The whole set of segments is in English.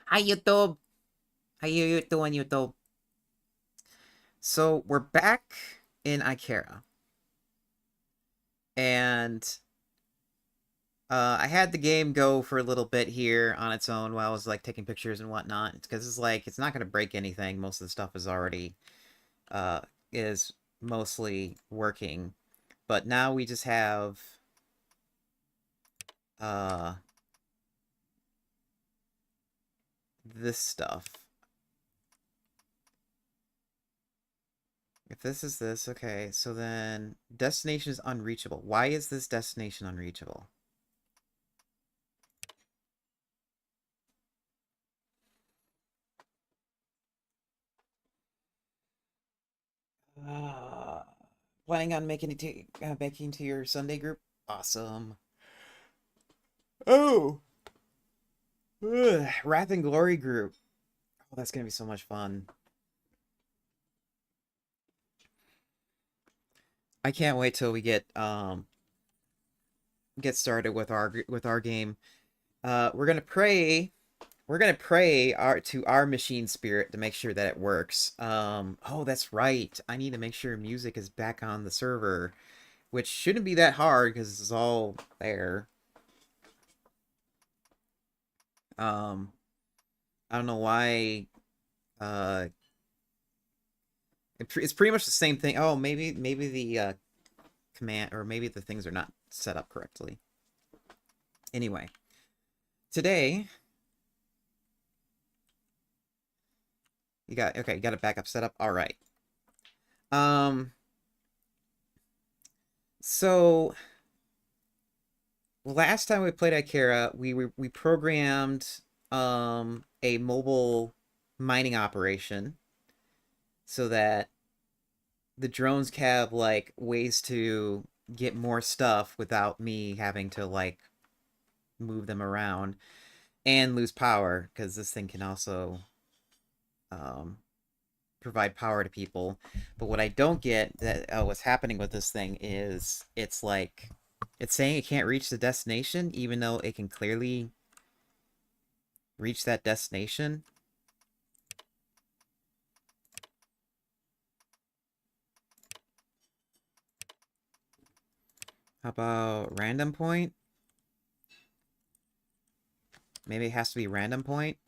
Hi YouTube. How you doing, YouTube? So we're back in Ikea, and I had the game go for a little bit here on its own while I was like taking pictures and whatnot, because it's like it's not gonna break anything. Most of the stuff is already uh is mostly working, but now we just have uh this stuff. If this is this, okay, so then destination is unreachable. Why is this destination unreachable? Uh, Planning on making to your Sunday group? Awesome. Oh, Wrath and Glory group. Oh, that's gonna be so much fun. I can't wait till we get started with our game. We're gonna pray. We're gonna pray to our machine spirit to make sure that it works. Oh, that's right. I need to make sure music is back on the server, which shouldn't be that hard because it's all there. Um, I don't know why. Uh, it's pretty much the same thing. Oh, maybe the command or maybe the things are not set up correctly. Anyway, today you got a backup setup. All right. Um, so last time we played Ikera, we programmed a mobile mining operation so that the drones can have like ways to get more stuff without me having to like move them around and lose power because this thing can also um, provide power to people. But what I don't get that what's happening with this thing is it's like it's saying it can't reach the destination even though it can clearly reach that destination. How about random point? Maybe it has to be random point.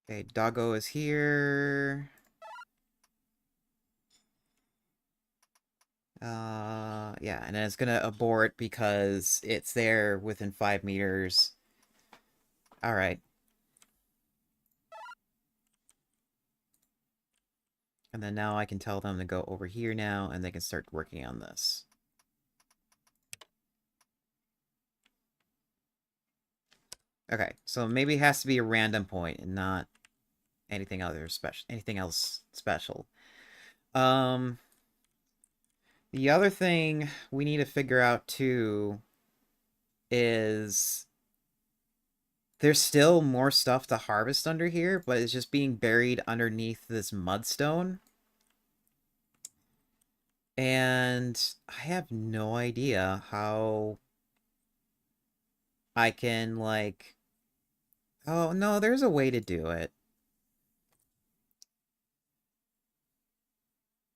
Okay, doggo is here. Yeah, and then it's gonna abort because it's there within 5 meters. All right. And then now I can tell them to go over here now, and they can start working on this. Okay, so maybe it has to be a random point and not anything else special. Um, the other thing we need to figure out too is there's still more stuff to harvest under here, but it's just being buried underneath this mudstone. And I have no idea how I can like oh no, there's a way to do it.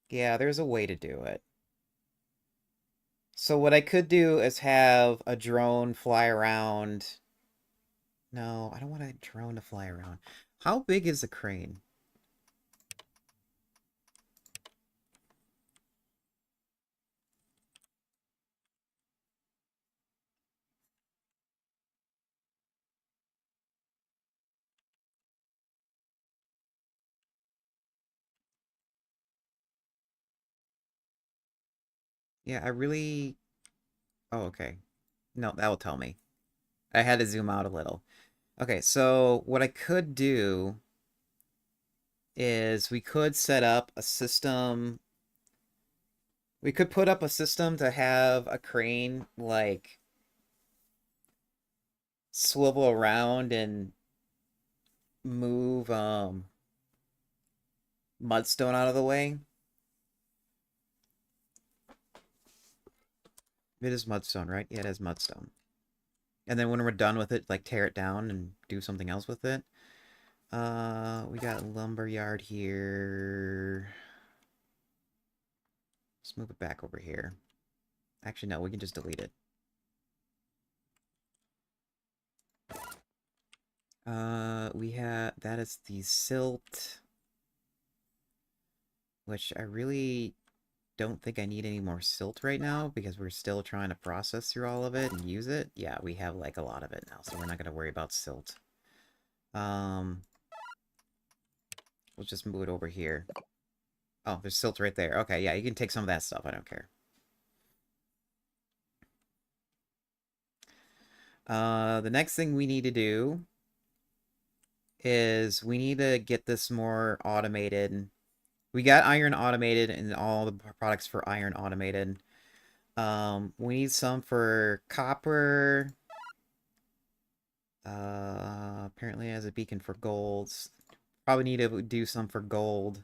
Yeah, there's a way to do it. So what I could do is have a drone fly around. No, I don't want a drone to fly around. How big is the crane? Yeah, I really... Oh, okay. No, that will tell me. I had to zoom out a little. Okay, so what I could do is we could set up a system. We could put up a system to have a crane, like, swivel around and move mudstone out of the way. It is mudstone, right? Yeah, it is mudstone. And then when we're done with it, like tear it down and do something else with it. We got lumber yard here. Let's move it back over here. Actually, no, we can just delete it. We have, that is the silt, which I really don't think I need any more silt right now because we're still trying to process through all of it and use it. Yeah, we have like a lot of it now, so we're not going to worry about silt. We'll just move it over here. Oh, there's silt right there. Okay, yeah, you can take some of that stuff. I don't care. The next thing we need to do is we need to get this more automated. We got iron automated and all the products for iron automated. We need some for copper. Apparently it has a beacon for golds. Probably need to do some for gold.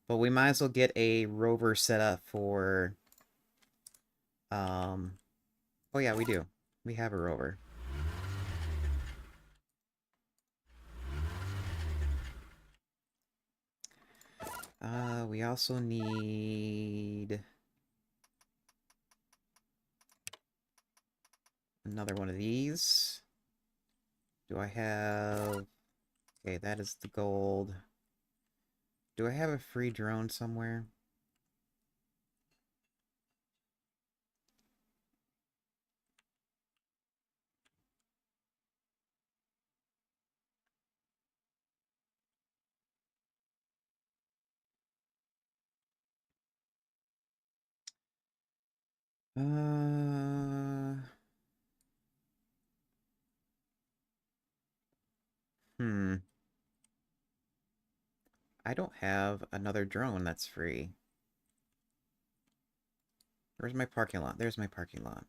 But we might as well get a rover set up for... Oh yeah, we do. We have a rover. We also need... another one of these. Do I have... Okay, that is the gold. Do I have a free drone somewhere? Uh... Hmm. I don't have another drone that's free. Where's my parking lot? There's my parking lot.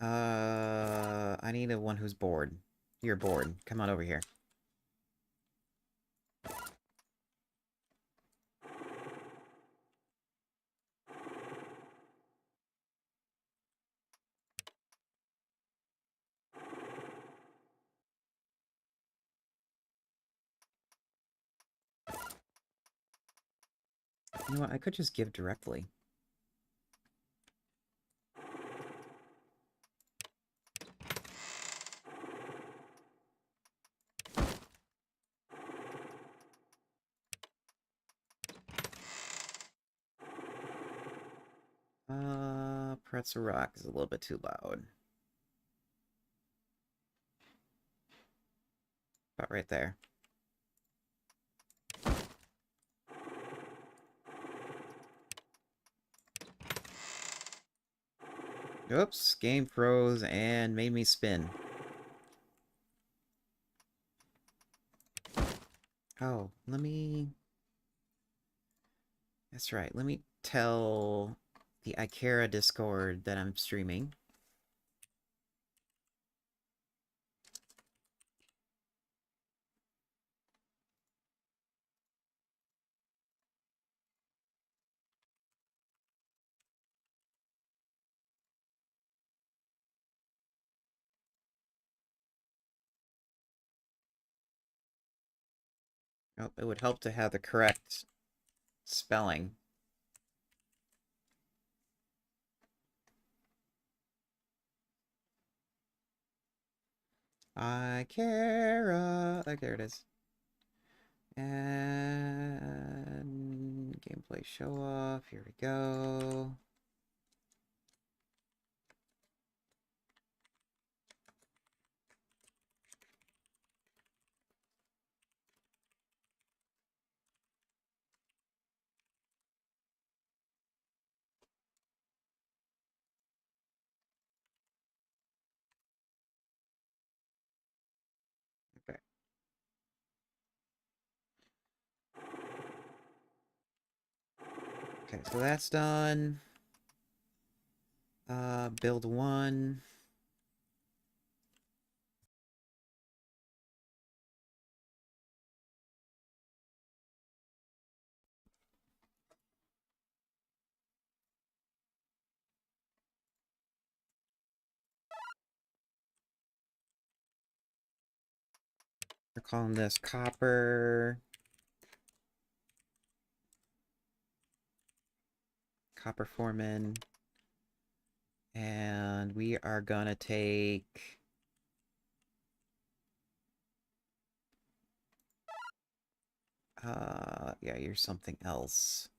I need a one who's bored. You're bored. Come on over here. You know what? I could just give directly. Pretzel Rock is a little bit too loud. About right there. Oops, game froze and made me spin. Oh, let me... That's right, let me tell the Ikera Discord that I'm streaming. Oh, it would help to have the correct spelling. Ikera. Like, there it is. And gameplay show off. Here we go. Okay. Okay, so that's done. Build one. We're calling this copper. Copper foreman. And we are gonna take... yeah, you're something else.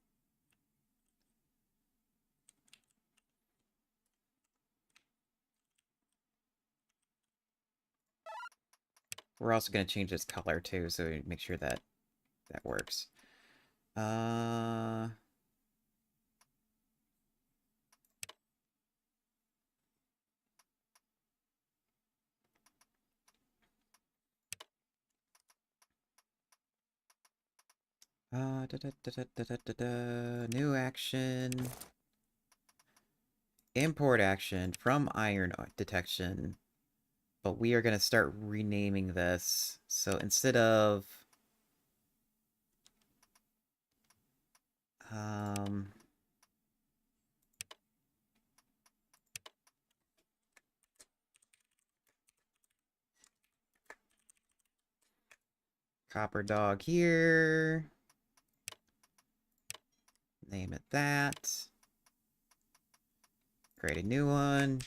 We're also gonna change its color too, so we make sure that that works. Uh... New action. Import action from iron detection. But we are going to start renaming this. So instead of... copper dog here. Name it that. Create a new one.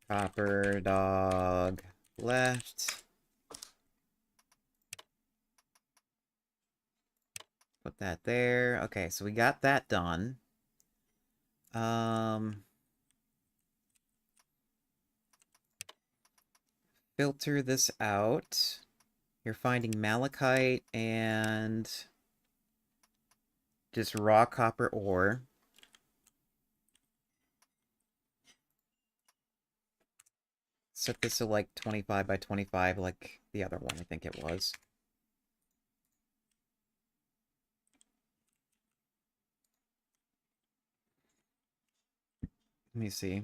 Copper dog left. Put that there. Okay, so we got that done. Filter this out. You're finding malachite and just raw copper ore. Set this to like 25 by 25 like the other one, I think it was. Let me see.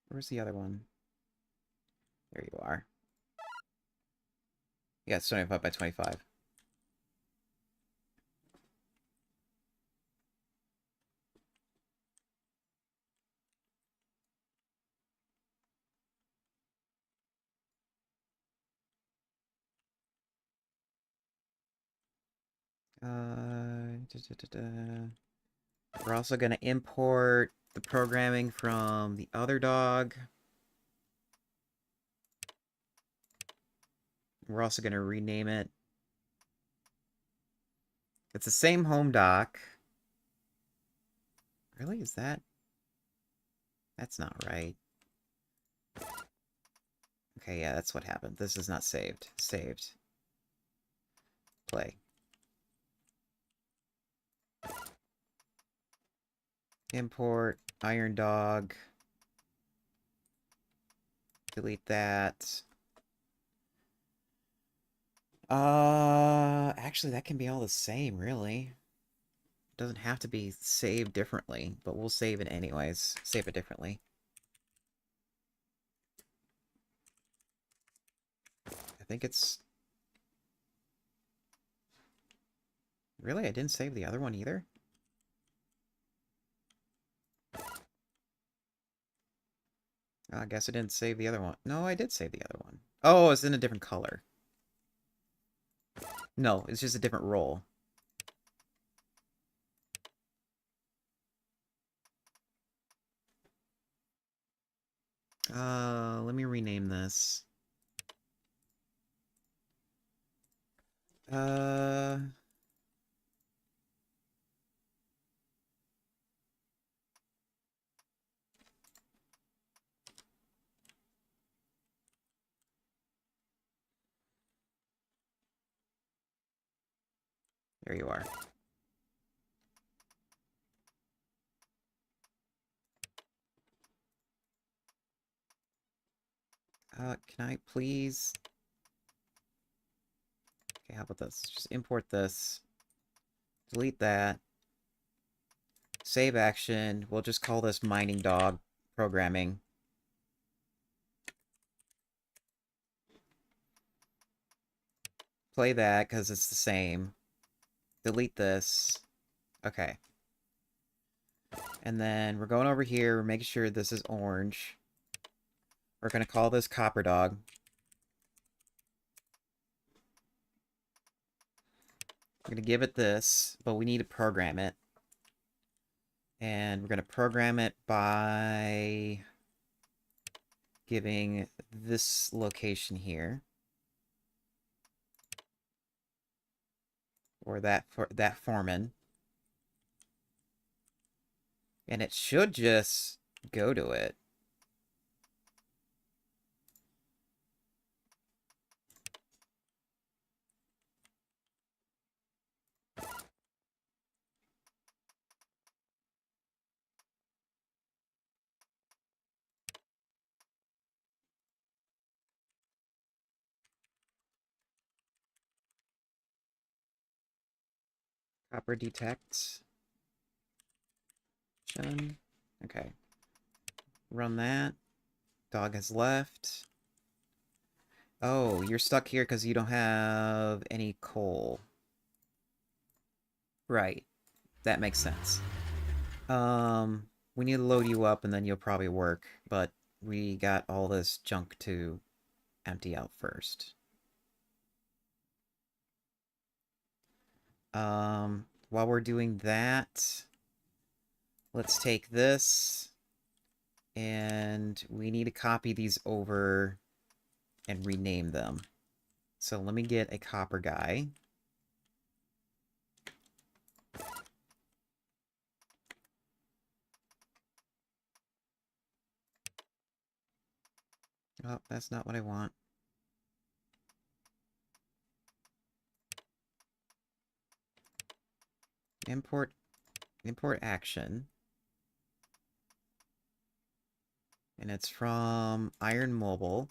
Where's the other one? There you are. Yeah, it's 25 by 25. We're also going to import the programming from the other dog. We're also going to rename it. It's the same home dock. Really? Is that? That's not right. Okay, yeah, that's what happened. This is not saved. Saved. Play. Import Iron Dog. Delete that. Actually, that can be all the same, really. It doesn't have to be saved differently, but we'll save it anyways. Save it differently. I think it's... Really? I didn't save the other one either? I guess I didn't save the other one. No, I did save the other one. Oh, it's in a different color. No, it's just a different role. Let me rename this. Uh... There you are. Can I please... Okay, how about this? Just import this. Delete that. Save action. We'll just call this mining dog programming. Play that, because it's the same. Delete this. Okay. And then we're going over here, we're making sure this is orange. We're going to call this Copper Dog. We're going to give it this, but we need to program it. And we're going to program it by giving this location here. Or that foreman. And it should just go to it. Copper detect. Okay. Run that. Dog has left. Oh, you're stuck here because you don't have any coal. Right. That makes sense. We need to load you up and then you'll probably work, but we got all this junk to empty out first. While we're doing that, let's take this, and we need to copy these over and rename them. So let me get a copper guy. Oh, that's not what I want. Import action. And it's from Iron Mobile.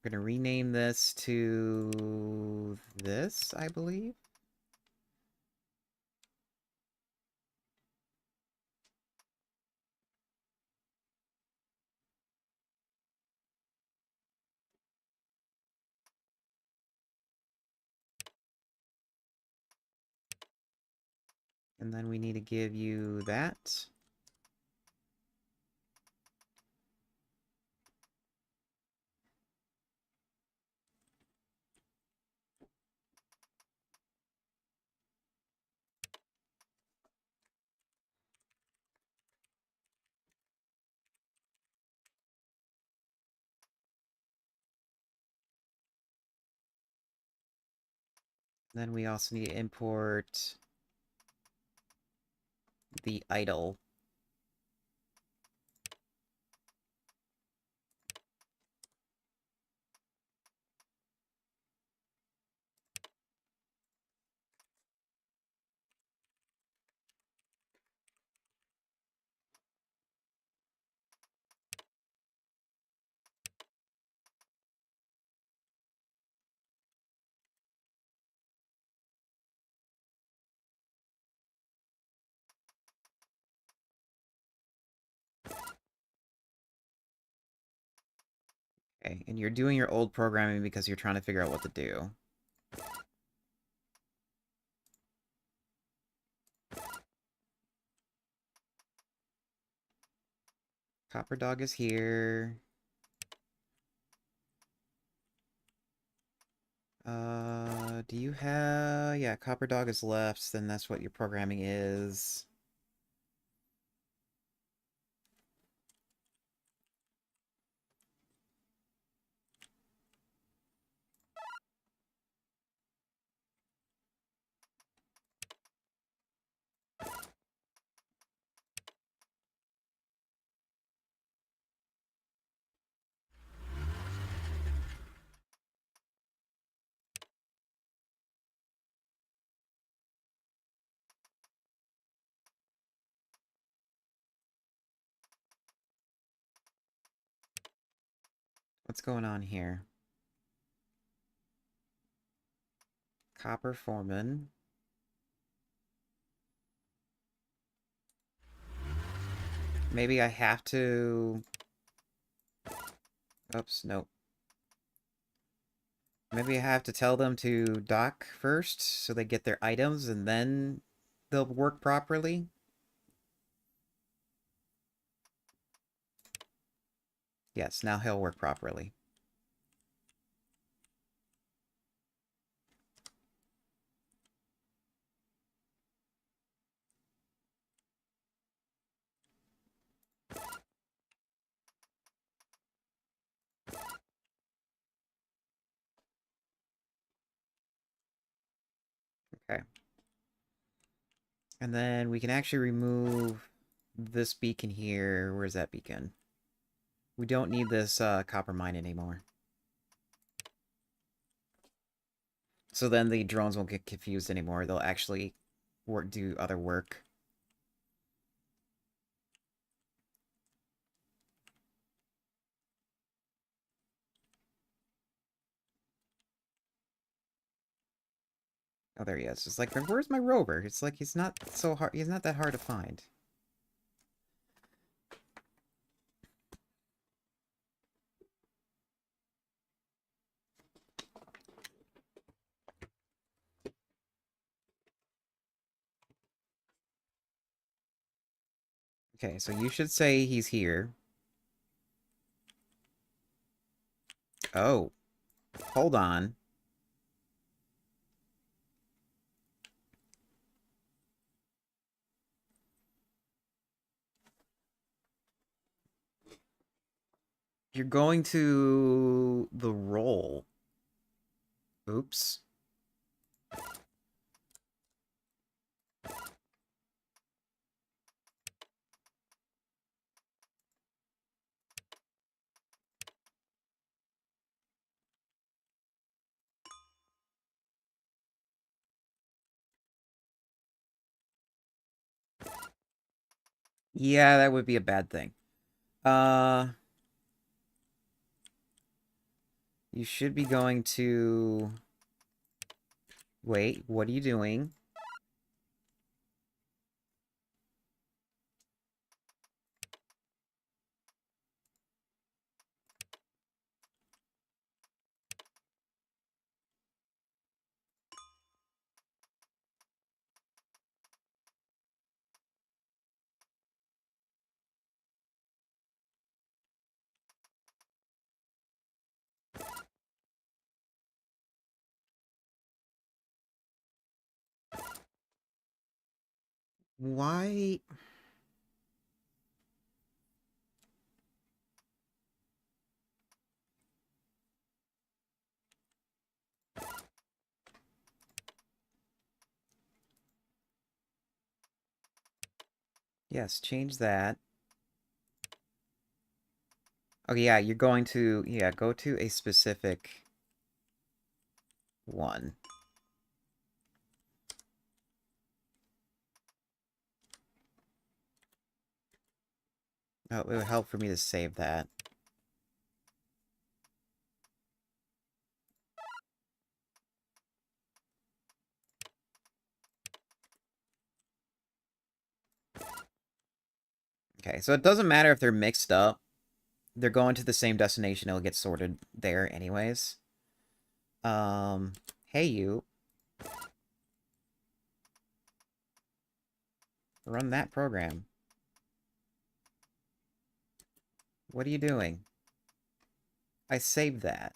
We're going to rename this to this, I believe. And then we need to give you that. Then we also need to import the idle. Okay, and you're doing your old programming because you're trying to figure out what to do. Copper Dog is here. Do you have... Yeah, Copper Dog is left, then that's what your programming is. What's going on here? Copper Foreman. Maybe I have to... Oops, nope. Maybe I have to tell them to dock first, so they get their items, and then they'll work properly. Yes, now he'll work properly. Okay. And then we can actually remove this beacon here. Where's that beacon? We don't need this copper mine anymore. So then the drones won't get confused anymore. They'll actually do other work. Oh, there he is. It's like, where's my rover? It's like he's not so hard. He's not that hard to find. Okay, so you should say he's here. Oh, hold on. You're going to the roll. Oops. Yeah, that would be a bad thing. You should be going to... Wait, what are you doing? Why? Yes, change that. Okay, yeah, you're going to... Yeah, go to a specific one. Oh, it would help for me to save that. Okay, so it doesn't matter if they're mixed up. They're going to the same destination. It'll get sorted there anyways. Hey you. Run that program. What are you doing? I saved that.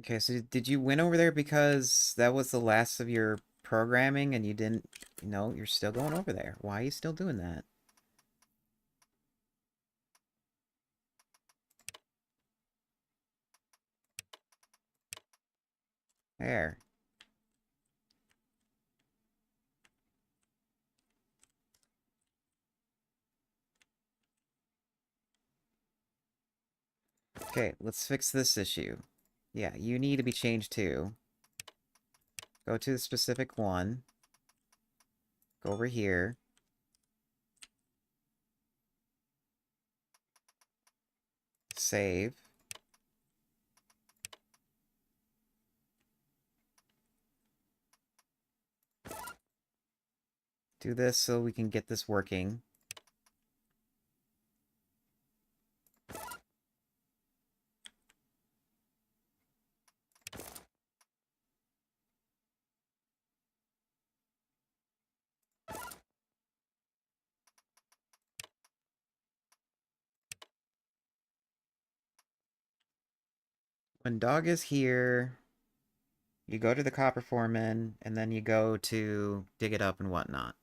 Okay, so did you win over there because that was the last of your programming and you didn't... No, you're still going over there. Why are you still doing that? There. Okay, let's fix this issue. Yeah, you need to be changed too. Go to the specific one. Go over here. Save. Do this so we can get this working. When dog is here, you go to the copper foreman, and then you go to dig it up and whatnot.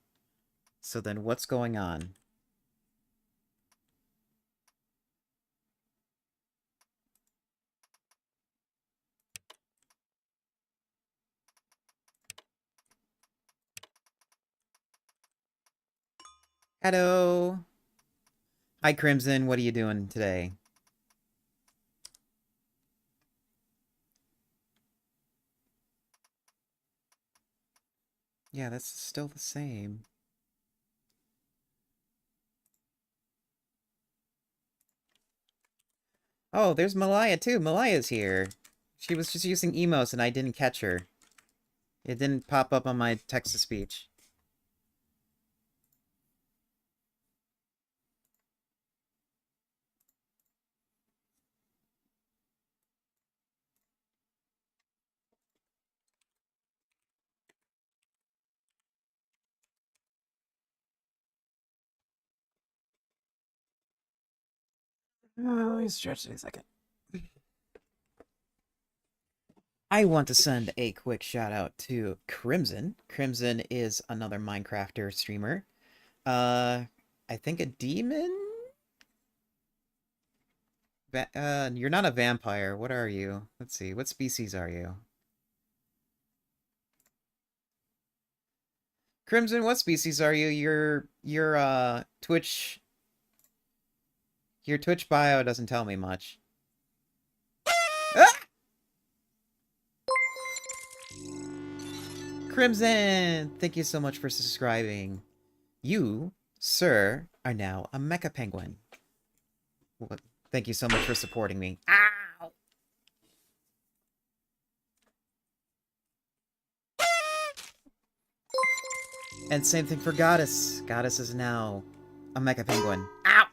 So then what's going on? Hello! Hi, Crimson. What are you doing today? Yeah, that's still the same. Oh, there's Malaya too. Malaya's here. She was just using emos and I didn't catch her. It didn't pop up on my text-to-speech. Oh, let me stretch it a second. I want to send a quick shout out to Crimson. Crimson is another Minecrafter streamer. I think a demon? You're not a vampire. What are you? Let's see. What species are you? Crimson, what species are you? Your Twitch bio doesn't tell me much. Ah! Crimson, thank you so much for subscribing. You, sir, are now a mecha penguin. Well, thank you so much for supporting me. Ow! And same thing for Goddess. Goddess is now a mecha penguin. Ow!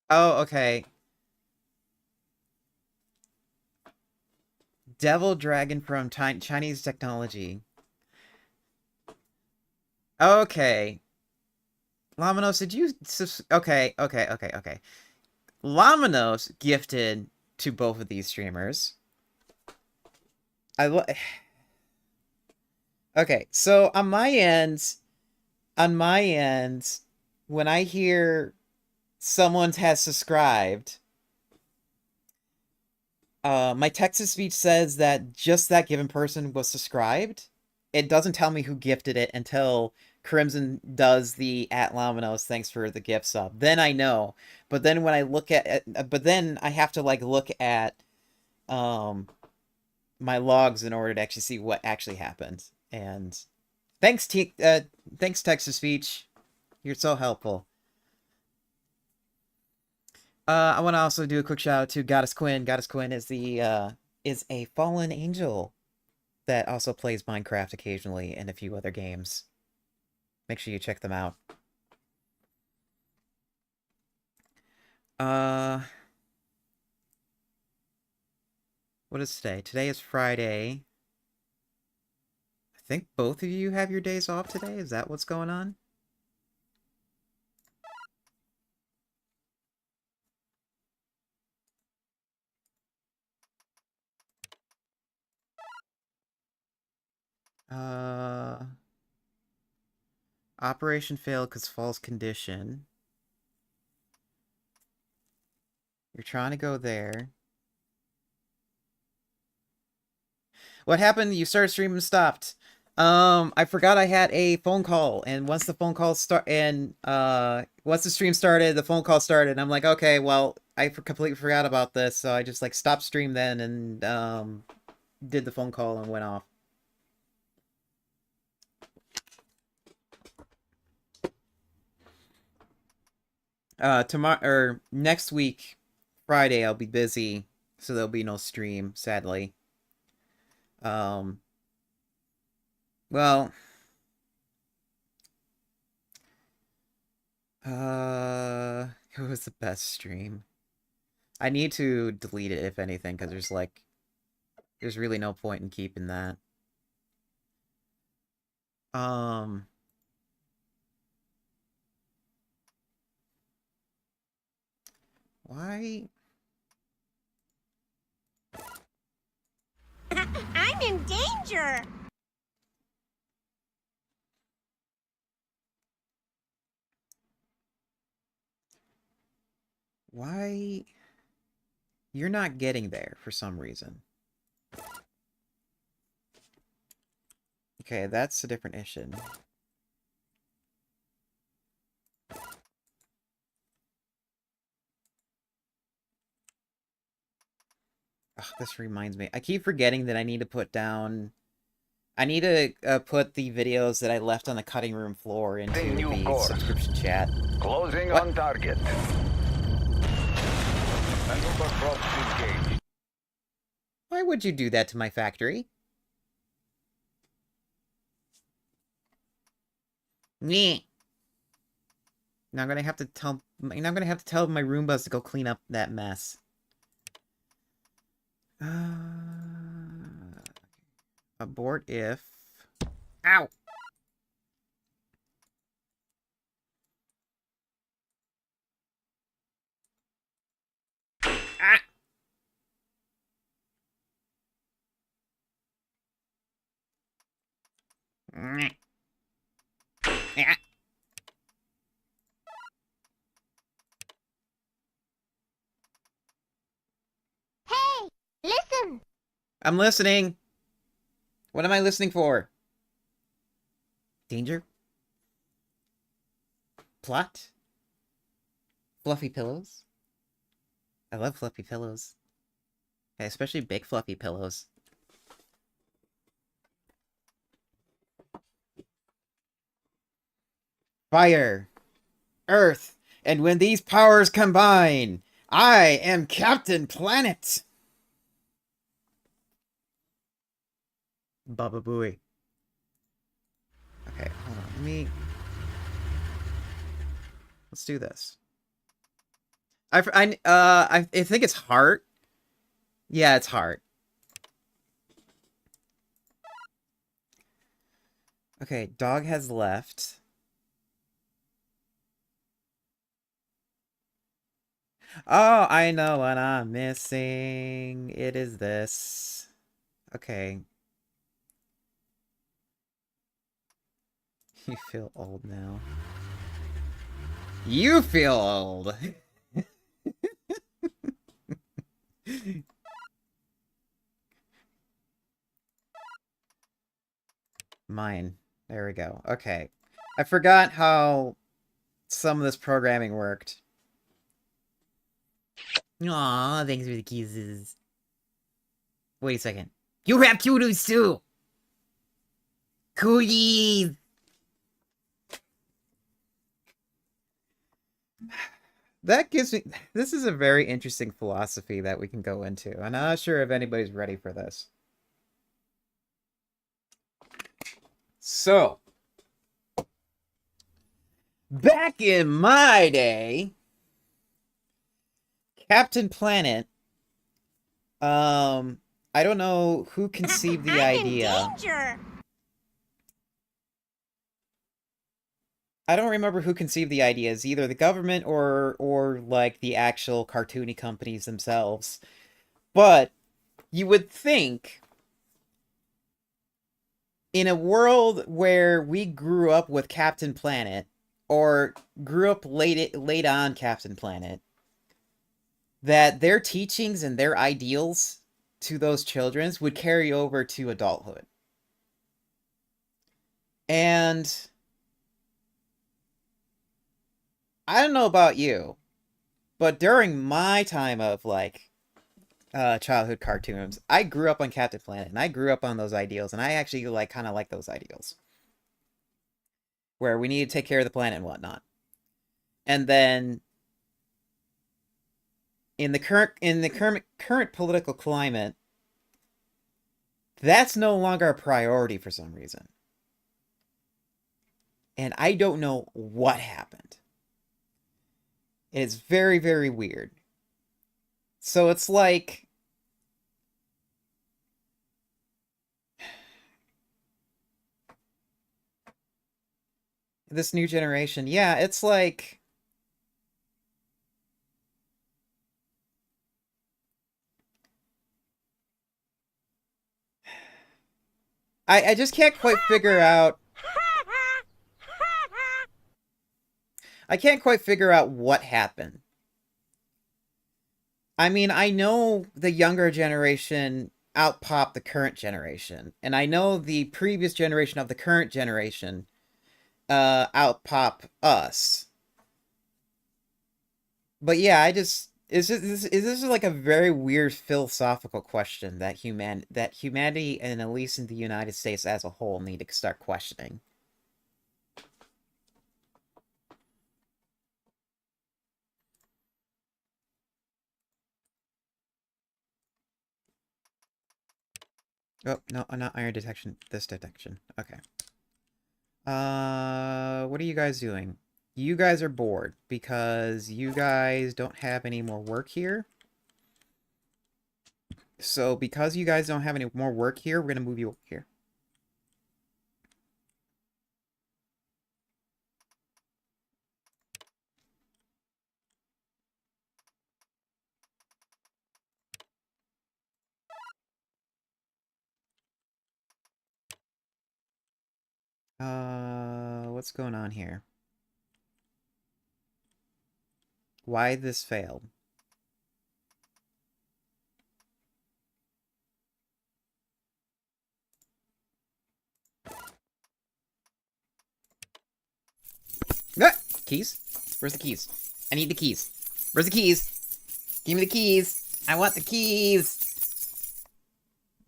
Oh, okay. Devil Dragon from Chinese technology. Okay. Laminos, did you... Okay. Laminos gifted to both of these streamers. Okay, so on my end, when I hear someone has subscribed, my text-to-speech says that just that given person was subscribed. It doesn't tell me who gifted it until Crimson does the @Laminos, thanks for the gift sub. Then I know. But then when I look at but then I have to like look at my logs in order to actually see what actually happened. And thanks thanks text-to-speech. You're so helpful. I want to also do a quick shout out to Goddess Quinn. Goddess Quinn is is a fallen angel that also plays Minecraft occasionally and a few other games. Make sure you check them out. Uh, what is today? Today is Friday. I think both of you have your days off today. Is that what's going on? Uh, Operation failed because false condition. You're trying to go there. What happened? You started streaming and stopped. I forgot I had a phone call, and once the phone call once the stream started, the phone call started, and I'm like, okay, well, I completely forgot about this, so I just like stopped stream then and did the phone call and went off. Tomorrow or next week, Friday, I'll be busy, so there'll be no stream, sadly. Um, well, it was the best stream. I need to delete it, if anything, because there's really no point in keeping that. Why? I'm in danger! Why? You're not getting there for some reason. Okay, that's a different issue. Ugh, this reminds me. I keep forgetting that I need to put down... I need to put the videos that I left on the cutting room floor into the subscription chat. Closing on target. Maneuver props engaged. Why would you do that to my factory? Meh. Now I'm gonna have to tell my Roombas to go clean up that mess. Abort if... Ow! Ah! Ah! Hey, listen! I'm listening! What am I listening for? Danger? Plot? Fluffy pillows? I love fluffy pillows. Yeah, especially big fluffy pillows. Fire! Earth! And when these powers combine, I am Captain Planet! Baba Booey. Okay, hold on. Let's do this. I think it's heart. Yeah, it's heart. Okay, dog has left. Oh, I know what I'm missing. It is this. Okay. You feel old now. You feel old! Mine. There we go. Okay. I forgot how some of this programming worked. Aw, thanks for the kisses. Wait a second. You have cuties too! Cooties! That gives me... This is a very interesting philosophy that we can go into. I'm not sure if anybody's ready for this. So, back in my day, Captain Planet, I don't know who conceived the idea. I'm in danger! I don't remember who conceived the ideas, either the government or like the actual cartoony companies themselves. But you would think in a world where we grew up with Captain Planet, or grew up late on Captain Planet, that their teachings and their ideals to those children would carry over to adulthood. And I don't know about you, but during my time of like childhood cartoons, I grew up on Captain Planet and I grew up on those ideals, and I actually like kind of like those ideals where we need to take care of the planet and whatnot. And then in the current political climate, that's no longer a priority for some reason. And I don't know what happened. It's very, very weird. So it's like this new generation. Yeah, it's like I just can't quite figure out what happened. I mean, I know the younger generation outpopped the current generation, and I know the previous generation of the current generation outpop us. But yeah, is this like a very weird philosophical question that humanity, and at least in the United States as a whole, need to start questioning. Oh, no, not iron detection. This detection. Okay. What are you guys doing? You guys are bored because you guys don't have any more work here. So because you guys don't have any more work here, we're gonna move you over here. What's going on here? Why this failed? Ah! Keys? Where's the keys? I need the keys. Where's the keys? Give me the keys. I want the keys.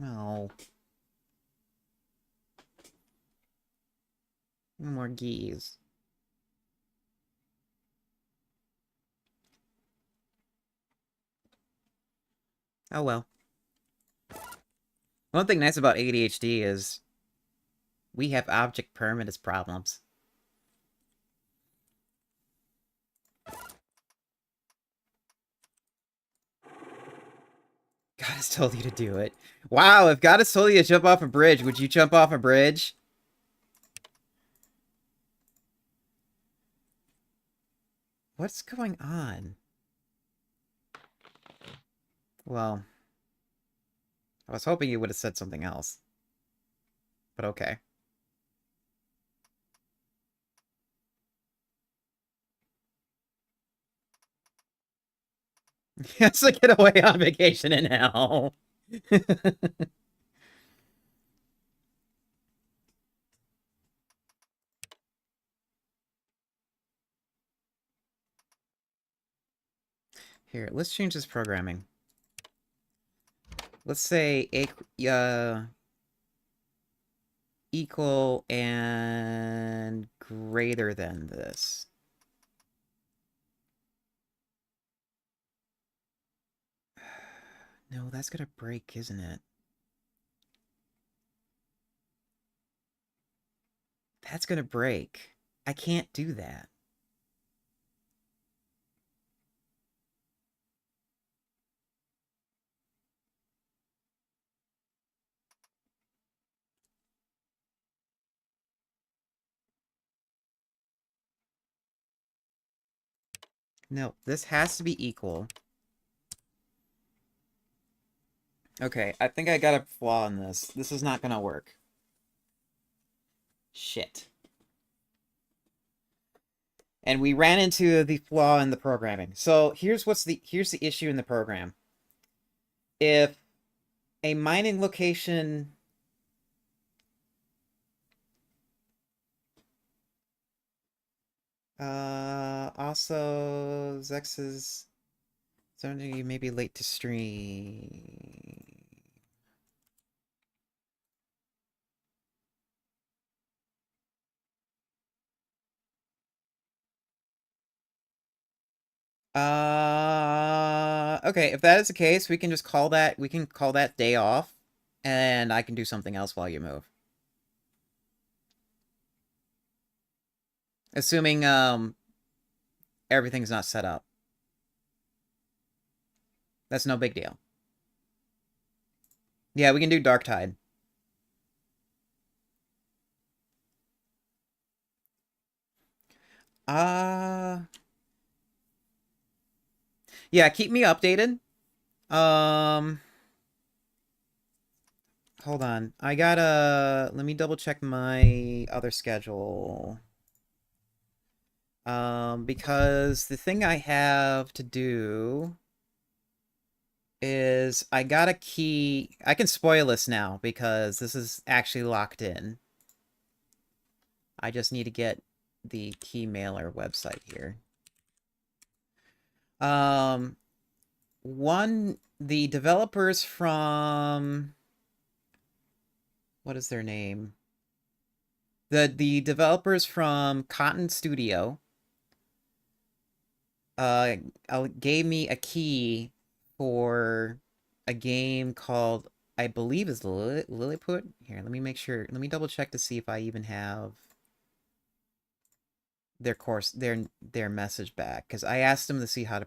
No. No more keys. Oh well. One thing nice about ADHD is we have object permanence problems. God has told you to do it. Wow, if God has told you to jump off a bridge, would you jump off a bridge? What's going on? Well, I was hoping you would have said something else. But okay. He has to get away on vacation in hell. Here, let's change this programming. Let's say equal and greater than this. No, that's gonna break, isn't it? That's gonna break. I can't do that. No, this has to be equal. Okay, I think I got a flaw in this. This is not gonna work. Shit. And we ran into the flaw in the programming. So here's the issue in the program. If a mining location. Also, Zex's something you may be late to stream. Okay, if that is the case, we can call that day off, and I can do something else while you move. Assuming, everything's not set up. That's no big deal. Yeah, we can do Dark Tide. Uh, yeah, keep me updated. Um, Hold on. Let me double check my other schedule. Because the thing I have to do is I got a key. I can spoil this now because this is actually locked in. I just need to get the key mailer website here. Um, the developers from, what is their name? The developers from Cotton Studio uh gave me a key for a game called, I believe, is Lilliput. Here, let me make sure. Let me double check to see if I even have their message back, because I asked them to see how to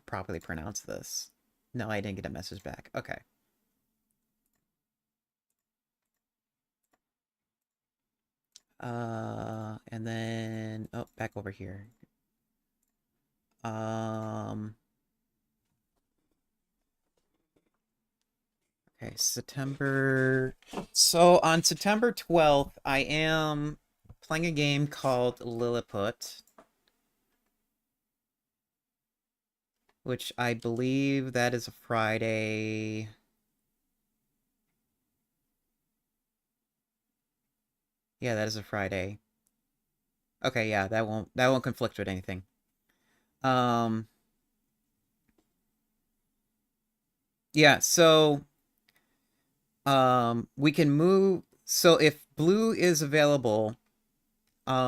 properly pronounce this. No, I didn't get a message back. Okay. And then, oh, back over here. Um, okay, September. So on September 12th, I am playing a game called Lilliput, which I believe that is a Friday. Yeah, that is a Friday. Okay, yeah, that won't conflict with anything. Um, yeah, so we can move. So if blue is available,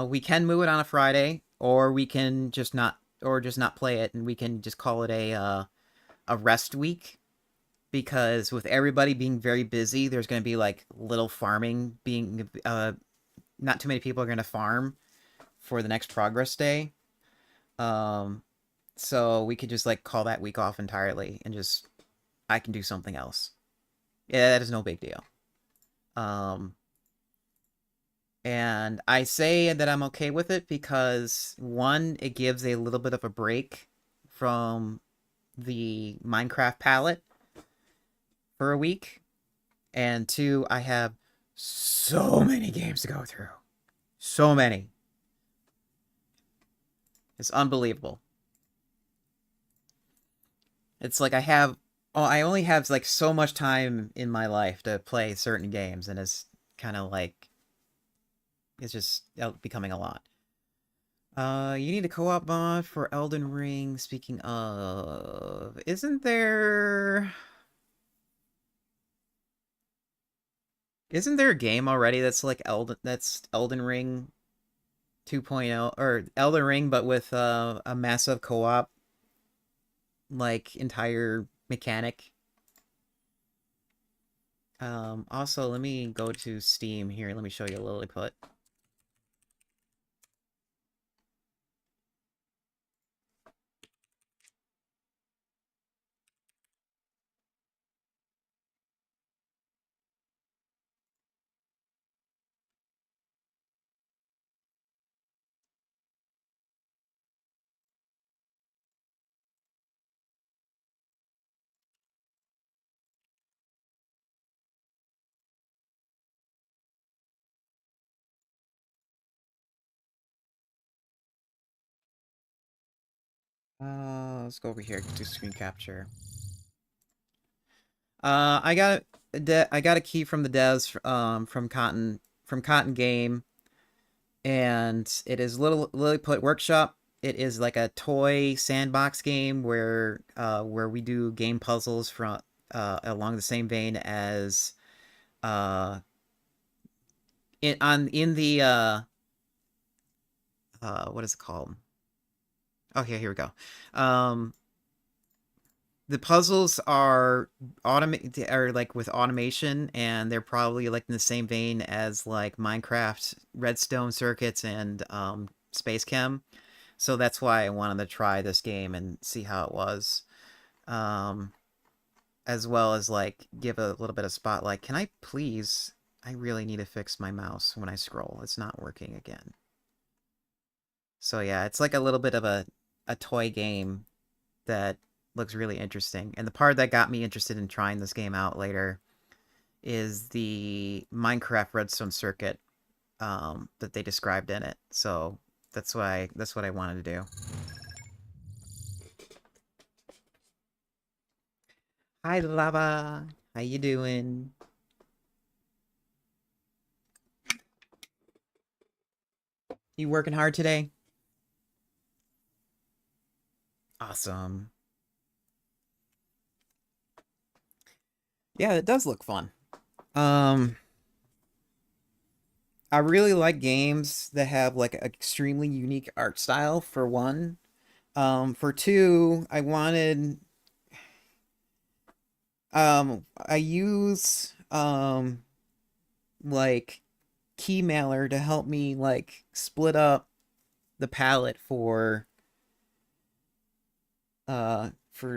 we can move it on a Friday, or we can just not play it, and we can just call it a rest week, because with everybody being very busy, there's going to be like little farming being not too many people are going to farm for the next progress day. Um, so we could just like call that week off entirely, and just I can do something else. Yeah, that is no big deal. Um, and I say that I'm okay with it because, one, it gives a little bit of a break from the Minecraft palette for a week, and two, I have so many games to go through. So many. It's unbelievable. It's like I only have like so much time in my life to play certain games, and it's kind of like it's just becoming a lot. You need a co-op mod for Elden Ring. Speaking of, isn't there a game already that's like Elden Ring 2.0, or Elden Ring but with a massive co-op like entire mechanic? Also, let me go to Steam here. Let me show you a Lilliput. Let's go over here to screen capture. I got I got a key from the devs from Cotton Game, and it is Little Lilliput Workshop. It is like a toy sandbox game where we do game puzzles from along the same vein as uh in the what is it called? Okay, here we go. Um, the puzzles are like with automation, and they're probably like in the same vein as like Minecraft redstone circuits and Space Chem. So that's why I wanted to try this game and see how it was. Um, as well as like give a little bit of spotlight. Can I please? I really need to fix my mouse when I scroll. It's not working again. So yeah, it's like a little bit of a toy game that looks really interesting. And the part that got me interested in trying this game out later is the Minecraft redstone circuit that they described in it. So that's what I wanted to do. Hi, Lava. How you doing? You working hard today? Awesome. Yeah, it does look fun. Um, I really like games that have like an extremely unique art style for one. For two, I use like Keymailer to help me like split up the palette for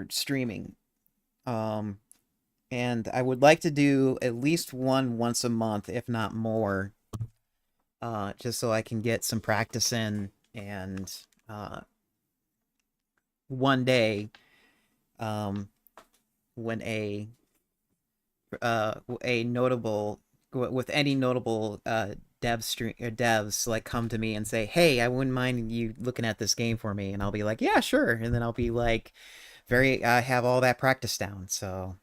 streaming. Um and I would like to do at least one once a month, if not more, just so I can get some practice in and one day um when a notable with any notable devs like come to me and say, "Hey, I wouldn't mind you looking at this game for me," and I'll be like, "Yeah, sure," and then I'll be like, I have all that practice down. So,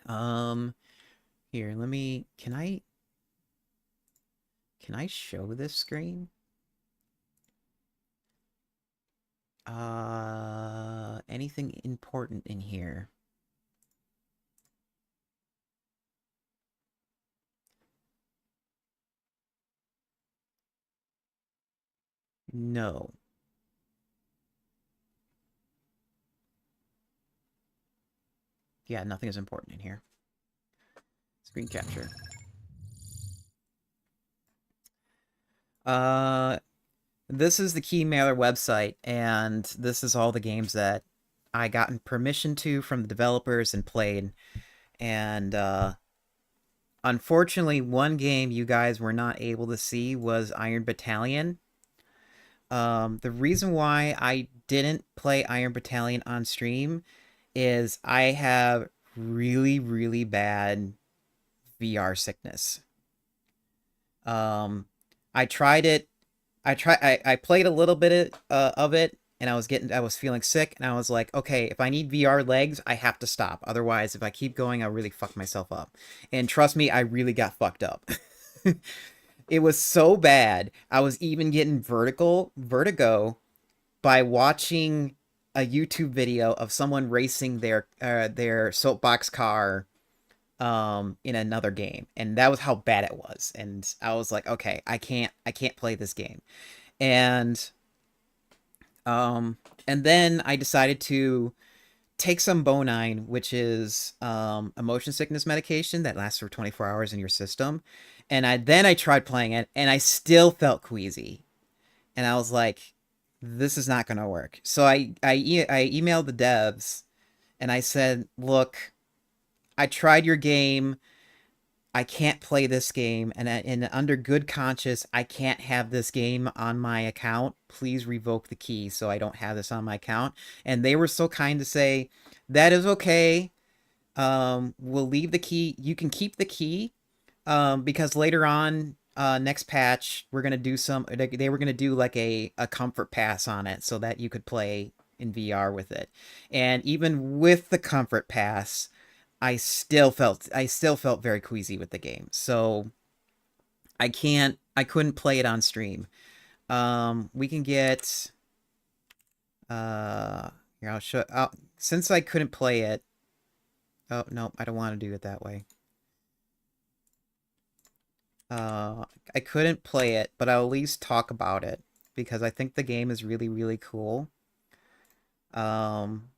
um, here, can I show this screen? Anything important in here? No. Yeah, nothing is important in here. Screen capture. Uh, this is the Keymailer website, and this is all the games that I gotten permission to from the developers and played. And unfortunately, one game you guys were not able to see was Iron Battalion. The reason why I didn't play Iron Battalion on stream is I have really, really bad VR sickness. Um, I tried it. I played a little bit of it, and I was feeling sick, and I was like, okay, if I need VR legs, I have to stop. Otherwise, if I keep going, I'll really fuck myself up. And trust me, I really got fucked up. It was so bad. I was even getting vertigo by watching a YouTube video of someone racing their soapbox car in another game, and that was how bad it was. And I was like, okay, I can't play this game. And and then I decided to take some Bonine, which is a motion sickness medication that lasts for 24 hours in your system. And I tried playing it, and I still felt queasy. And I was like, this is not going to work. So I emailed the devs, and I said, look, I tried your game. I can't play this game, and under good conscience, I can't have this game on my account. Please revoke the key so I don't have this on my account. And they were so kind to say, that is okay. We'll leave the key. You can keep the key, because later on, next patch, we're gonna do they were gonna do like a comfort pass on it so that you could play in VR with it. And even with the comfort pass, I still felt very queasy with the game. So I couldn't play it on stream. We can get uh here I'll show since I couldn't play it. Oh, no, I don't want to do it that way. I couldn't play it, but I'll at least talk about it because I think the game is really, really cool. Um,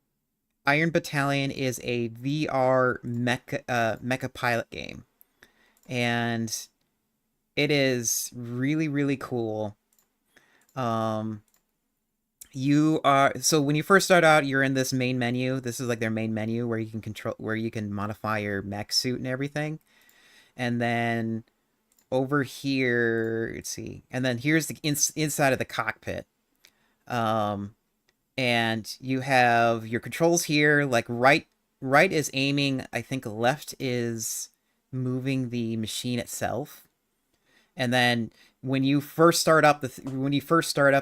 Iron Battalion is a VR mecha pilot game, and it is really, really cool. Um, you are so when you first start out, you're in this main menu. This is like their main menu where you can modify your mech suit and everything. And then over here, let's see. And then here's the inside of the cockpit. Um, and you have your controls here. Like right is aiming. I think left is moving the machine itself. And then when you first start up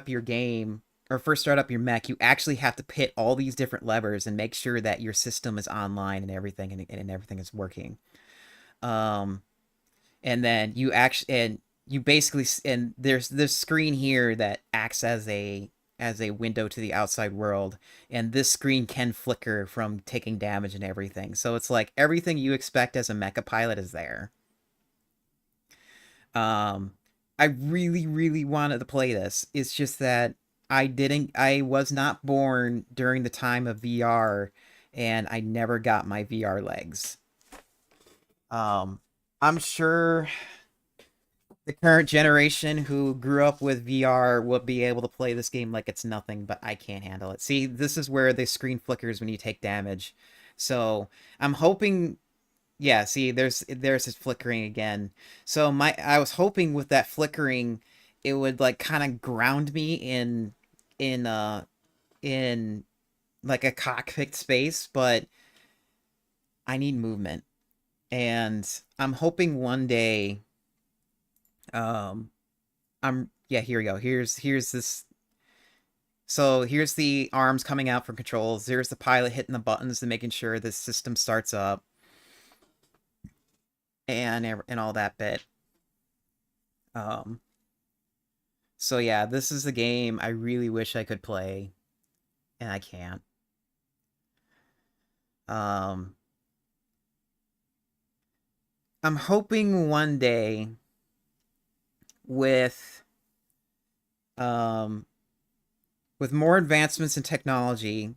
your game or first start up your mech, you actually have to hit all these different levers and make sure that your system is online and everything and everything is working. Um, and then you basically and there's this screen here that acts as a window to the outside world, and this screen can flicker from taking damage and everything. So it's like everything you expect as a mecha pilot is there. Um, I really, really wanted to play this. It's just that I was not born during the time of VR, and I never got my VR legs. Um, I'm sure the current generation who grew up with VR will be able to play this game like it's nothing, but I can't handle it. See, this is where the screen flickers when you take damage. So I'm hoping, yeah, see, there's this flickering again. So I was hoping with that flickering, it would like kind of ground me in in like a cockpit space, but I need movement, and I'm hoping one day, um, yeah, here we go. Here's this. So here's the arms coming out from controls. There's the pilot hitting the buttons and making sure the system starts up and all that bit. Um, so yeah, this is the game I really wish I could play, and I can't. Um, I'm hoping one day with um with more advancements in technology,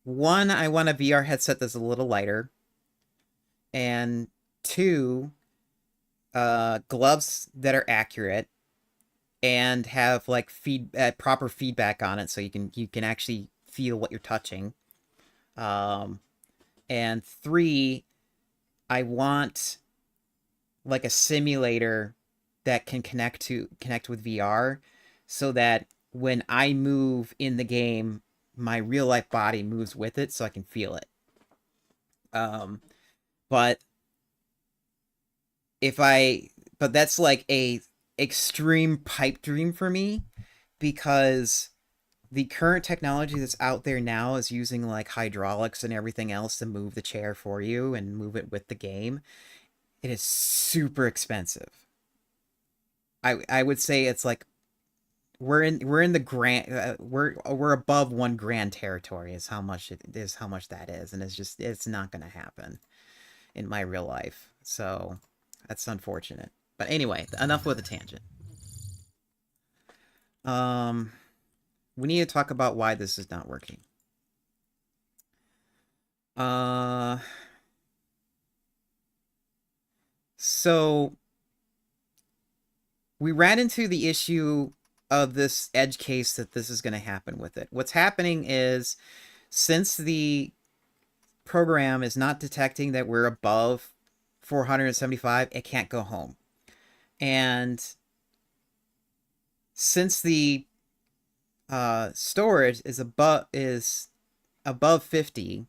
one, I want a VR headset that's a little lighter, and two, gloves that are accurate and have like proper feedback on it, so you can actually feel what you're touching. Um, and three, I want like a simulator that can connect with VR, so that when I move in the game, my real life body moves with it, so I can feel it. Um, but if I but that's like a extreme pipe dream for me, because the current technology that's out there now is using like hydraulics and everything else to move the chair for you and move it with the game. It is super expensive. I would say it's like we're in the grand we're above 1 grand territory is how much that is, and it's not gonna happen in my real life. So that's unfortunate. But anyway, enough with the tangent. Um, we need to talk about why this is not working. Uh, so we ran into the issue of this edge case that this is going to happen with it. What's happening is, since the program is not detecting that we're above 475, it can't go home. And since the storage is above 50,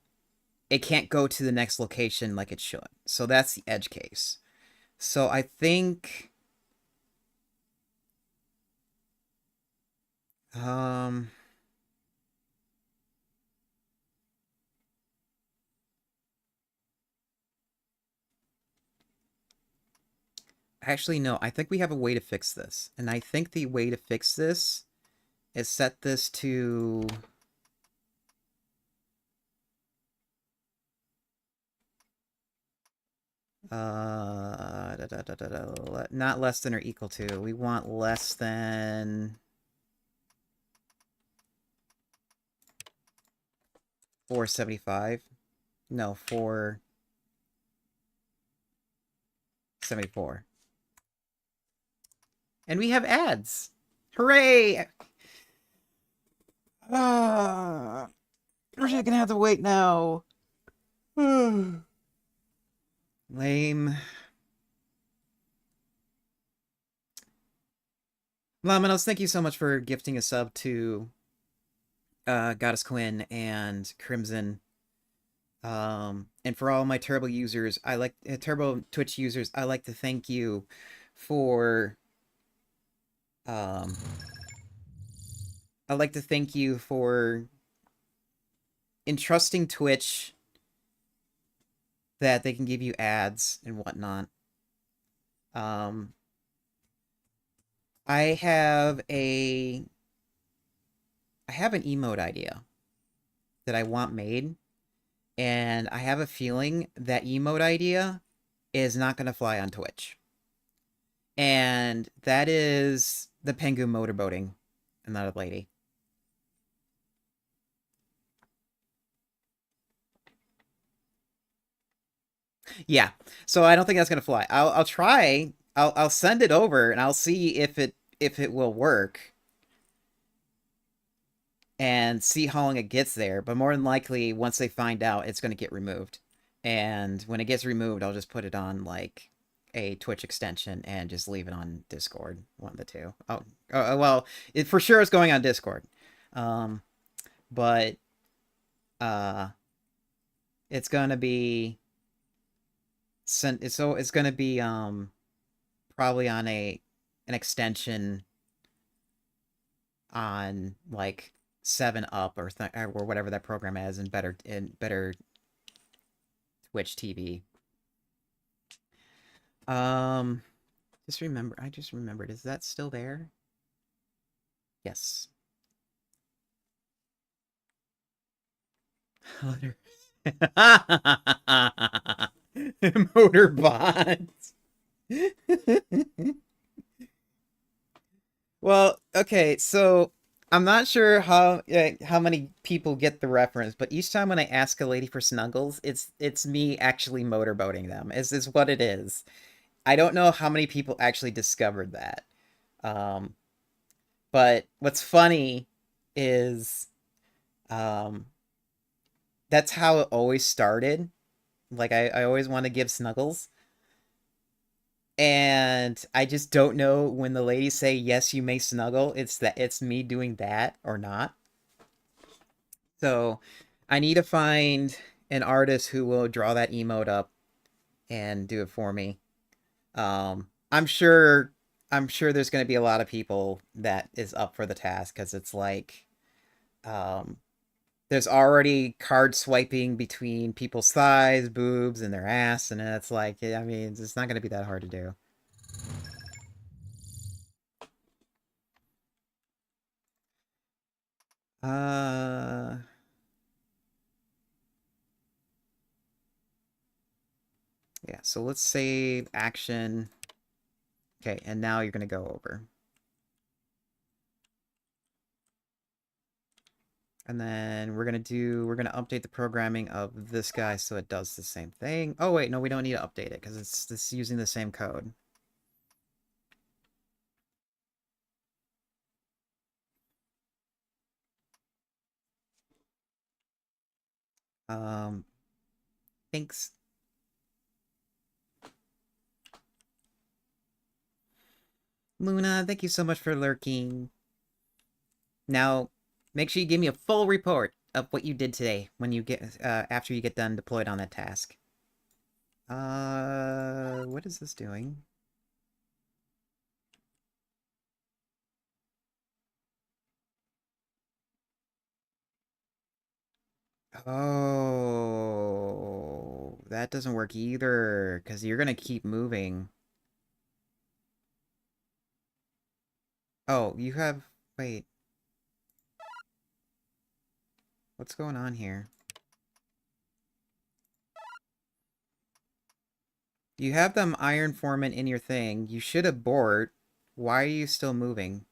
it can't go to the next location like it should. So that's the edge case. So I think um Actually, no, I think we have a way to fix this. And I think the way to fix this is set this to... not less than or equal to. We want less than 475. No, 474. And we have ads. Hooray! We're just gonna have to wait now. Lame. Laminos, thank you so much for gifting a sub to Goddess Quinn and Crimson. And for all my Turbo users, Turbo Twitch users, I like to thank you for I'd like to thank you for entrusting Twitch that they can give you ads and whatnot. I have an emote idea that I want made, and I have a feeling that emote idea is not going to fly on Twitch. And that is the Pengu motorboating, another lady. Yeah, so I don't think that's gonna fly. I'll try. I'll send it over and I'll see if it will work and see how long it gets there. But more than likely, once they find out, it's gonna get removed. And when it gets removed, I'll just put it on like a Twitch extension and just leave it on Discord. One of the two. Well, it for sure is going on Discord. But it's gonna be sent. It's gonna be probably on an extension on like 7 Up or whatever that program is in better Twitch TV. I just remembered. Is that still there? Yes. Motorbots. Well, okay, so I'm not sure how many people get the reference, but each time when I ask a lady for snuggles, it's me actually motorboating them. Is what it is. I don't know how many people actually discovered that. Um, but what's funny is um, that's how it always started. Like I always want to give snuggles. And I just don't know when the ladies say yes, you may snuggle. It's me doing that or not. So I need to find an artist who will draw that emote up and do it for me. I'm sure there's going to be a lot of people that is up for the task because it's like um, there's already card swiping between people's thighs, boobs, and their ass, and it's like I mean it's not going to be that hard to do. Uh, yeah, so let's save action. Okay, and now you're gonna go over. And then we're gonna update the programming of this guy so it does the same thing. Oh wait, no, we don't need to update it because it's using the same code. Um, thanks. Luna, thank you so much for lurking. Now, make sure you give me a full report of what you did today when you get after you get done deployed on that task. What is this doing? Oh, that doesn't work either because you're gonna keep moving. Oh, you have... Wait. What's going on here? You have them iron foreman in your thing. You should abort. Why are you still moving?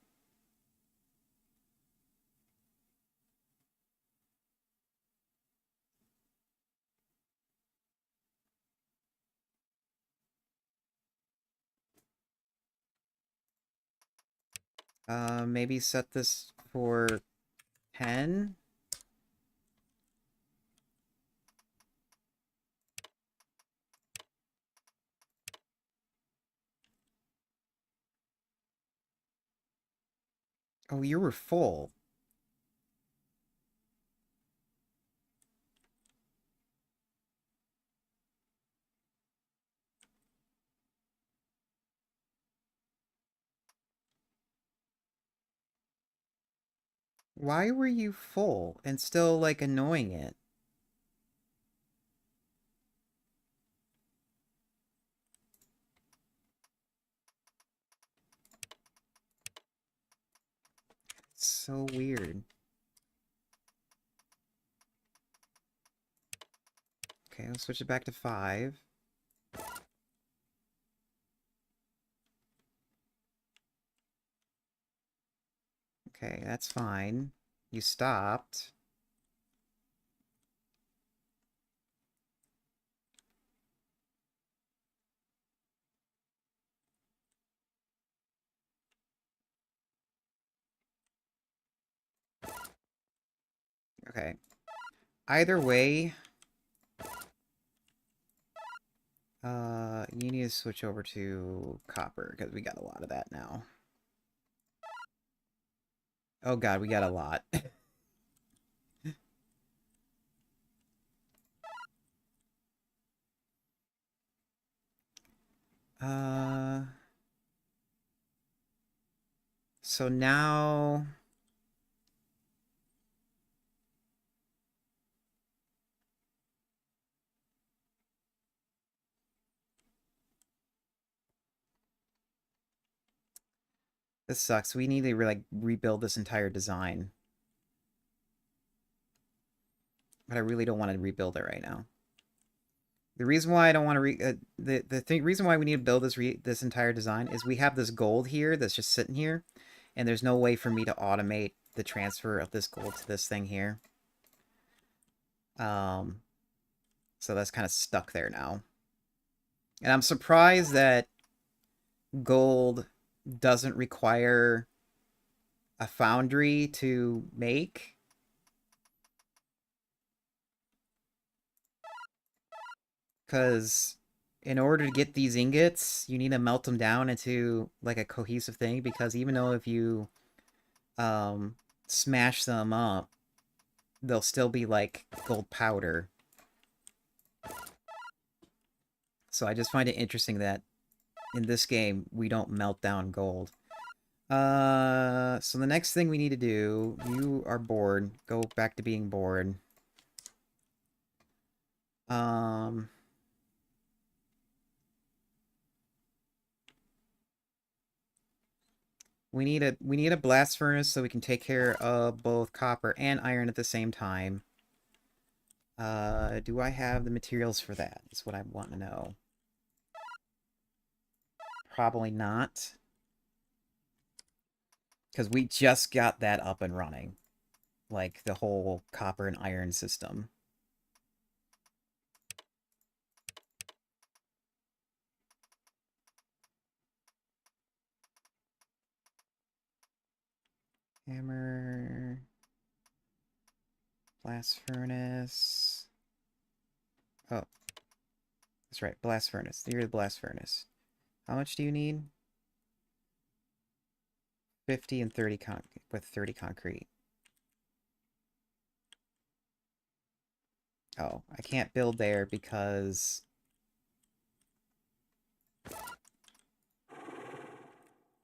Maybe set this for 10? Oh, you were full. Why were you full and still, like, annoying it? It's so weird. Okay, let's switch it back to 5. Okay, that's fine. You stopped. Okay. Either way, you need to switch over to copper, because we got a lot of that now. Oh god, we got a lot. uh... So now... This sucks. We need to, like, rebuild this entire design. But I really don't want to rebuild it right now. The reason why I don't want to reason why we need to build this entire design is we have this gold here that's just sitting here, and there's no way for me to automate the transfer of this gold to this thing here. So that's kind of stuck there now. And I'm surprised that gold doesn't require a foundry to make. Because in order to get these ingots, you need to melt them down into, like, a cohesive thing. Because even though if you smash them up, they'll still be, like, gold powder. So I just find it interesting that in this game, we don't melt down gold. So the next thing we need to do, you are bored. Go back to being bored. Um... We need a blast furnace so we can take care of both copper and iron at the same time. Do I have the materials for that? Is what I want to know. Probably not. Because we just got that up and running. Like, the whole copper and iron system. Hammer. Blast furnace. Oh. That's right, blast furnace. You're the blast furnace. How much do you need? 50 and 30 with 30 concrete. Oh, I can't build there because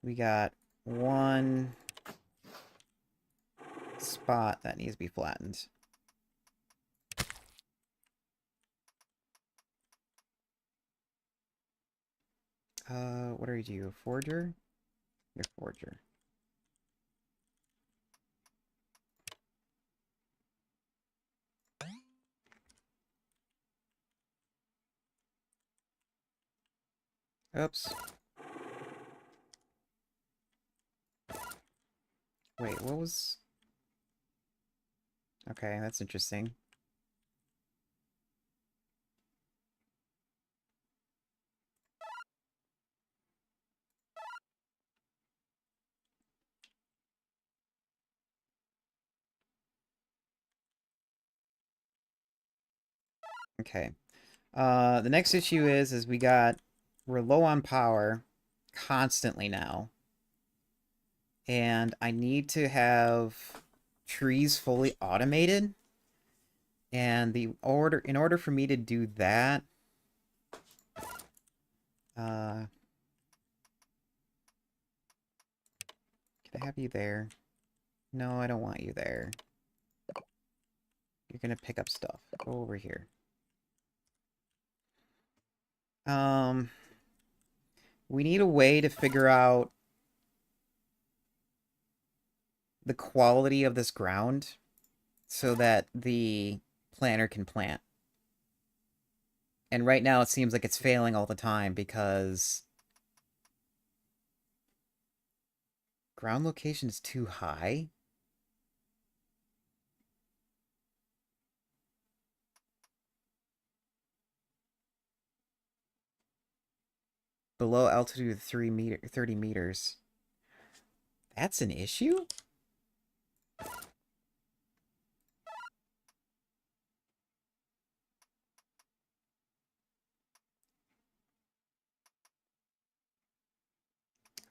we got one spot that needs to be flattened. What are you? Forger? You're forger. Oops. Wait, what was... Okay, that's interesting. Okay. The next issue is we're low on power constantly now. And I need to have trees fully automated. And in order for me to do that, can I have you there? No, I don't want you there. You're gonna pick up stuff. Go over here. Um, we need a way to figure out the quality of this ground so that the planter can plant. And right now it seems like it's failing all the time because ground location is too high. Below altitude of 30 meters. That's an issue?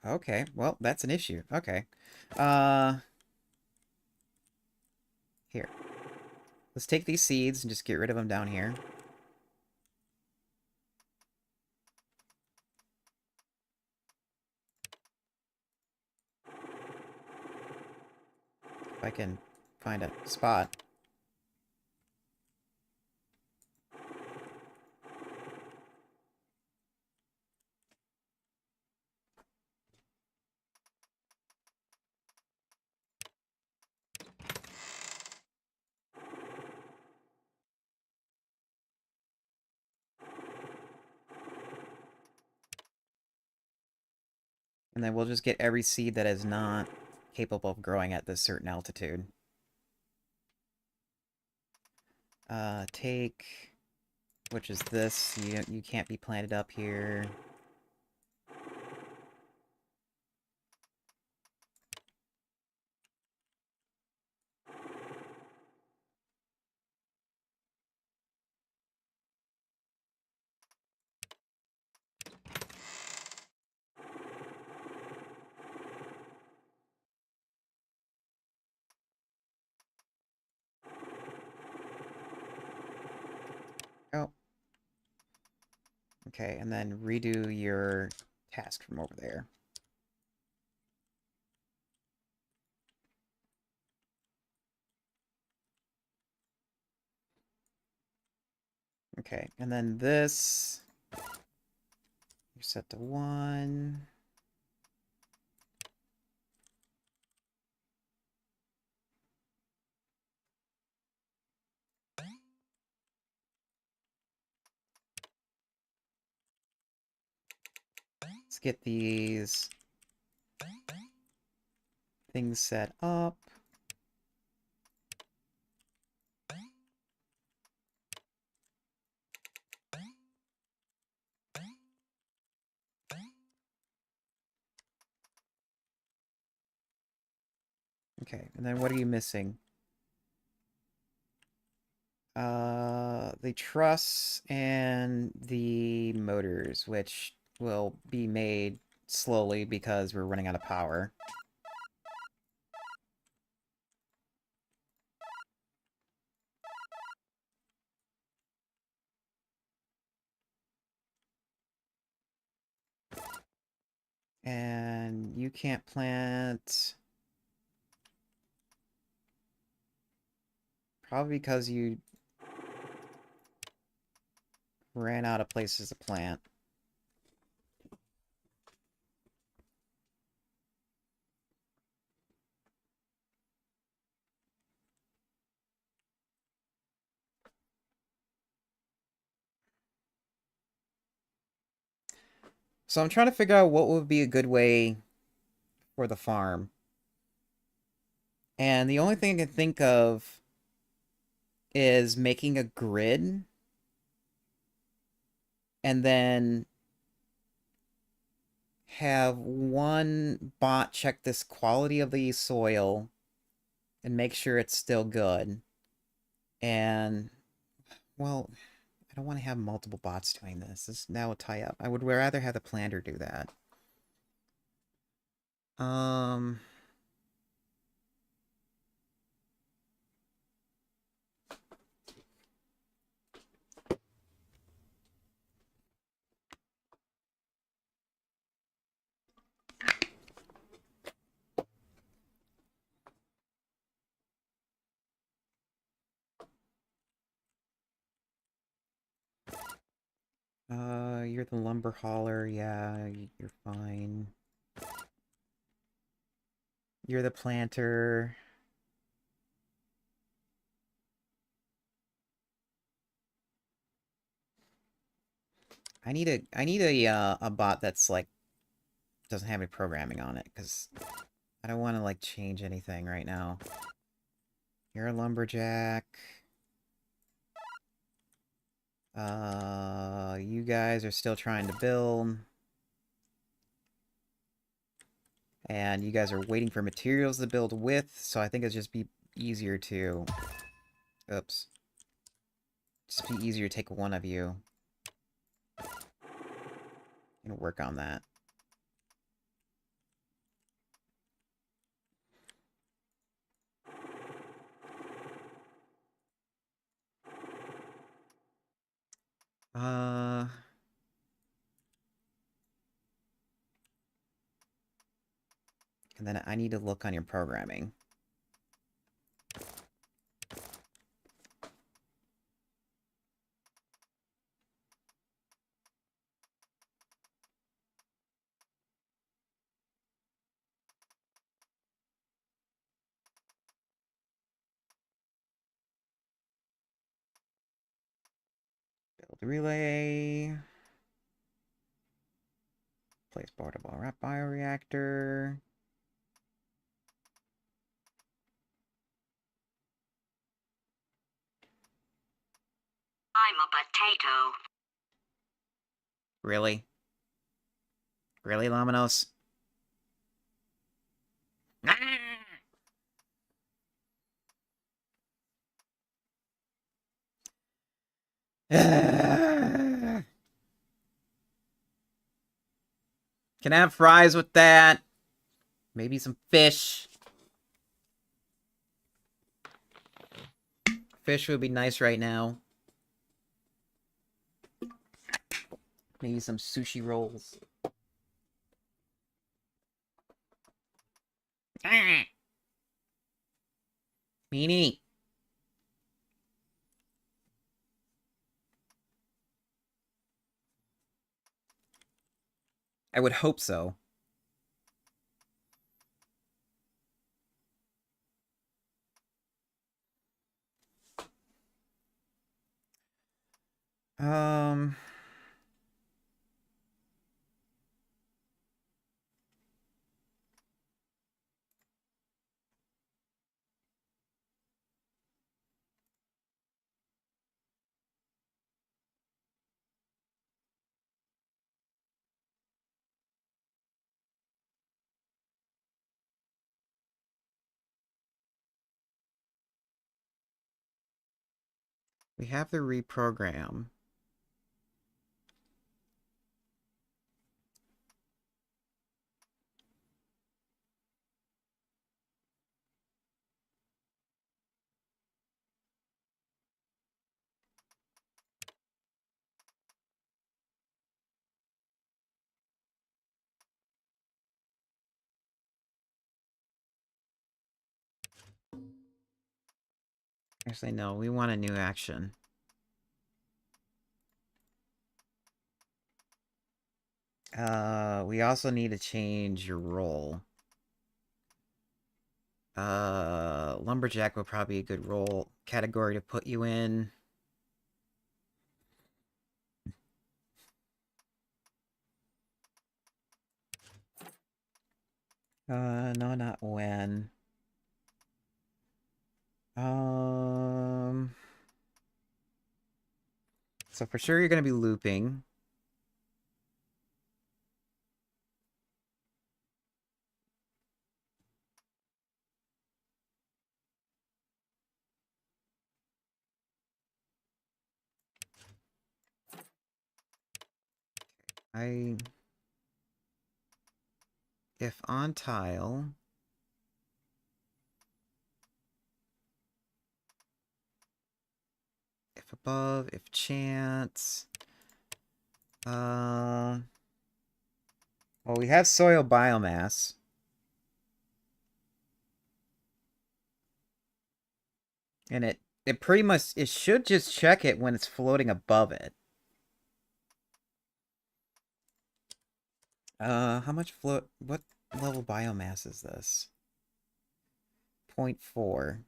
Okay, well, that's an issue. Okay. Uh, Here. Let's take these seeds and just get rid of them down here. If I can find a spot. And then we'll just get every seed that is not capable of growing at this certain altitude. Take... Which is this. You can't be planted up here. Oh. Okay, and then redo your task from over there. Okay, and then this... You set to 1. Let's get these things set up. Okay, and then what are you missing? The truss and the motors, which will be made slowly because we're running out of power. And you can't plant... Probably because you ran out of places to plant. So I'm trying to figure out what would be a good way for the farm. And the only thing I can think of is making a grid and then have one bot check this quality of the soil and make sure it's still good. And, well, I don't want to have multiple bots doing this. That would tie up. I would rather have the planter do that. Um... you're the lumber hauler. Yeah, you're fine. You're the planter. I need a bot that's like doesn't have any programming on it because I don't want to like change anything right now. You're a lumberjack. You guys are still trying to build. And you guys are waiting for materials to build with, so I think it'd just be easier to... Oops. Just be easier to take one of you and work on that. Uh... And then I need to look on your programming. Build relay. Place portable bioreactor. I'm a potato. Really? Really, Laminos? Can I have fries with that? Maybe some fish. Fish would be nice right now. Maybe some sushi rolls. Meanie. I would hope so. Um... We have the reprogram. Actually, no, we want a new action. We also need to change your role. Lumberjack would probably be a good role category to put you in. No, not when. Um, so for sure you're gonna be looping. If on tile, if above, if chance. Well, we have soil biomass. And it pretty much, it should just check it when it's floating above it. How much float, what level biomass is this? 0.4.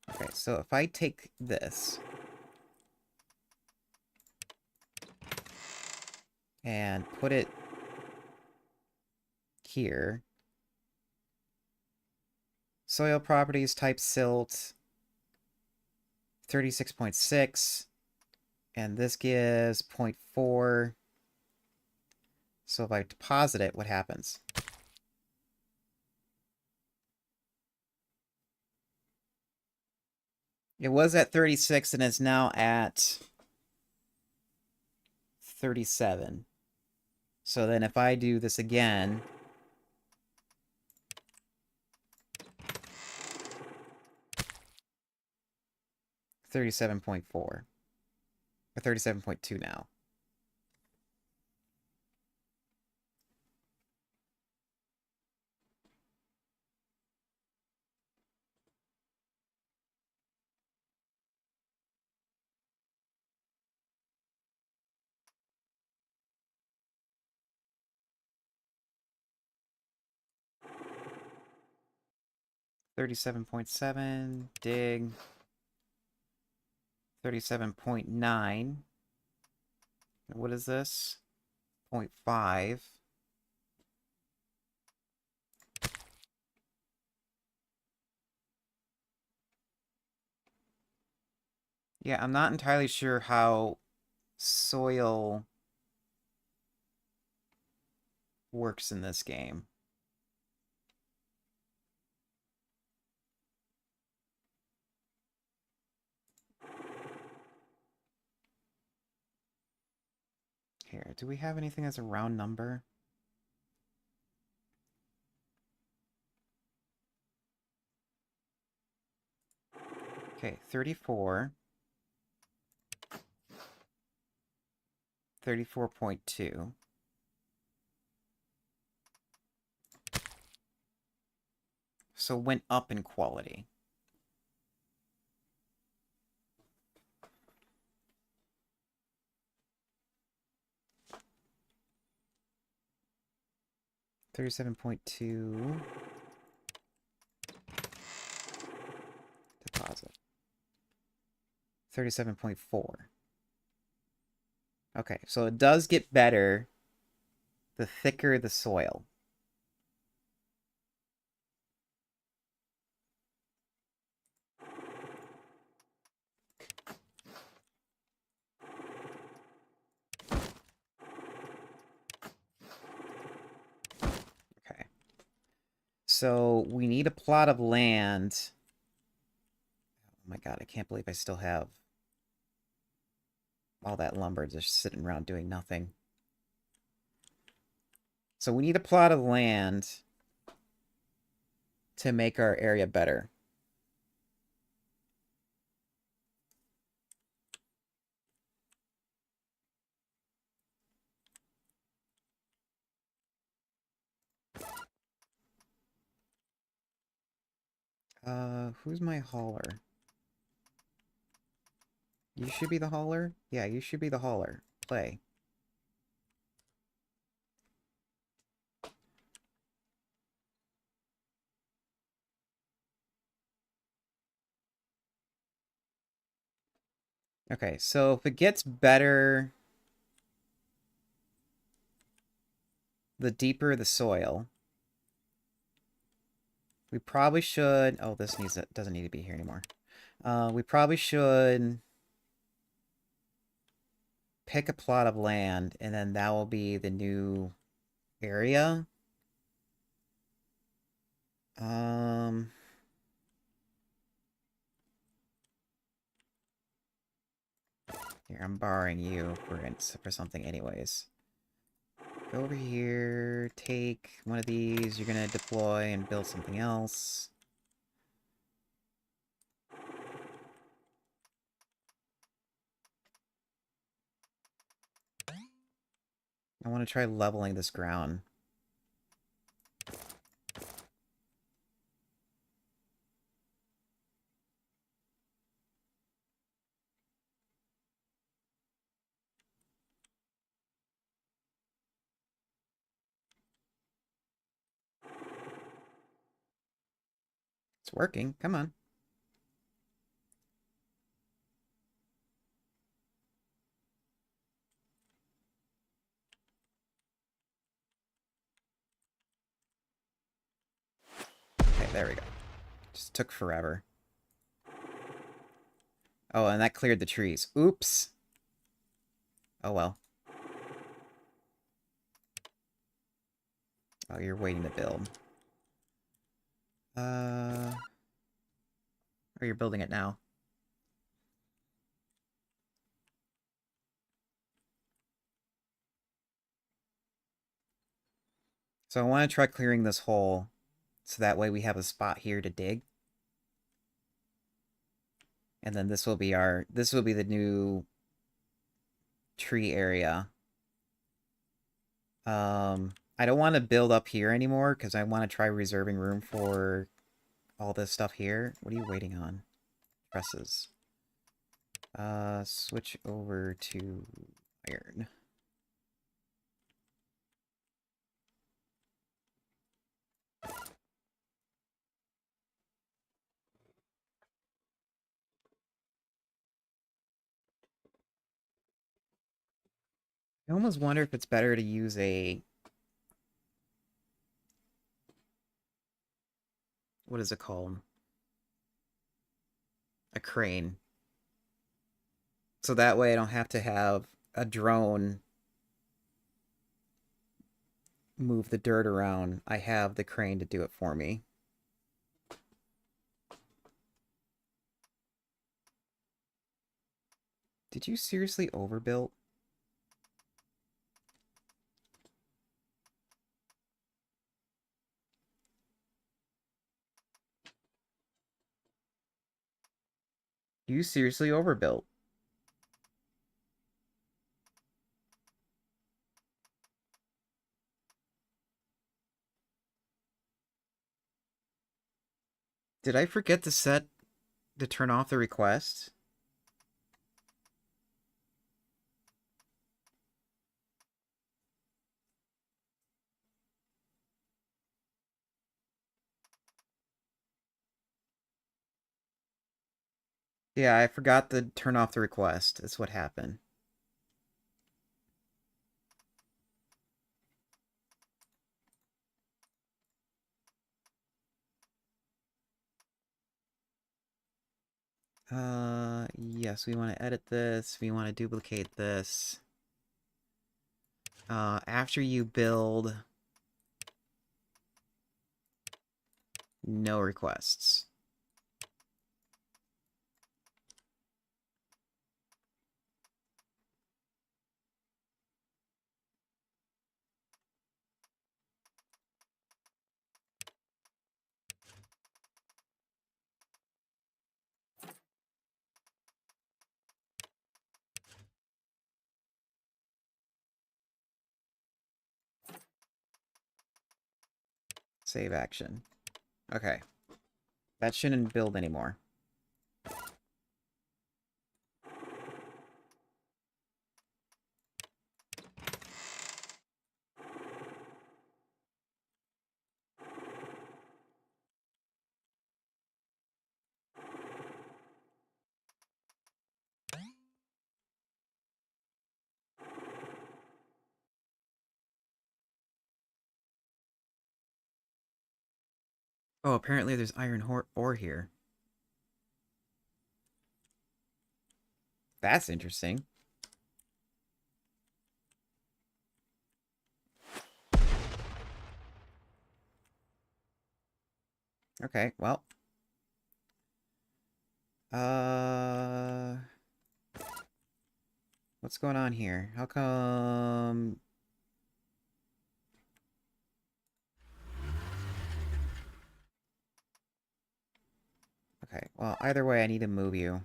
Okay, so if I take this and put it here, soil properties, type silt, 36.6, and this gives 0.4. So if I deposit it, what happens? It was at 36 and is now at 37. So then if I do this again, 37.4 or 37.2 now. $37.7, dig. 37.9. What is this? 0.5. Yeah, I'm not entirely sure how soil works in this game. Here, do we have anything as a round number? Okay, 34. 34.2. So went up in quality. $37.2. Deposit. 37.4. Okay, so it does get better the thicker the soil. Okay. So we need a plot of land. Oh my god, I can't believe I still have all that lumber just sitting around doing nothing. So we need a plot of land to make our area better. Who's my hauler? You should be the hauler? Yeah, you should be the hauler. Play. Okay, so if it gets better the deeper the soil. We probably should... Oh, this doesn't need to be here anymore. We probably should pick a plot of land, and then that will be the new area. Here, I'm borrowing you for something anyways. Go over here, take one of these, you're gonna deploy and build something else. I want to try leveling this ground. It's working, come on. Okay, there we go. Just took forever. Oh, and that cleared the trees. Oops. Oh well. Oh, you're waiting to build. Or you're building it now. So I want to try clearing this hole, so that way we have a spot here to dig. And then this will be the new tree area. I don't want to build up here anymore, because I want to try reserving room for all this stuff here. What are you waiting on? Presses. Switch over to iron. I almost wonder if it's better to use a... What is it called? A crane. So that way I don't have to have a drone move the dirt around. I have the crane to do it for me. Did you seriously overbuild? You seriously overbuilt. Did I forget to turn off the request? Yeah, I forgot to turn off the request. That's what happened. Yes, we want to edit this. We want to duplicate this. After you build, no requests. Save action. Okay. That shouldn't build anymore. Oh, apparently there's iron ore here. That's interesting. Okay, well. Uh... What's going on here? How come... Okay, well, either way, I need to move you.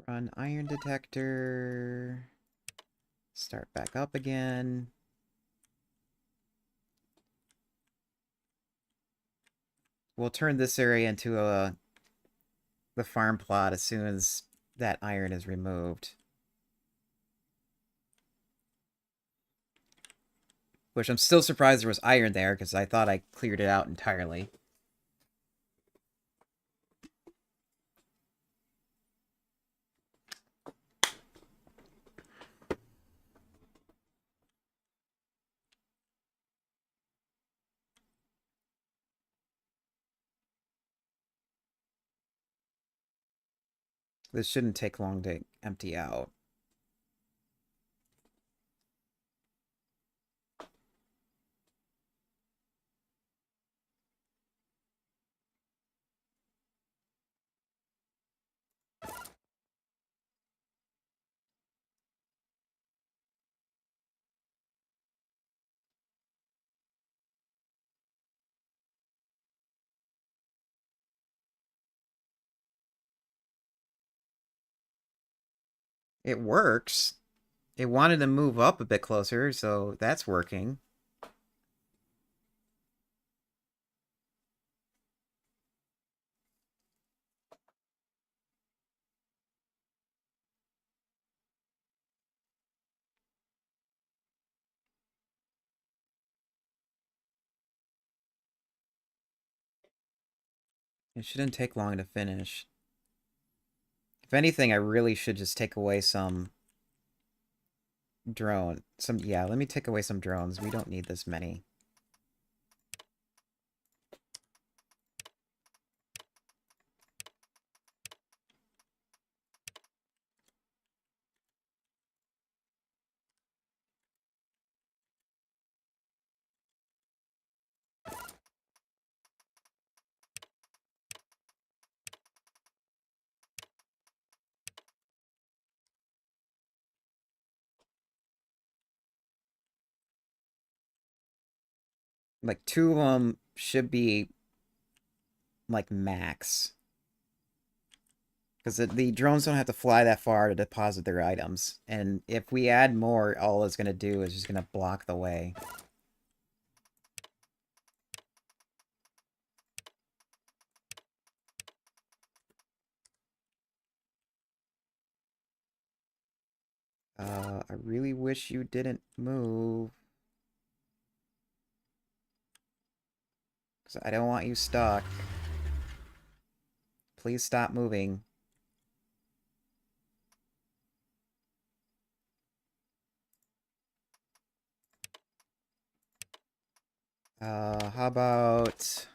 Run iron detector. Start back up again. We'll turn this area into the farm plot as soon as that iron is removed. Which I'm still surprised there was iron there, because I thought I cleared it out entirely. This shouldn't take long to empty out. It works. It wanted to move up a bit closer, so that's working. It shouldn't take long to finish. If anything, I really should just take away some yeah, let me take away some drones. We don't need this many. Like, two of them should be, like, max. Because the drones don't have to fly that far to deposit their items. And if we add more, all it's going to do is just going to block the way. I really wish you didn't move. Because I don't want you stuck. Please stop moving. How about...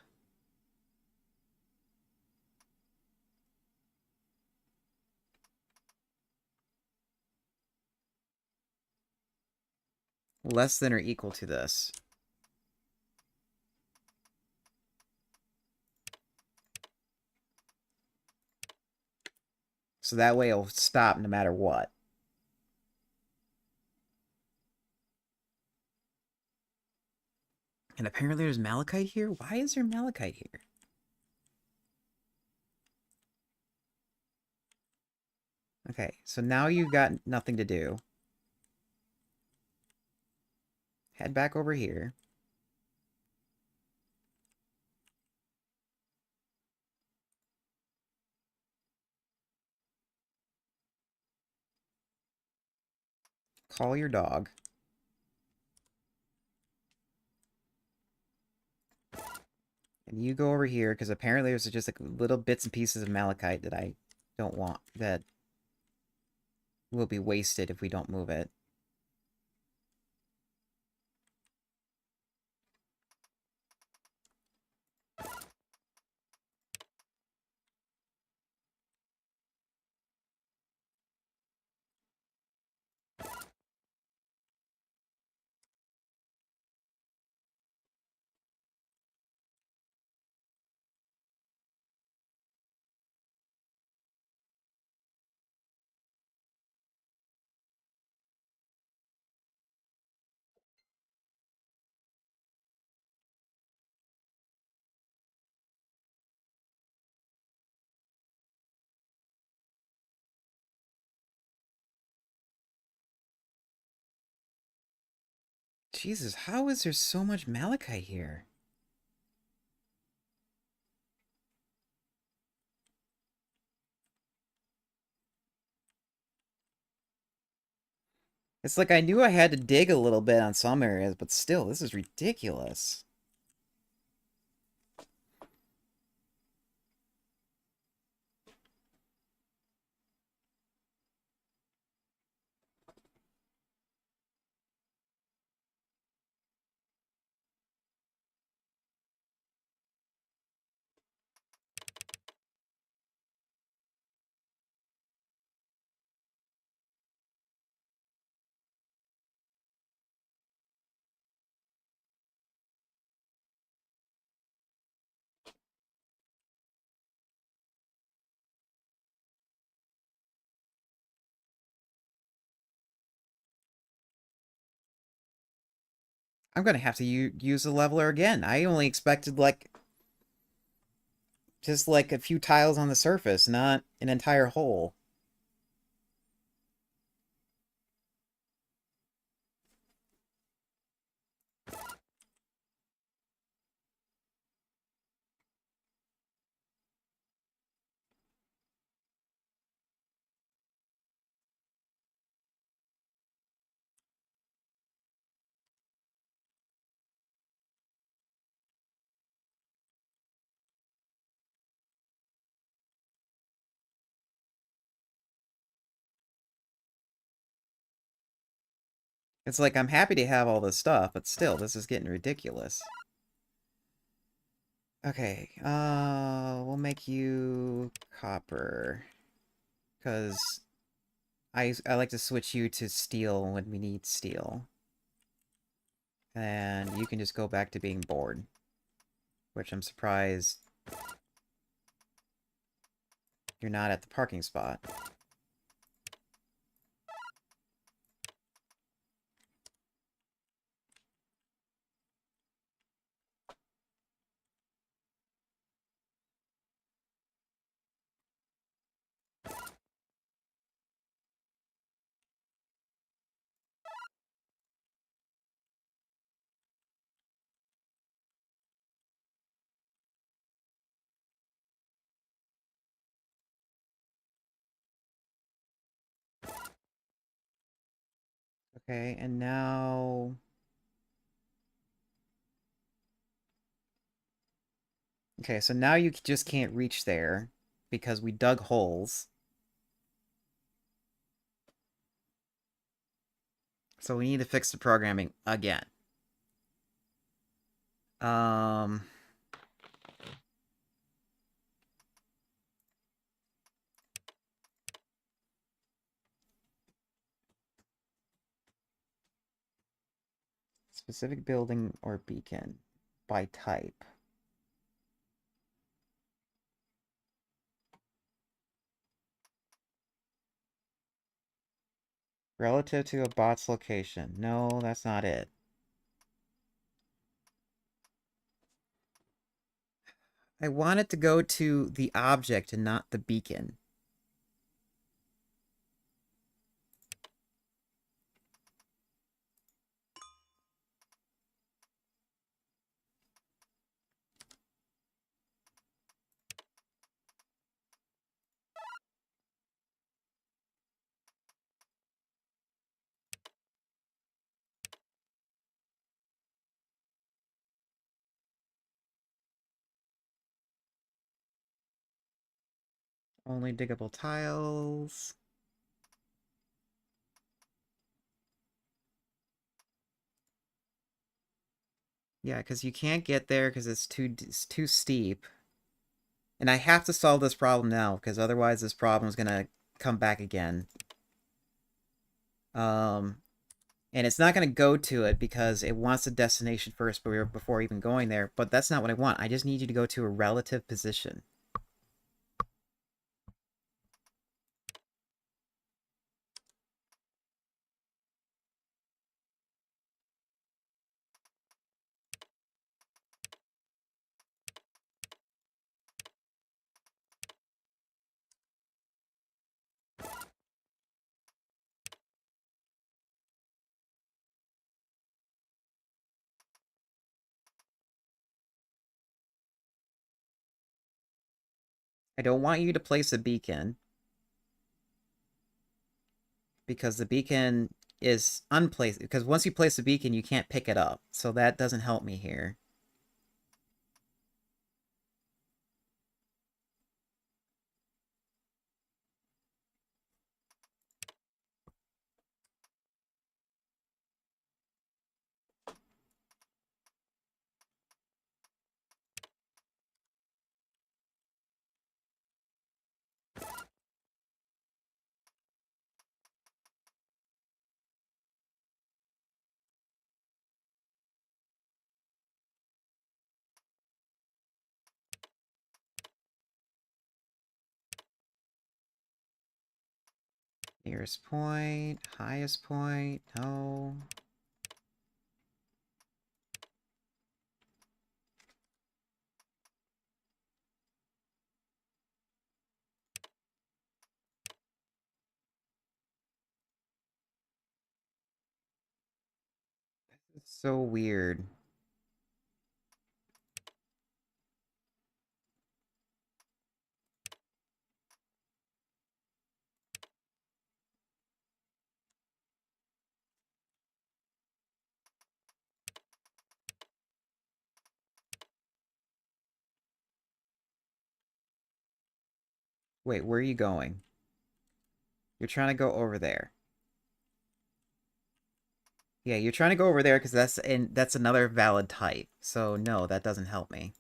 less than or equal to this? So that way it'll stop no matter what. And apparently there's malachite here? Why is there malachite here? Okay, so now you've got nothing to do. Head back over here. call your dog. And you go over here, because apparently there's just like little bits and pieces of malachite that I don't want, that will be wasted if we don't move it. Jesus, how is there so much malachite here? It's like I knew I had to dig a little bit on some areas, but still, this is ridiculous. I'm gonna have to use the leveler again. I only expected, like, just like a few tiles on the surface, not an entire hole. It's like I'm happy to have all this stuff, but still, this is getting ridiculous. Okay, we'll make you copper. Because I like to switch you to steel when we need steel. And you can just go back to being bored. Which I'm surprised you're not at the parking spot. Okay, and now... Okay, so now you just can't reach there because we dug holes. So we need to fix the programming again. Um... Specific building or beacon by type. Relative to a bot's location. No, that's not it. I want it to go to the object and not the beacon. Only diggable tiles. Yeah, because you can't get there because it's too steep. And I have to solve this problem now, because otherwise this problem is gonna come back again. Um, and it's not gonna go to it because it wants the destination first before even going there. But that's not what I want. I just need you to go to a relative position. I don't want you to place a beacon, because the beacon is unplaced. Because once you place a beacon, you can't pick it up. So that doesn't help me here. Nearest point, highest point, no. It's so weird. Wait, where are you going? You're trying to go over there. Yeah, you're trying to go over there because that's another valid type. So no, that doesn't help me.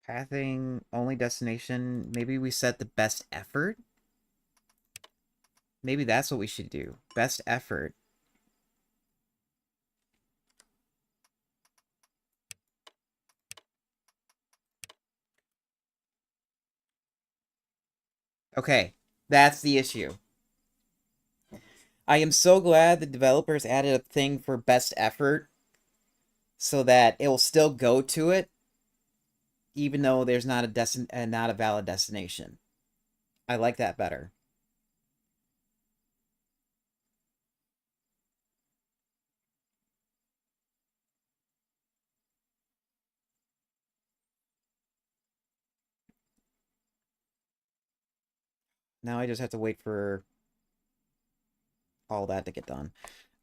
Pathing, only destination. Maybe we set the best effort? Maybe that's what we should do. Best effort. Okay, that's the issue. I am so glad the developers added a thing for best effort so that it will still go to it, even though there's not not a valid destination. I like that better. Now I just have to wait for all that to get done.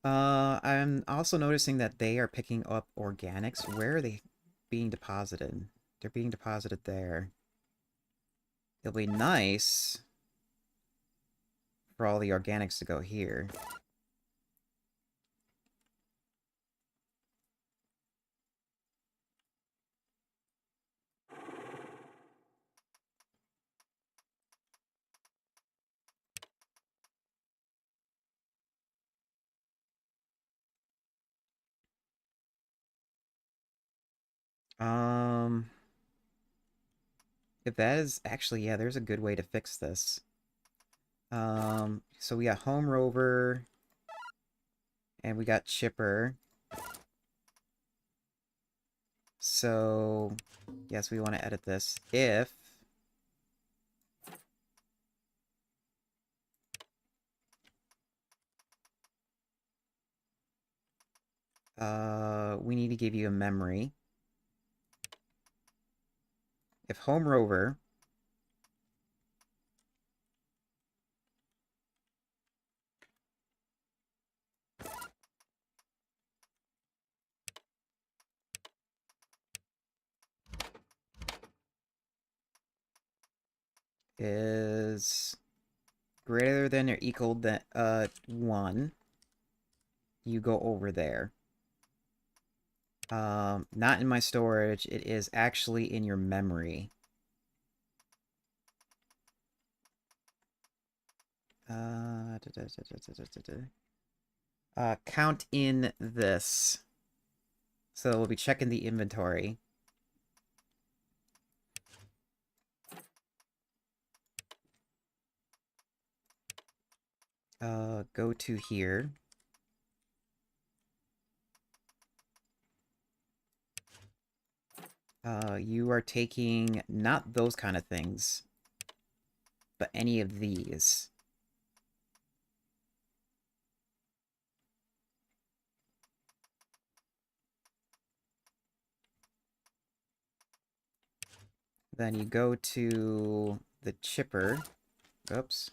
I'm also noticing that they are picking up organics. Where are they being deposited? They're being deposited there. It'll be nice for all the organics to go here. Um, if that is actually, yeah, there's a good way to fix this. So we got Home Rover and we got Chipper. So, yes, we want to edit this. If we need to give you a memory. If home rover is greater than or equal than 1, you go over there. Not in my storage, it is actually in your memory. Count in this. So we'll be checking the inventory. Go to here. You are taking not those kind of things, but any of these. Then you go to the chipper. Oops.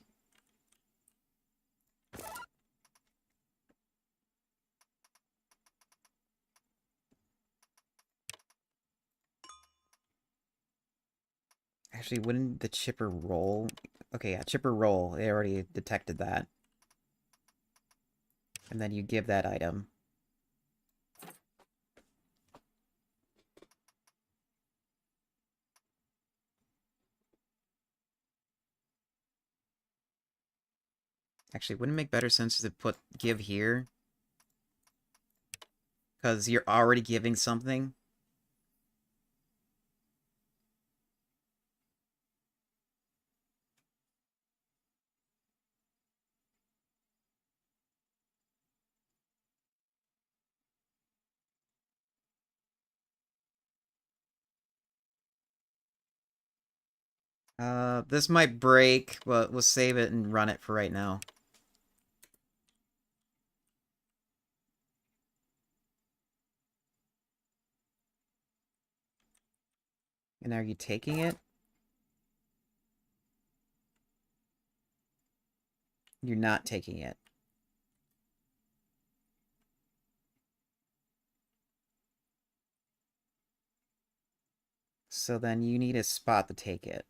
Actually, wouldn't the chipper roll? Okay, yeah, chipper roll. It already detected that. And then you give that item. Actually, wouldn't it make better sense to put give here? Because you're already giving something. This might break, but we'll save it and run it for right now. And are you taking it? You're not taking it. So then you need a spot to take it.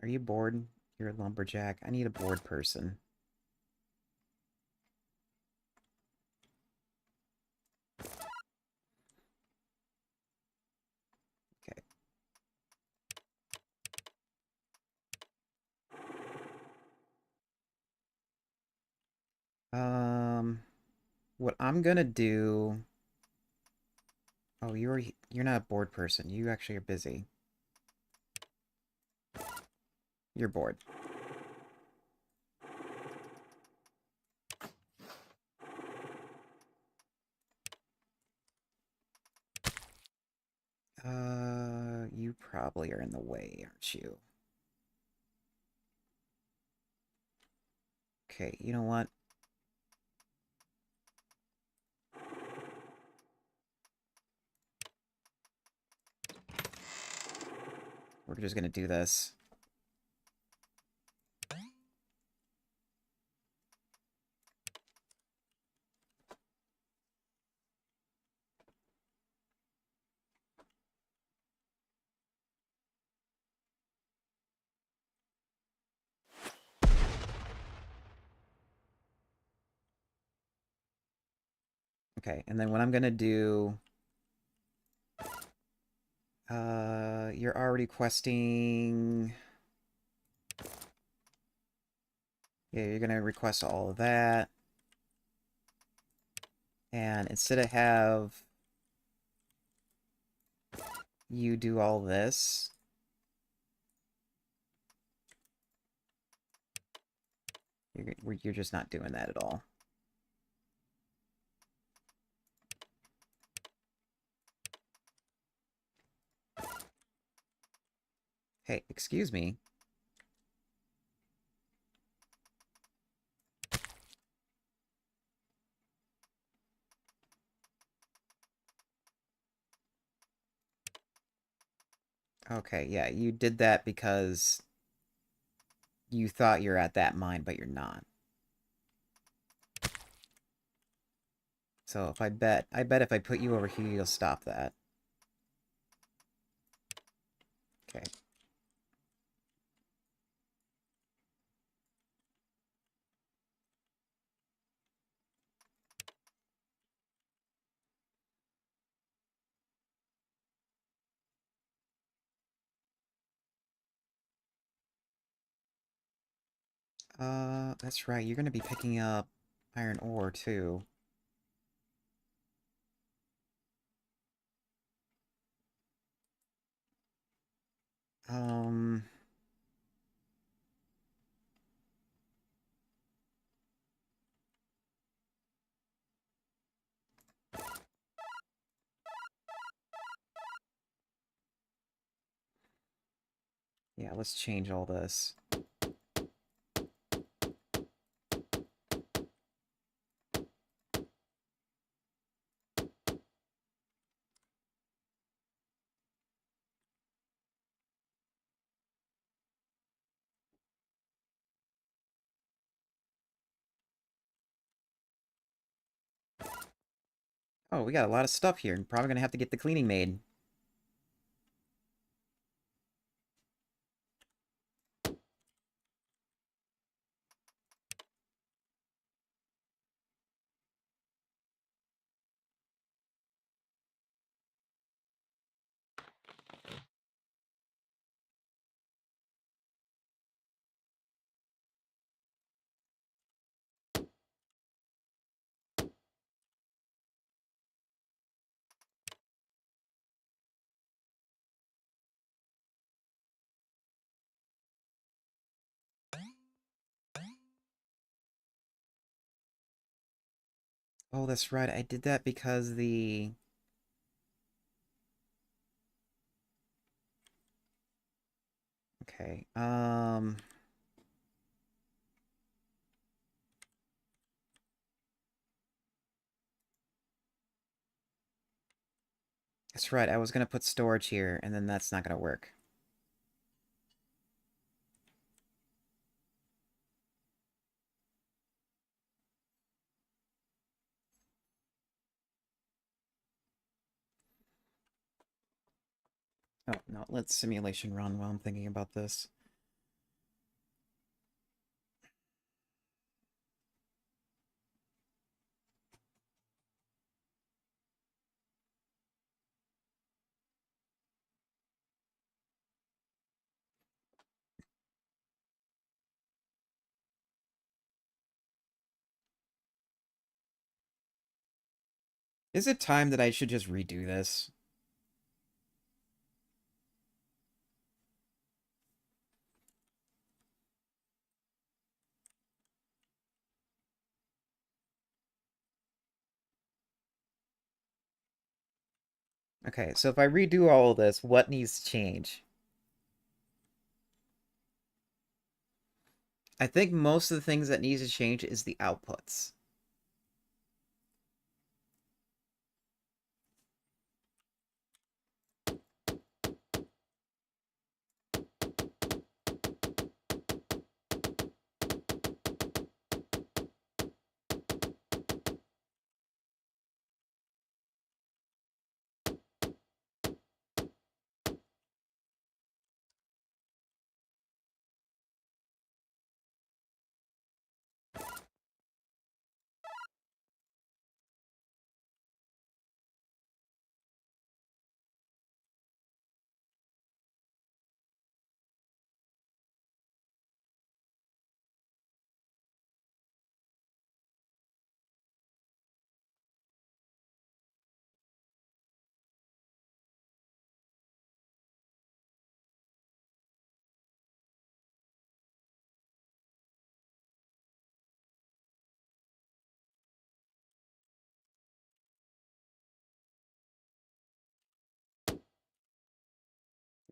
Are you bored? You're a lumberjack. I need a bored person. Okay. What I'm gonna do... Oh, you're not a bored person. You actually are busy. You're bored. You probably are in the way, aren't you? Okay, you know what? We're just gonna do this. Okay, and then what I'm gonna do... you're already questing... Yeah, you're gonna request all of that. And instead of have you do all this, you're just not doing that at all. Hey, excuse me. Okay, yeah, you did that because you thought you're at that mine, but you're not. So if I bet if I put you over here, you'll stop that. Okay. That's right. You're gonna be picking up iron ore too. Um, yeah, let's change all this. Oh, we got a lot of stuff here. I'm probably gonna have to get the cleaning maid. Oh, that's right. I did that because the... Okay, that's right. I was gonna put storage here, and then that's not gonna work. Oh, no, let simulation run while I'm thinking about this. Is it time that I should just redo this? Okay, so if I redo all of this, what needs to change? I think most of the things that needs to change is the outputs.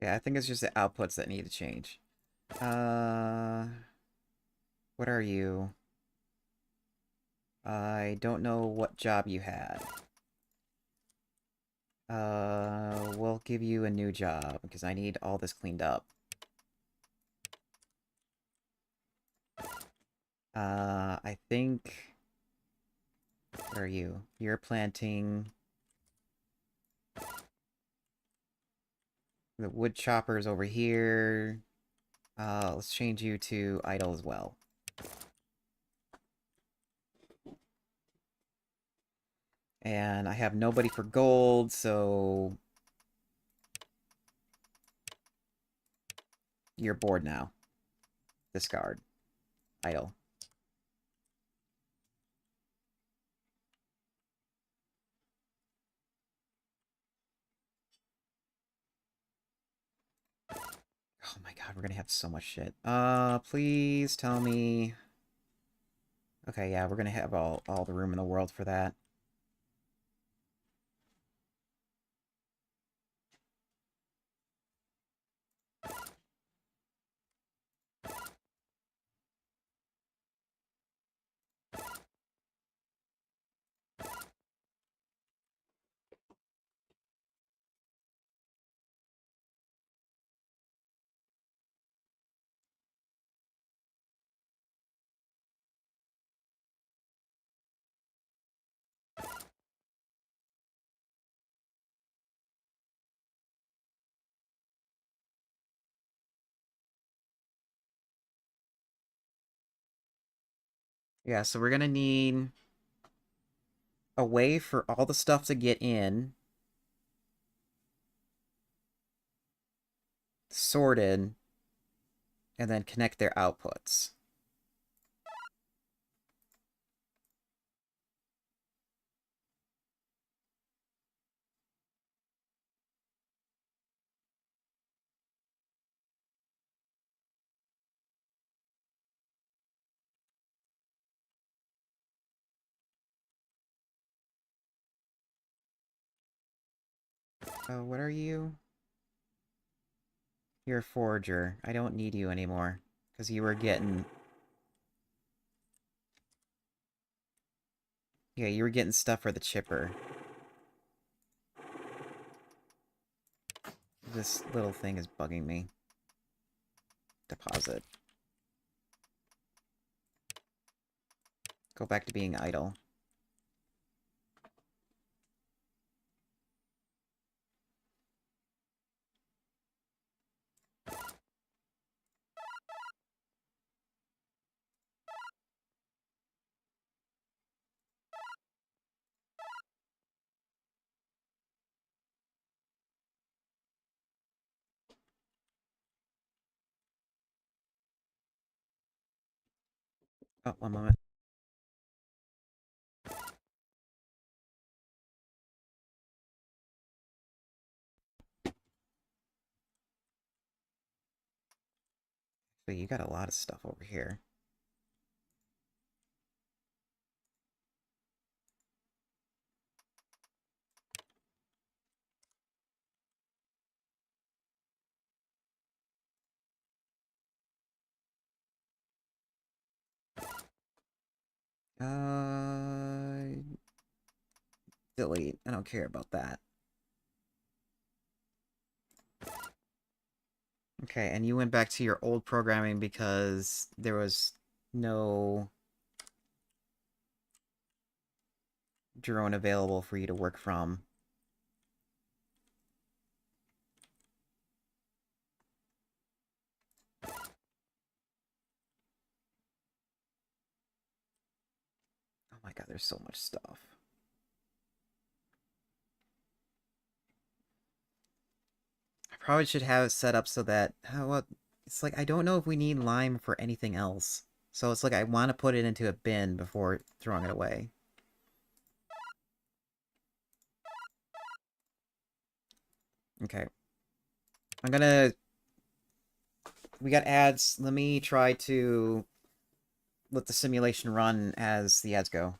Yeah, I think it's just the outputs that need to change. Uh, what are you? I don't know what job you had. We'll give you a new job because I need all this cleaned up. I think... What are you? You're planting... The wood chopper's over here. Let's change you to idle as well. And I have nobody for gold, so... You're bored now. Discard. Idle. Oh my god, we're gonna have so much shit. Please tell me... Okay, yeah, we're gonna have all the room in the world for that. Yeah, so we're gonna need a way for all the stuff to get in, sorted, and then connect their outputs. What are you? You're a forger. I don't need you anymore. Because you were getting... Yeah, you were getting stuff for the chipper. This little thing is bugging me. Deposit. Go back to being idle. Oh, one moment. So you got a lot of stuff over here. Delete. I don't care about that. Okay, and you went back to your old programming because there was no drone available for you to work from. Oh my god, there's so much stuff. I probably should have it set up so that... Well, it's like, I don't know if we need lime for anything else. So it's like, I want to put it into a bin before throwing it away. Okay. I'm gonna... We got ads. Let me try to let the simulation run as the ads go.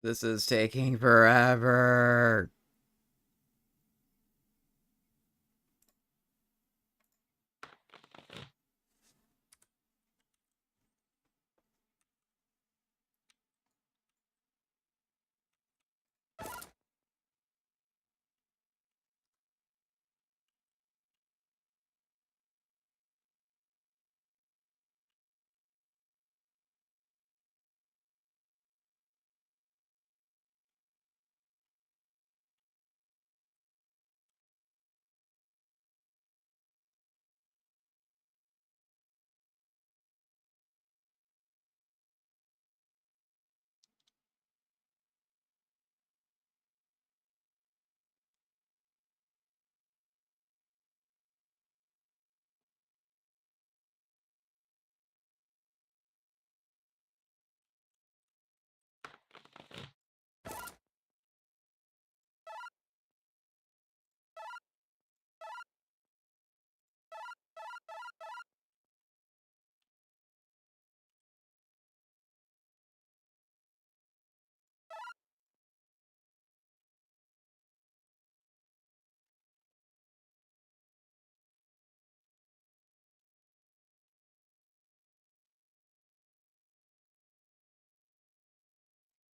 This is taking forever.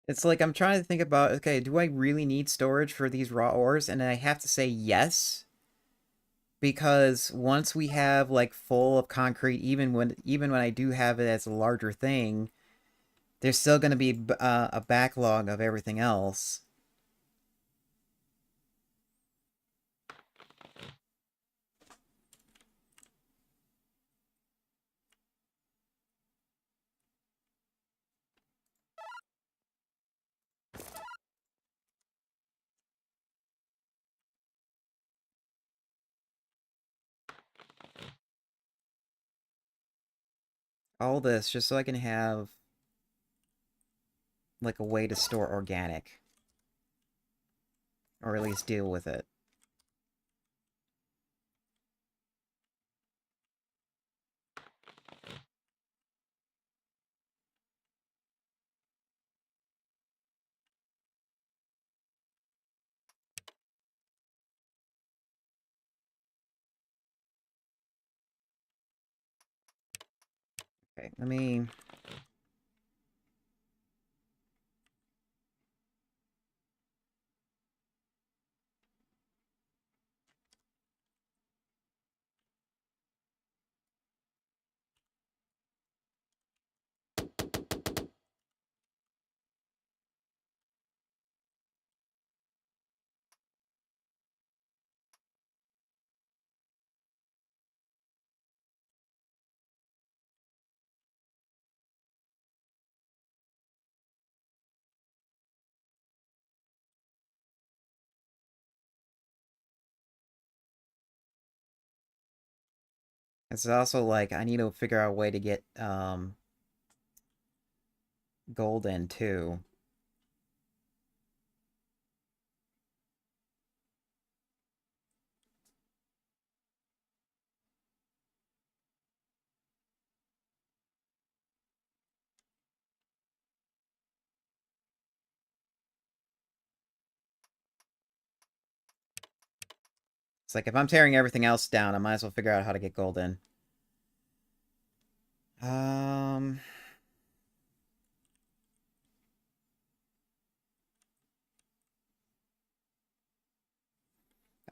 It's like I'm trying to think about, okay, do I really need storage for these raw ores? And I have to say yes, because once we have like full of concrete, even when I do have it as a larger thing, there's still going to be a backlog of everything else. All this just so I can have like a way to store organic, or at least deal with it. Okay, let me... It's also like I need to figure out a way to get gold in too. It's like if I'm tearing everything else down, I might as well figure out how to get gold in. Um,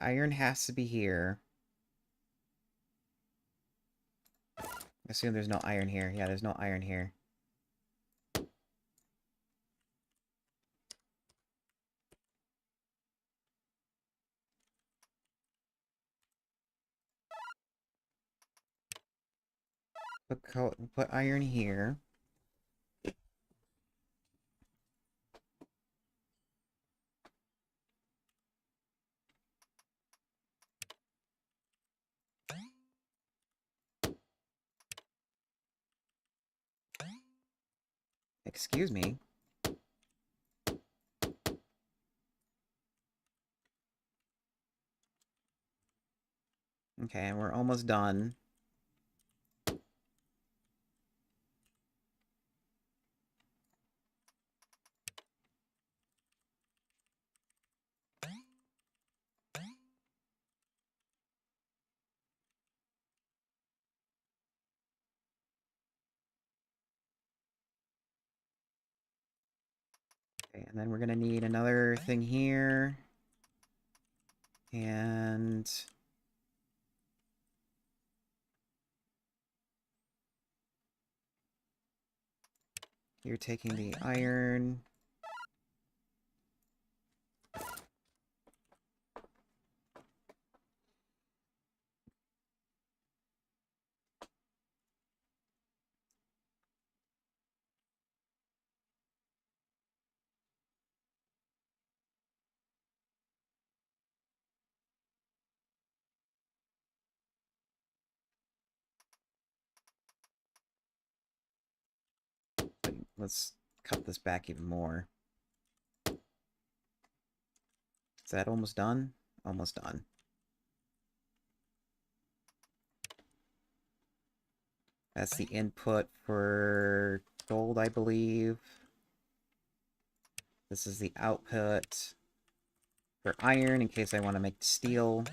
Iron has to be here. I assume there's no iron here. Yeah, there's no iron here. Put iron here. Excuse me. Okay, we're almost done. Okay, and then we're gonna need another thing here. And... you're taking the iron. Let's cut this back even more. Is that almost done? Almost done. That's the input for gold, I believe. This is the output for iron, in case I want to make steel.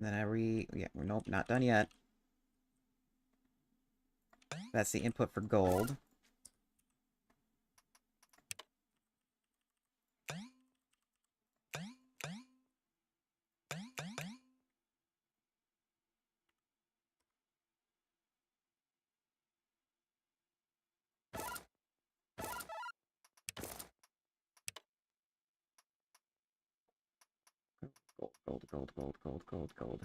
And then yeah, nope, not done yet. That's the input for gold. Gold, gold, gold, gold, gold, gold.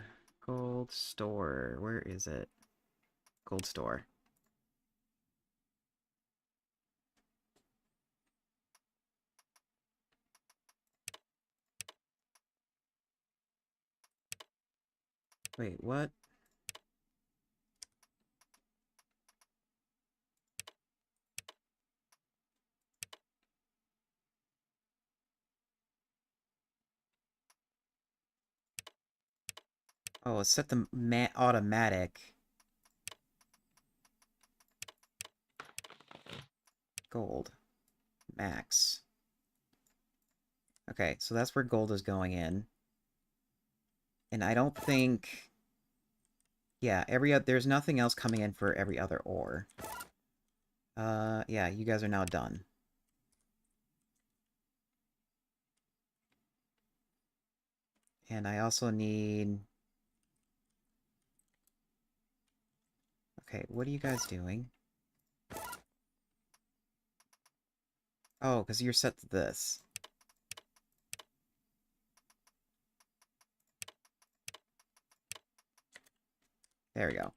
Gold store. Where is it? Gold store. Wait, what? Oh, it's set the automatic. Gold. Max. Okay, so that's where gold is going in. And I don't think... yeah, there's nothing else coming in for every other ore. Yeah, you guys are now done. And I also need... okay, what are you guys doing? Oh, because you're set to this. There we go.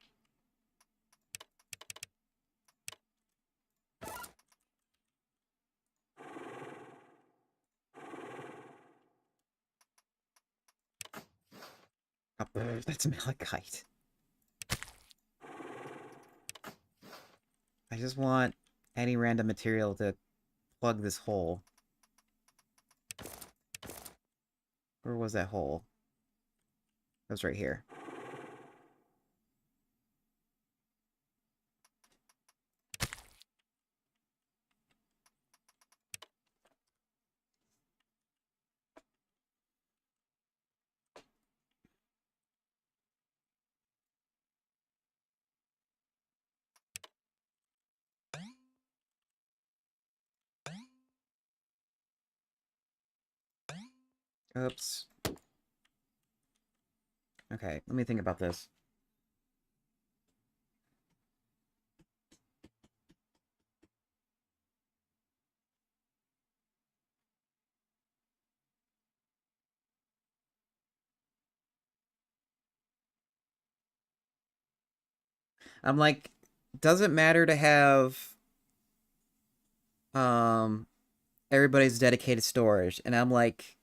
Oh, that's malachite. I just want any random material to plug this hole. Where was that hole? It was right here. Oops. Okay, let me think about this. I'm like, does it matter to have um everybody's dedicated storage? And I'm like,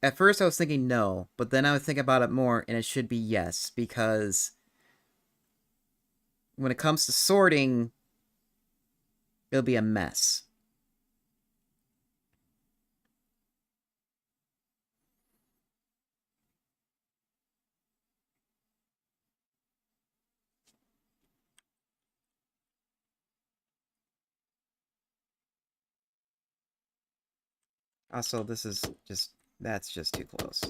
at first I was thinking no, but then I would think about it more and it should be yes, because when it comes to sorting, it'll be a mess. Also, this is just... That's just too close.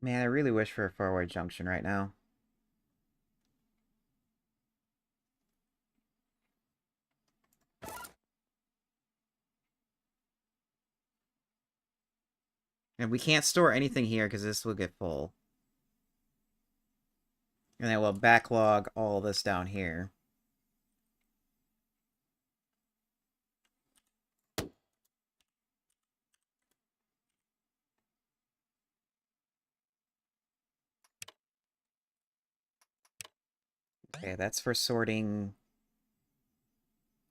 Man, I really wish for a forward junction right now. And we can't store anything here because this will get full. And then we'll backlog all this down here. Okay, that's for sorting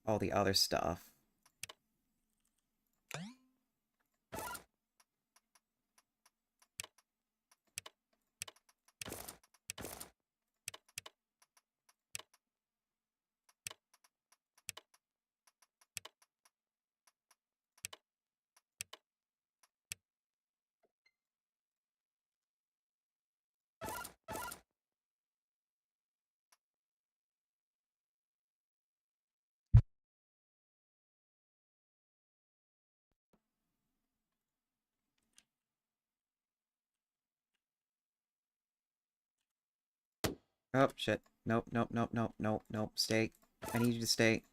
all the other stuff. Oh, shit. Nope, nope, nope, nope, nope, nope. Stay. I need you to stay.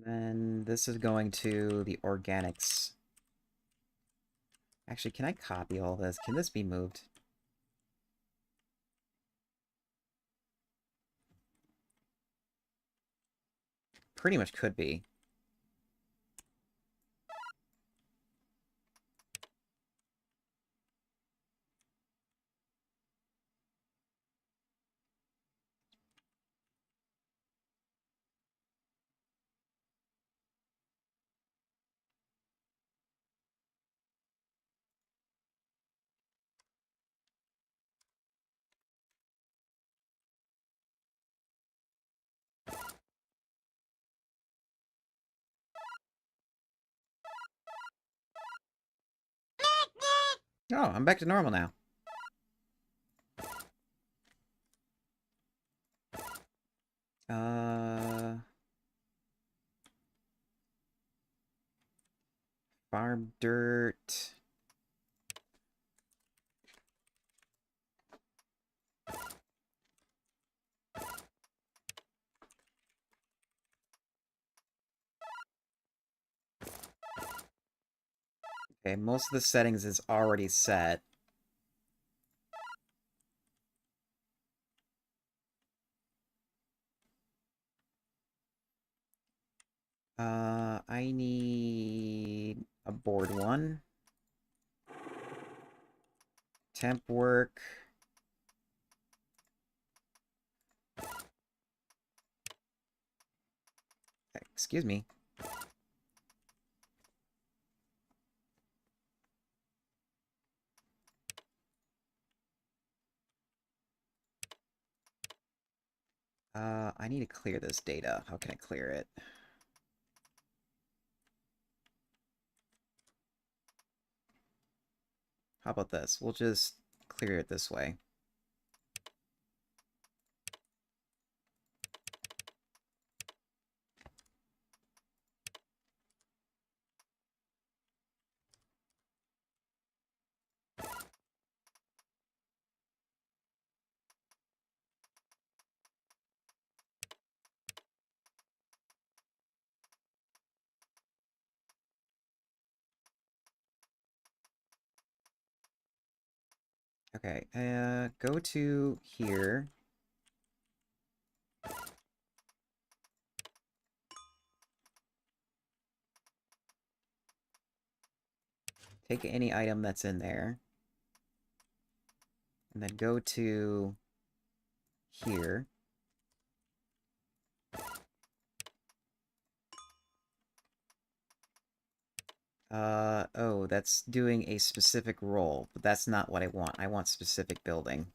Then this is going to the organics. Actually, can I copy all this? Can this be moved? Pretty much could be. Oh, I'm back to normal now. Uh... Farm dirt... Okay, most of the settings is already set. I need a board one. Temp work. Excuse me. I need to clear this data. How can I clear it? How about this? We'll just clear it this way. Okay, go to here. Take any item that's in there. And then go to here. Oh, that's doing a specific role, but that's not what I want. I want specific building.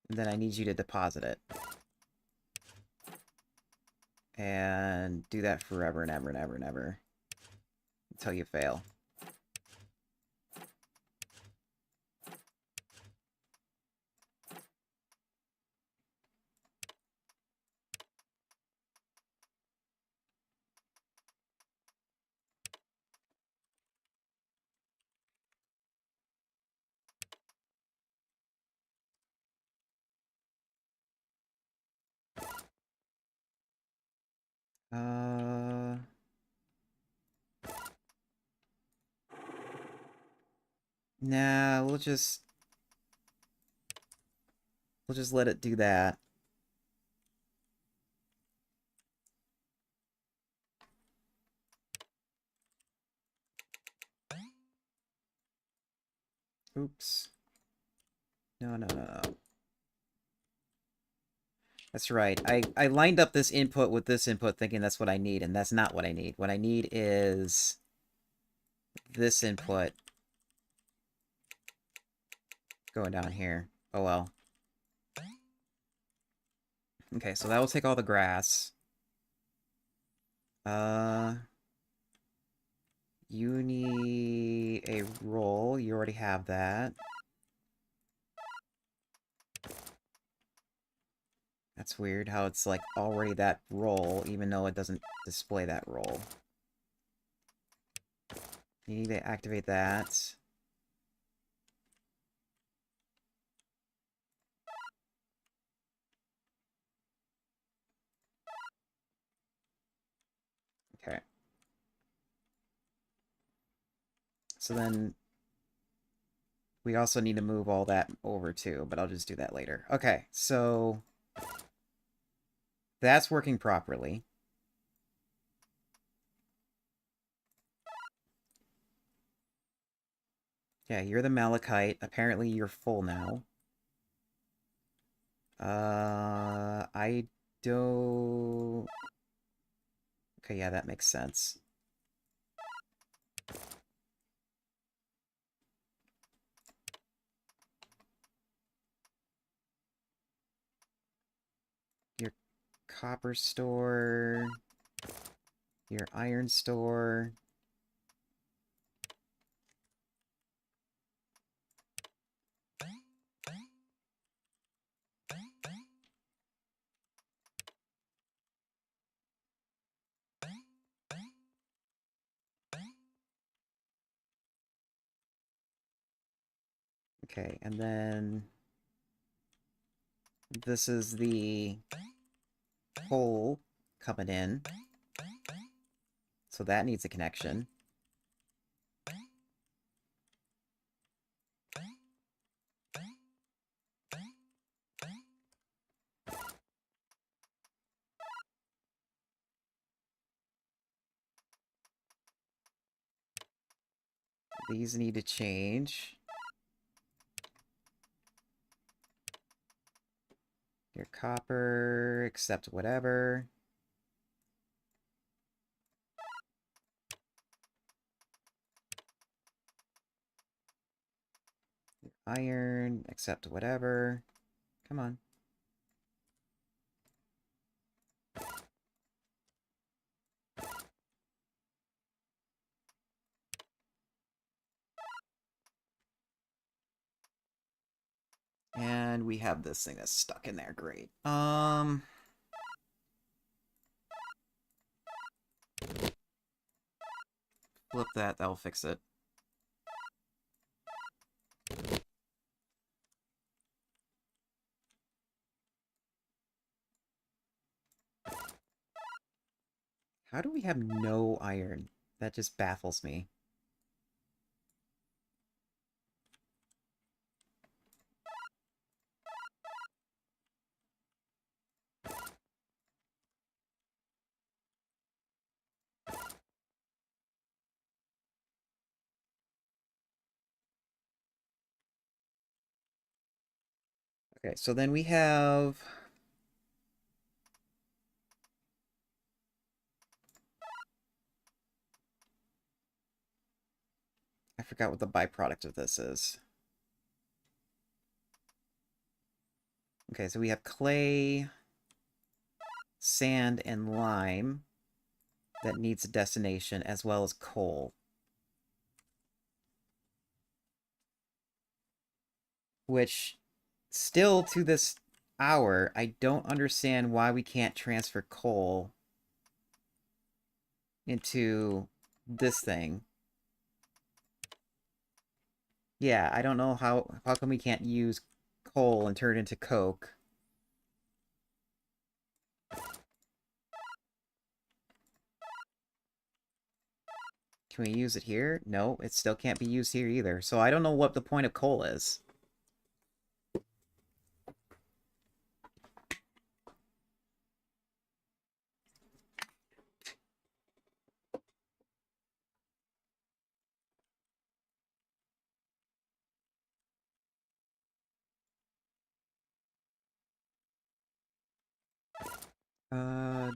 And then I need you to deposit it. And do that forever and ever and ever and ever. Until you fail. Uh... Nah, we'll just let it do that. Oops. No, no, no, no. That's right. I lined up this input with this input thinking that's what I need, and that's not what I need. What I need is this input going down here. Oh well. Okay, so that will take all the grass. You need a roll. You already have that. That's weird how it's like already that roll, even though it doesn't display that roll. You need to activate that. Okay. So then we also need to move all that over too, but I'll just do that later. Okay, so that's working properly. Yeah, you're the malachite. Apparently you're full now. I don't... Okay, yeah, that makes sense. Your copper store... Your iron store... Okay, and then... This is the hole coming in. So that needs a connection. These need to change. Your copper, accept whatever. iron, accept whatever. Come on. And we have this thing that's stuck in there. Great. Flip that. That'll fix it. How do we have no iron? That just baffles me. Okay, so then we have... I forgot what the byproduct of this is. Okay, so we have clay, sand, and lime that needs a destination, as well as coal. Which, still to this hour, I don't understand why we can't transfer coal into this thing. Yeah, I don't know how come we can't use coal and turn it into coke. Can we use it here? No, it still can't be used here either. So I don't know what the point of coal is.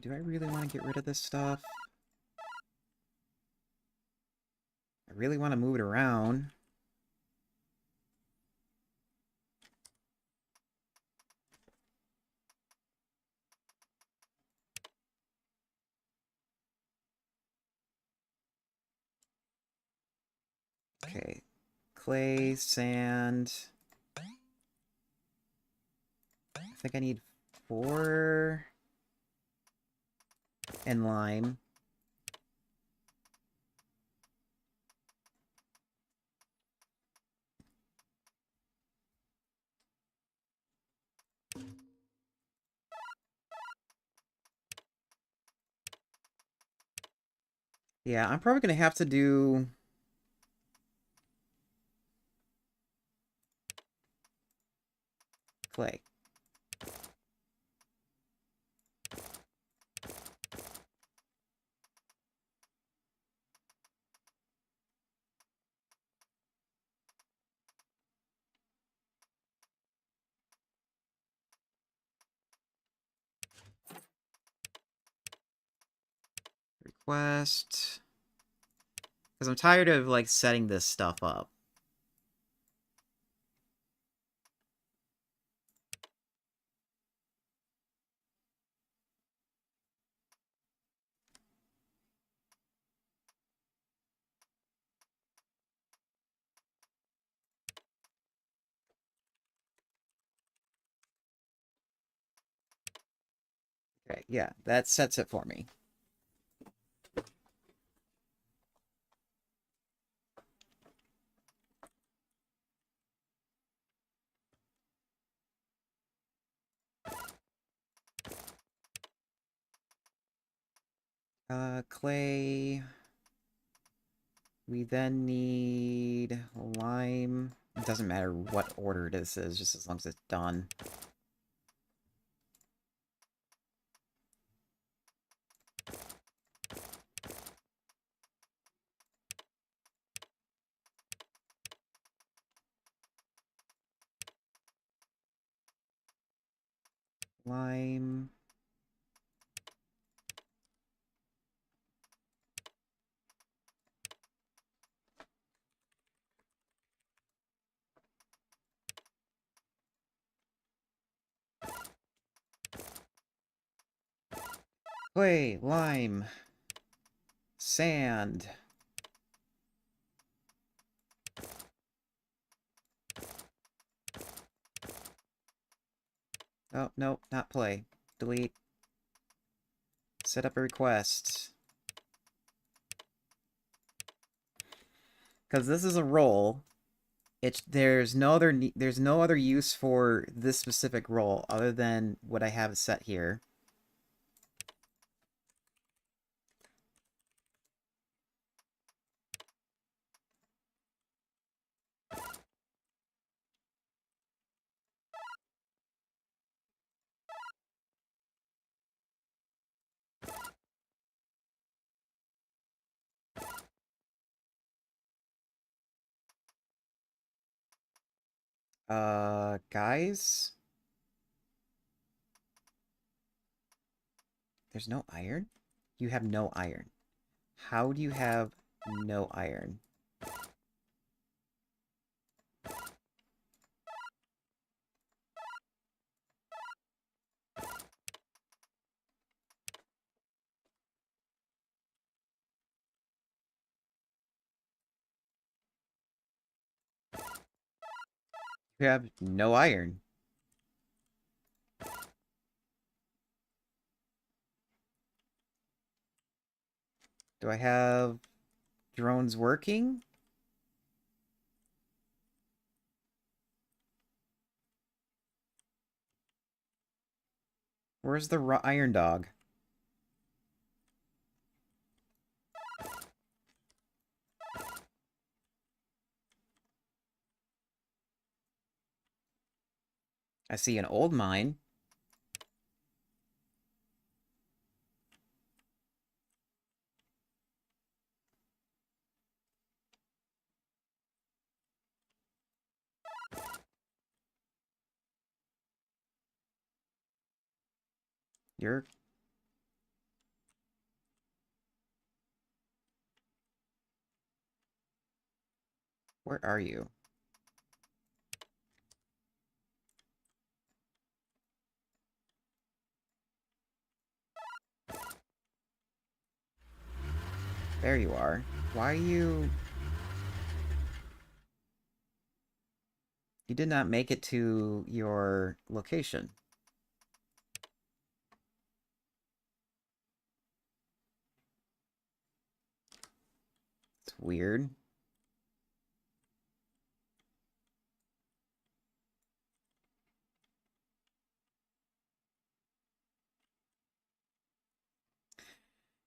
Do I really want to get rid of this stuff? I really want to move it around. Okay. Clay, sand. I think I need 4... and lime. Yeah, I'm probably going to have to do... clay. Request. Because I'm tired of, like, setting this stuff up. Okay, yeah, that sets it for me. Clay. We then need lime. It doesn't matter what order this is, just as long as it's done. Lime. Clay, lime, sand. Oh, no, not play. Delete. Set up a request. Because this is a role. There's no other use for this specific role other than what I have set here. Guys? There's no iron? You have no iron. How do you have no iron? You have no iron. Do I have drones working? Where's the iron dog? I see an old mine. You're... Where are you? There you are. Why are you... You did not make it to your location. It's weird.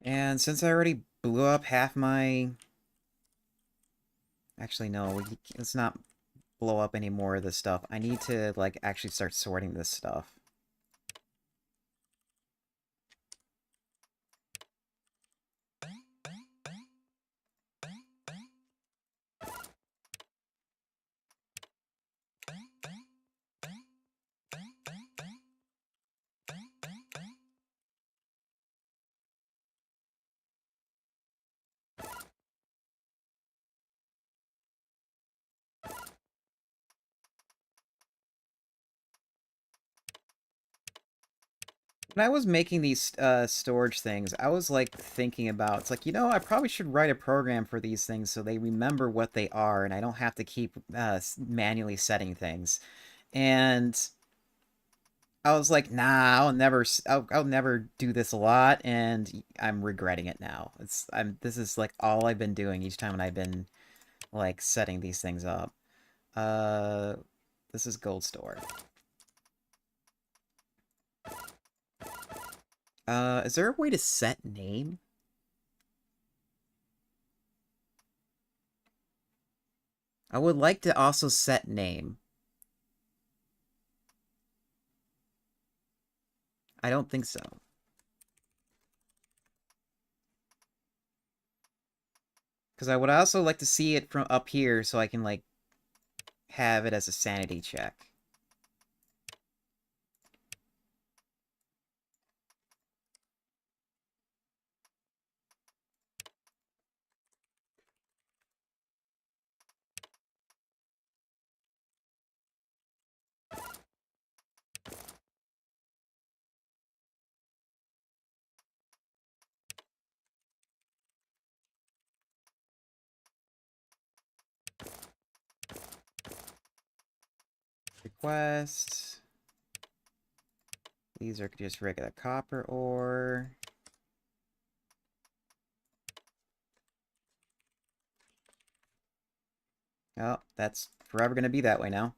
And since I already blew up half my... Actually, no, let's not blow up any more of this stuff. I need to, like, actually start sorting this stuff. When I was making these storage things, I was like thinking about, it's like, you know, I probably should write a program for these things so they remember what they are and I don't have to keep manually setting things. And I was like, nah, I'll never do this a lot, and I'm regretting it now. This is like all I've been doing each time when I've been like setting these things up. Uh, this is gold store. Is there a way to set name? I would like to also set name. I don't think so. Because I would also like to see it from up here so I can, like, have it as a sanity check. request. These are just regular copper ore. Oh, that's forever going to be that way now.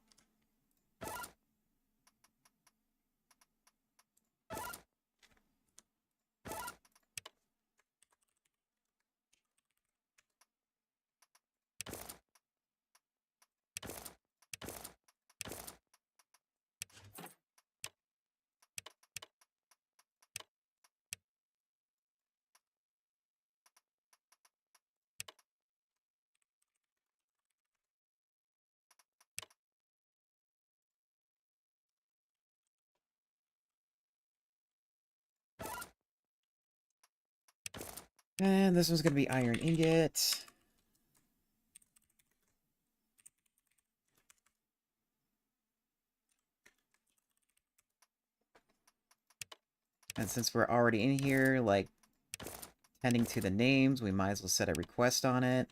And this one's going to be iron ingot. And since we're already in here, like, tending to the names, we might as well set a request on it.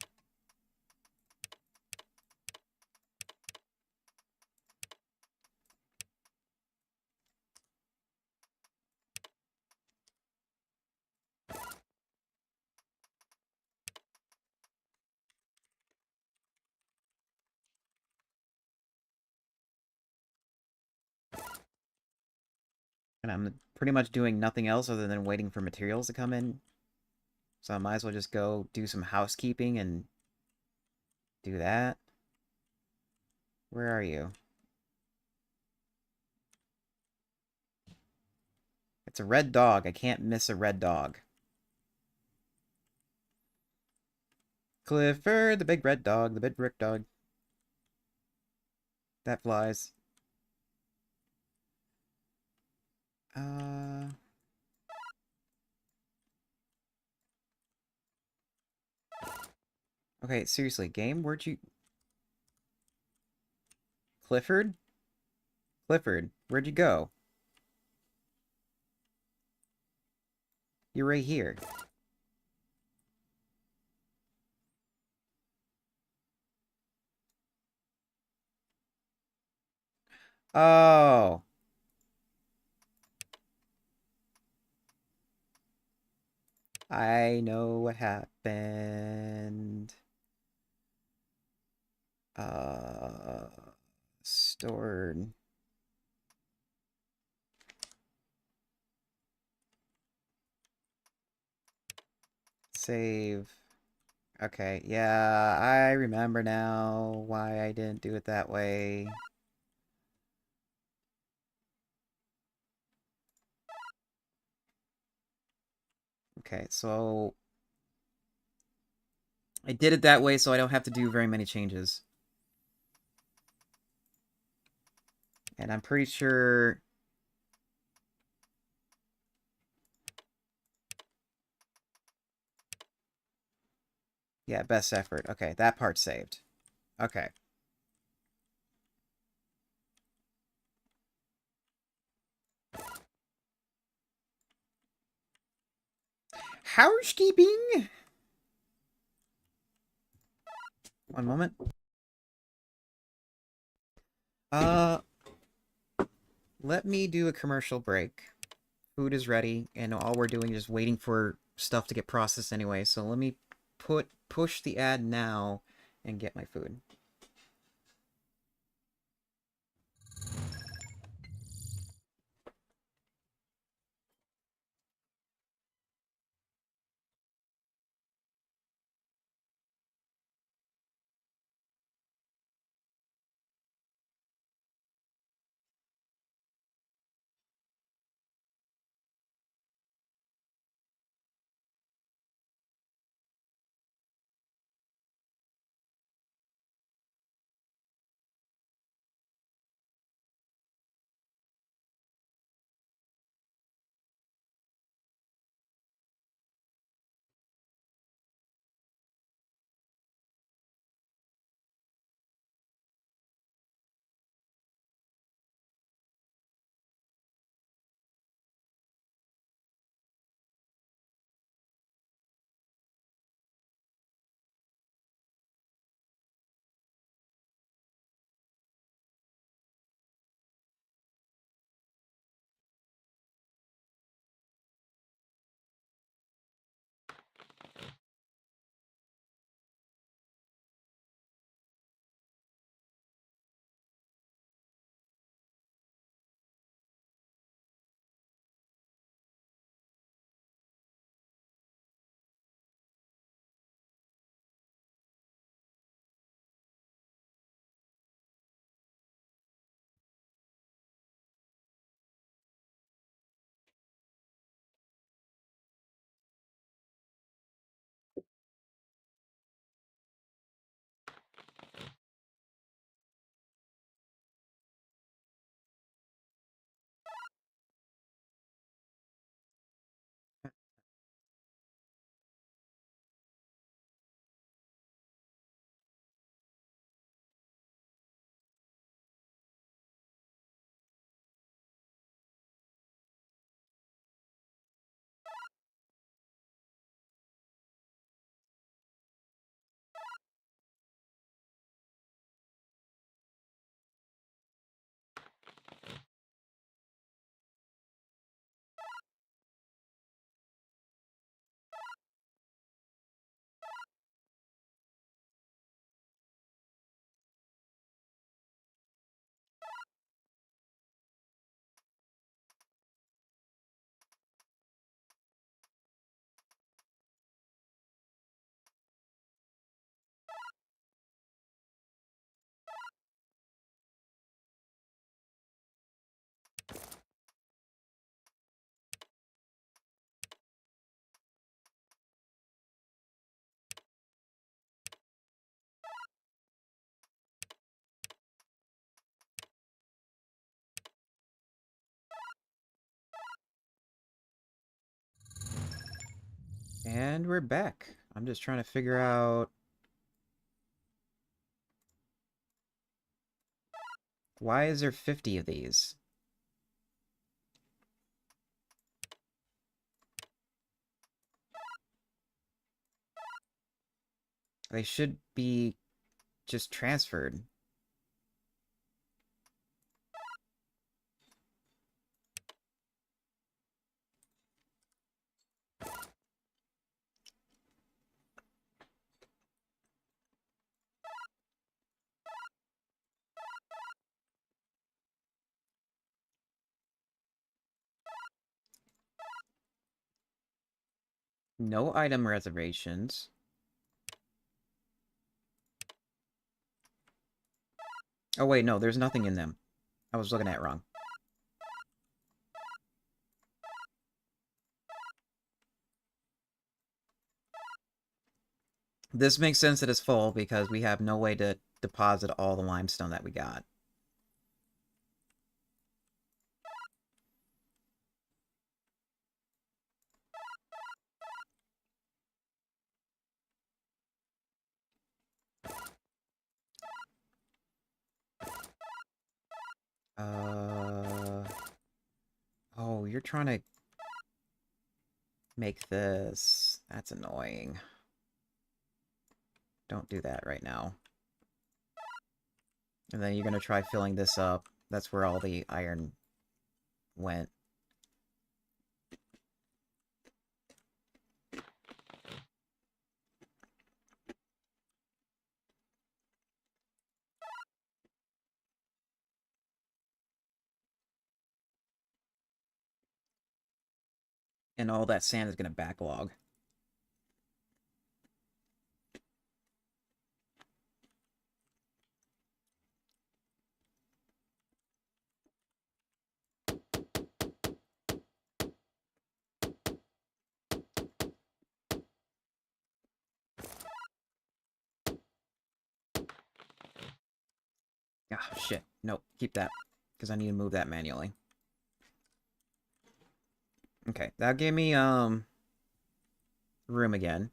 And I'm pretty much doing nothing else other than waiting for materials to come in. So I might as well just go do some housekeeping and do that. Where are you? It's a red dog. I can't miss a red dog. Clifford, the big red dog, the big brick dog. That flies. Uh... Okay, seriously, game, where'd you... Clifford? Clifford, where'd you go? You're right here. Oh. I know what happened. Uh... Stored. Save. Okay, yeah, I remember now why I didn't do it that way. Okay, so I did it that way so I don't have to do very many changes. And I'm pretty sure... Yeah, best effort. Okay, that part's saved. Okay. Housekeeping! One moment. Uh, let me do a commercial break. Food is ready, and all we're doing is waiting for stuff to get processed anyway, so let me push the ad now and get my food. And we're back. I'm just trying to figure out why is there 50 of these? They should be just transferred. No item reservations. Oh wait, no, there's nothing in them. I was looking at it wrong. This makes sense that it's full because we have no way to deposit all the limestone that we got. Oh, you're trying to make this. That's annoying. Don't do that right now. And then you're gonna try filling this up. That's where all the iron went. And all that sand is gonna backlog. Ah, shit. Nope, keep that. Because I need to move that manually. Okay, that gave me, room again.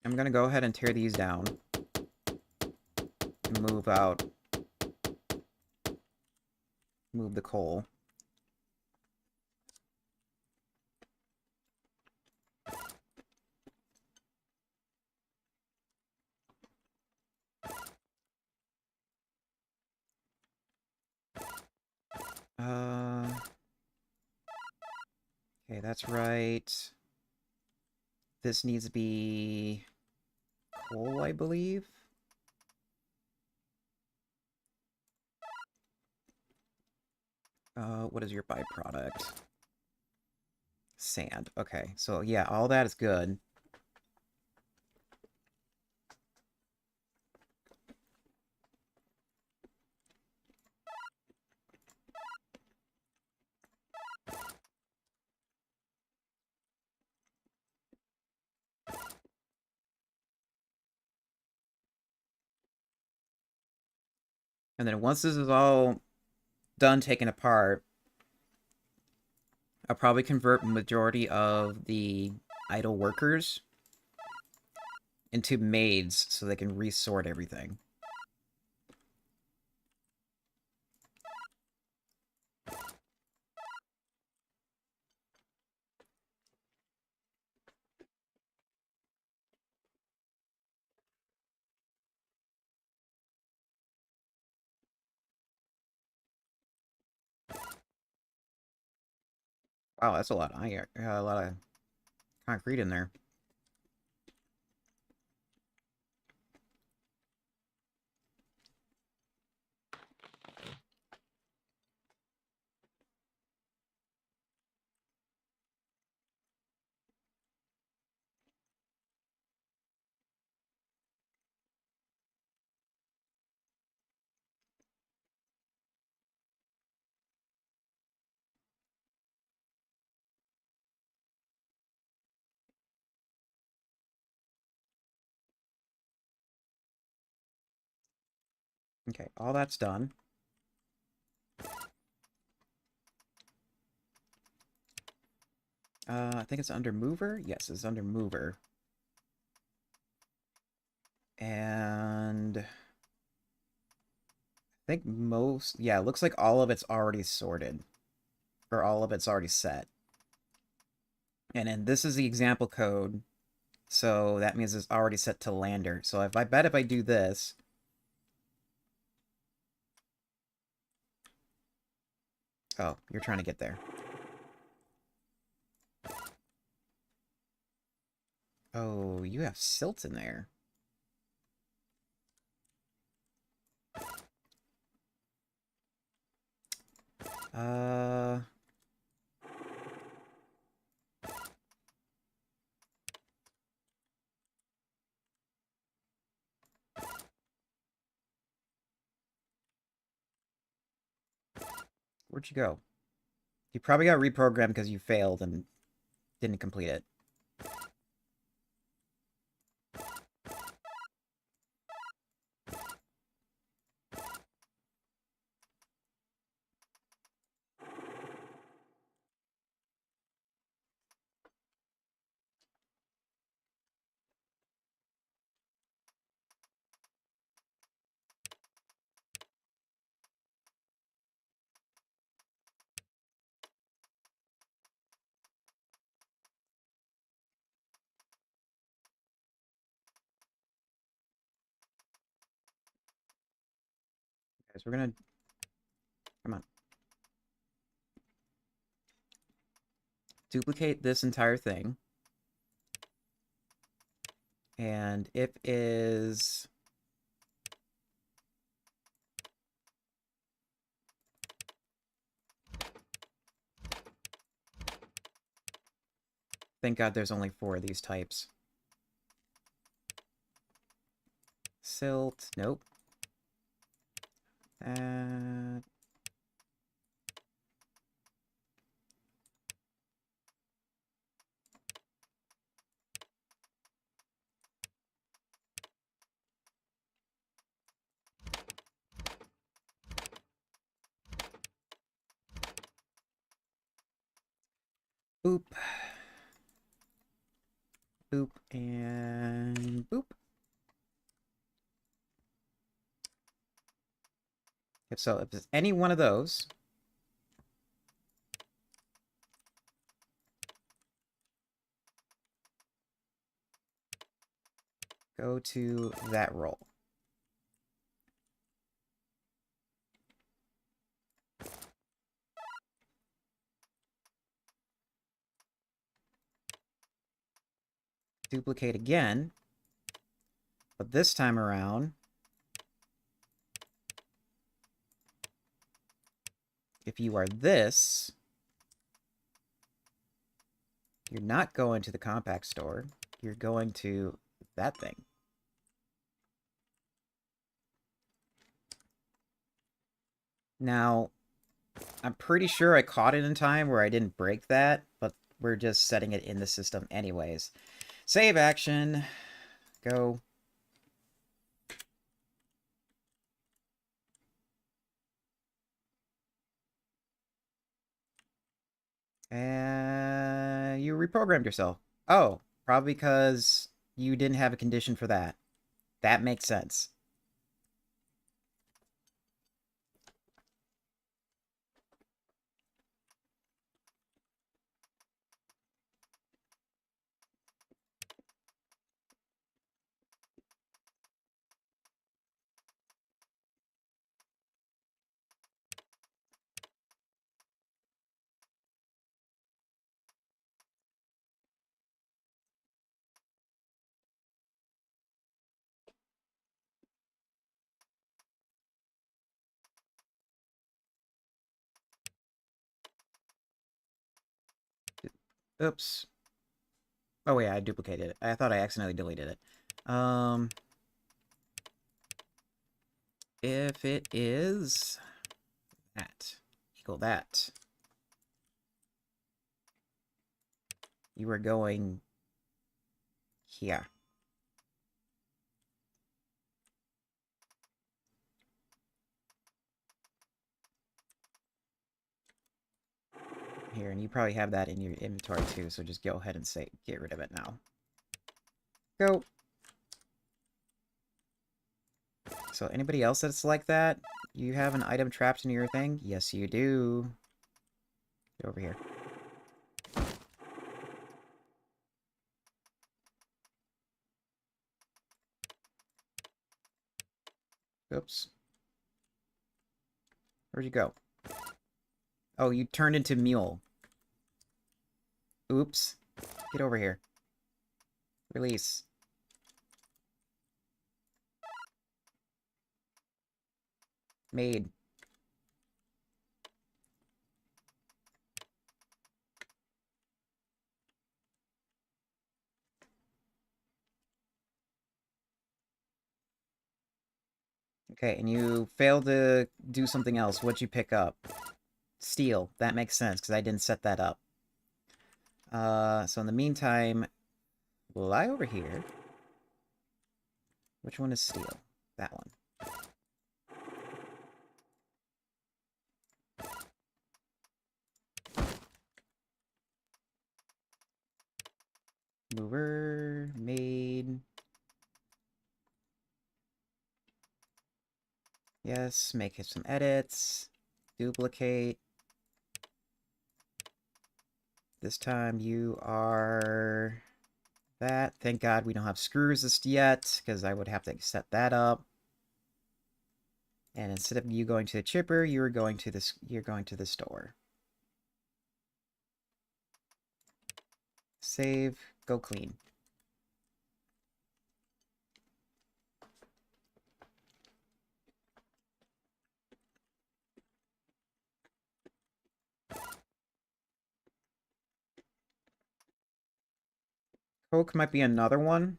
I'm gonna go ahead and tear these down. And move out. Move the coal. Okay, that's right. This needs to be coal, I believe. What is your byproduct? Sand. Okay, so yeah, all that is good. And then once this is all done taken apart, I'll probably convert majority of the idle workers into maids so they can resort everything. Wow, that's a lot of iron, a lot of concrete in there. Okay, all that's done. I think it's under mover. Yes, it's under mover. And I think most, yeah, it looks like all of it's already sorted, or all of it's already set. And then this is the example code, so that means it's already set to lander. So if I do this, oh, you're trying to get there. Oh, you have silt in there. Uh, where'd you go? You probably got reprogrammed because you failed and didn't complete it. Guys, we're gonna, come on. Duplicate this entire thing. And if is thank God there's only 4 of these types. Silt, nope. Boop. Boop and boop. So if it's any one of those, go to that roll. Duplicate again, but this time around, if you are this, you're not going to the compact store, you're going to that thing. Now, I'm pretty sure I caught it in time where I didn't break that, but we're just setting it in the system anyways. Save action. Go. And you reprogrammed yourself. Oh, probably because you didn't have a condition for that. That makes sense. Oops. Oh, wait, I duplicated it. I thought I accidentally deleted it. If it is that, equal that, you are going here. Here, and you probably have that in your inventory too, so just go ahead and say get rid of it now. Go. So anybody else that's like that? You have an item trapped in your thing? Yes, you do. Get over here. Oops. Where'd you go? Oh, you turned into mule. Oops. Get over here. Release. Made. Okay, and you failed to do something else. What'd you pick up? Steel. That makes sense, because I didn't set that up. So in the meantime, lie over here. Which one is steel? That one. Mover, made. Yes, make some edits. Duplicate. This time you are that. Thank God we don't have screws just yet, because I would have to set that up. And instead of you going to the chipper, you're going to the store. Save, go clean. Coke might be another one.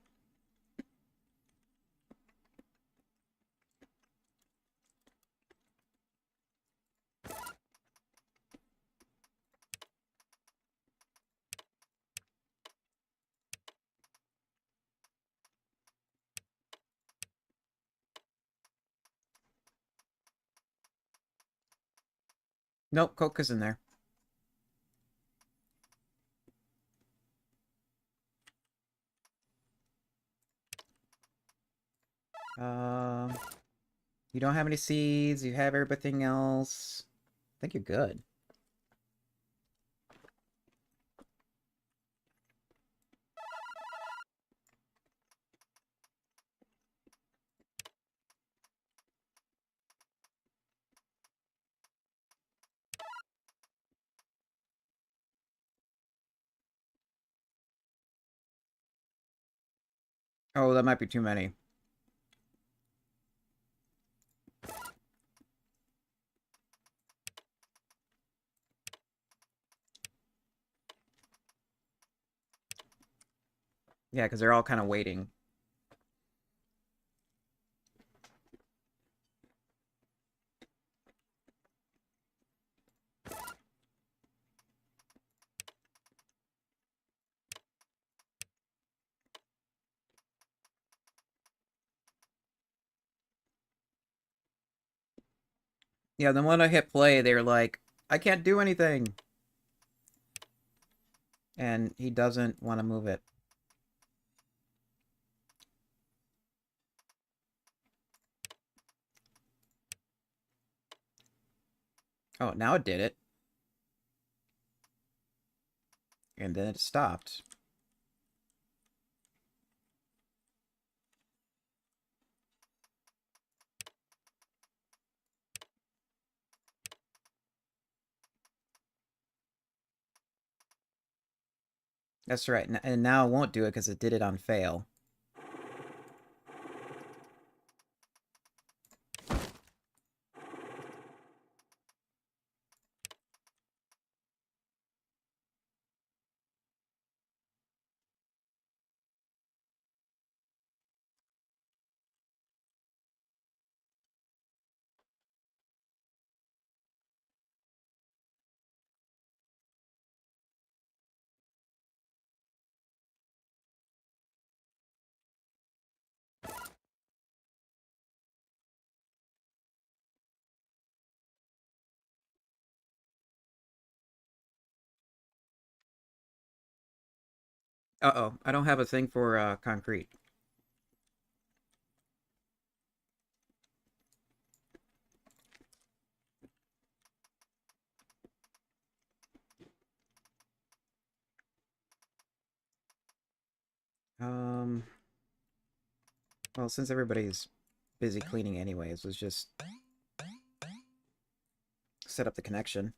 Nope, Coke is in there. Um, you don't have any seeds. You have everything else. I think you're good. Oh, that might be too many. Yeah, because they're all kind of waiting. Yeah, then when I hit play, they were like, I can't do anything. And he doesn't want to move it. Oh, now it did it. And then it stopped. That's right. And now it won't do it because it did it on fail. Uh-oh, I don't have a thing for concrete. Um, well, since everybody's busy cleaning anyways, let's just set up the connection.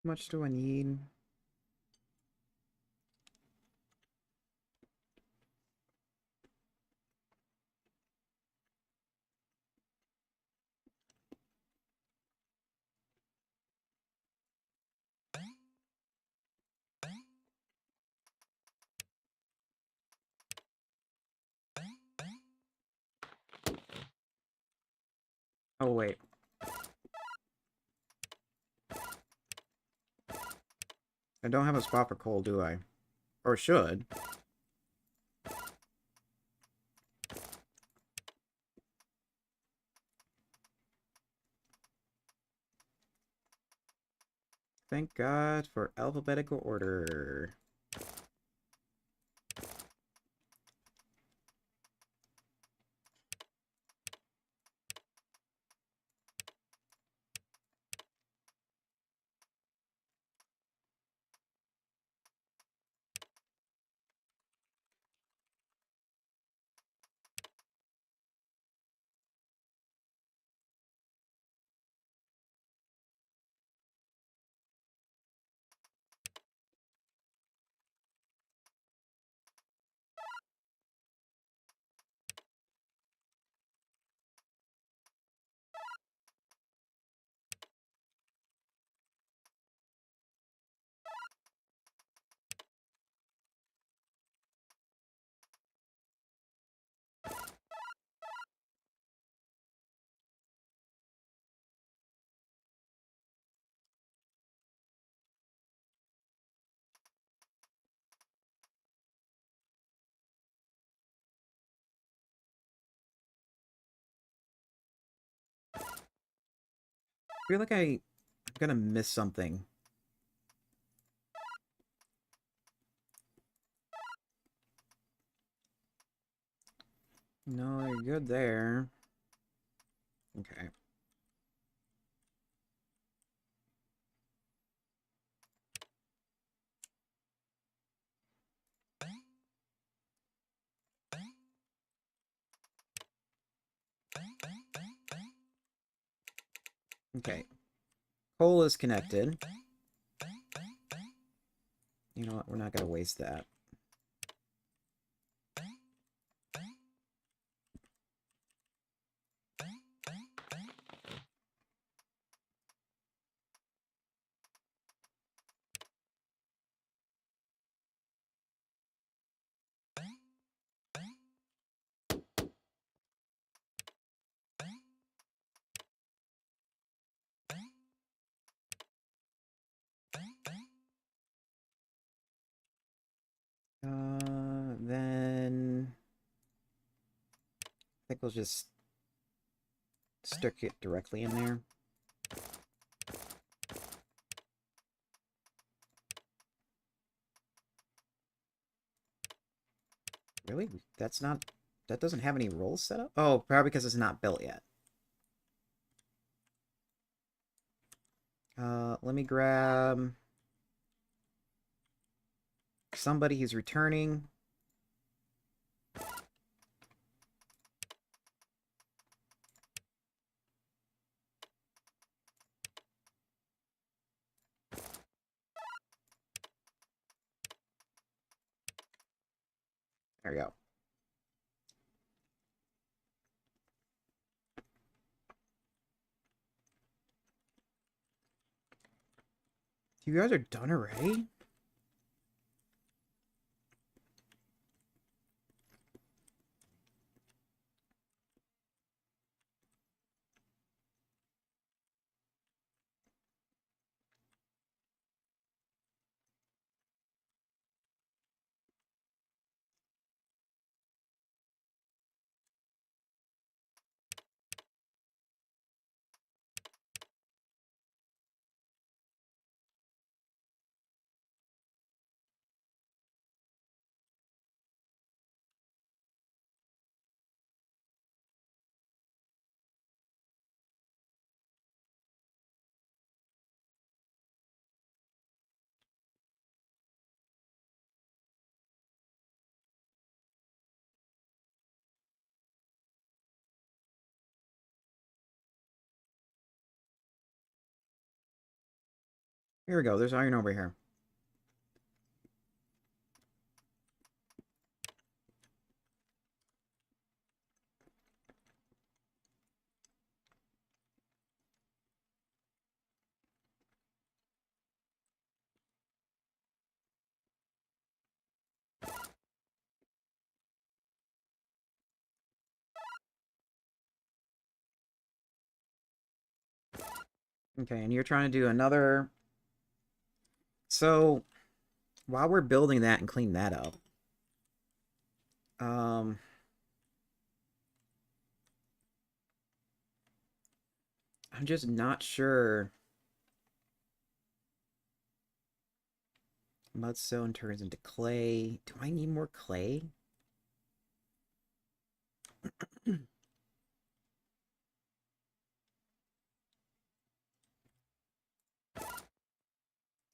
How much do I need? Oh, wait. I don't have a spot for coal, do I? Or should. Thank God for alphabetical order. I feel like I'm gonna miss something. No, you're good there. Okay. Okay. Coal is connected. You know what? We're not gonna waste that. Then I think we'll just stick it directly in there. Really? That's not... That doesn't have any rolls set up? Oh, probably because it's not built yet. Let me grab somebody who's returning. There we go. You guys are done already? Here we go. There's iron over here. Okay, and you're trying to do another... So, while we're building that and clean that up, um, I'm just not sure. Mudstone turns into clay. Do I need more clay?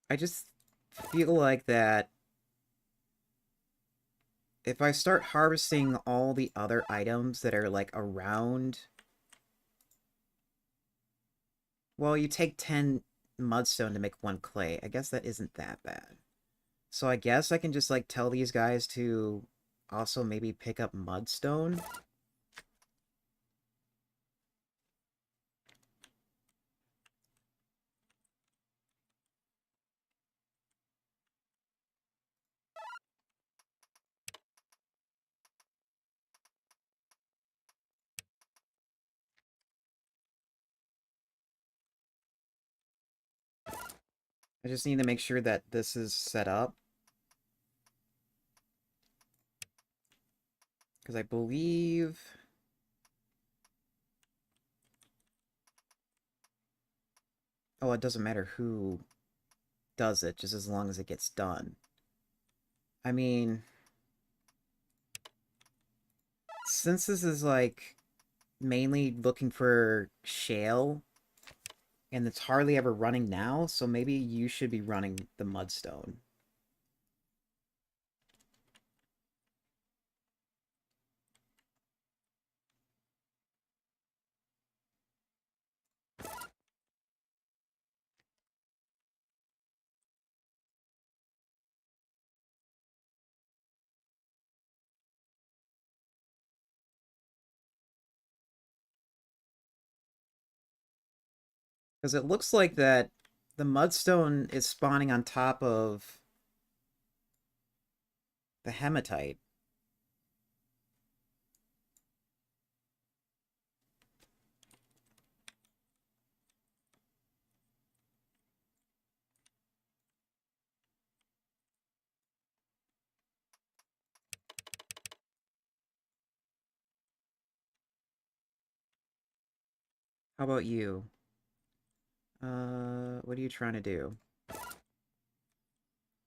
I just feel like that if I start harvesting all the other items that are like around, well, you take 10 mudstone to make 1 clay. I guess that isn't that bad. So I guess I can just like tell these guys to also maybe pick up mudstone. I just need to make sure that this is set up. Because I believe... Oh, it doesn't matter who does it, just as long as it gets done. I mean... Since this is, like, mainly looking for shale, and it's hardly ever running now, so maybe you should be running the mudstone. Because it looks like that the mudstone is spawning on top of the hematite. How about you? What are you trying to do?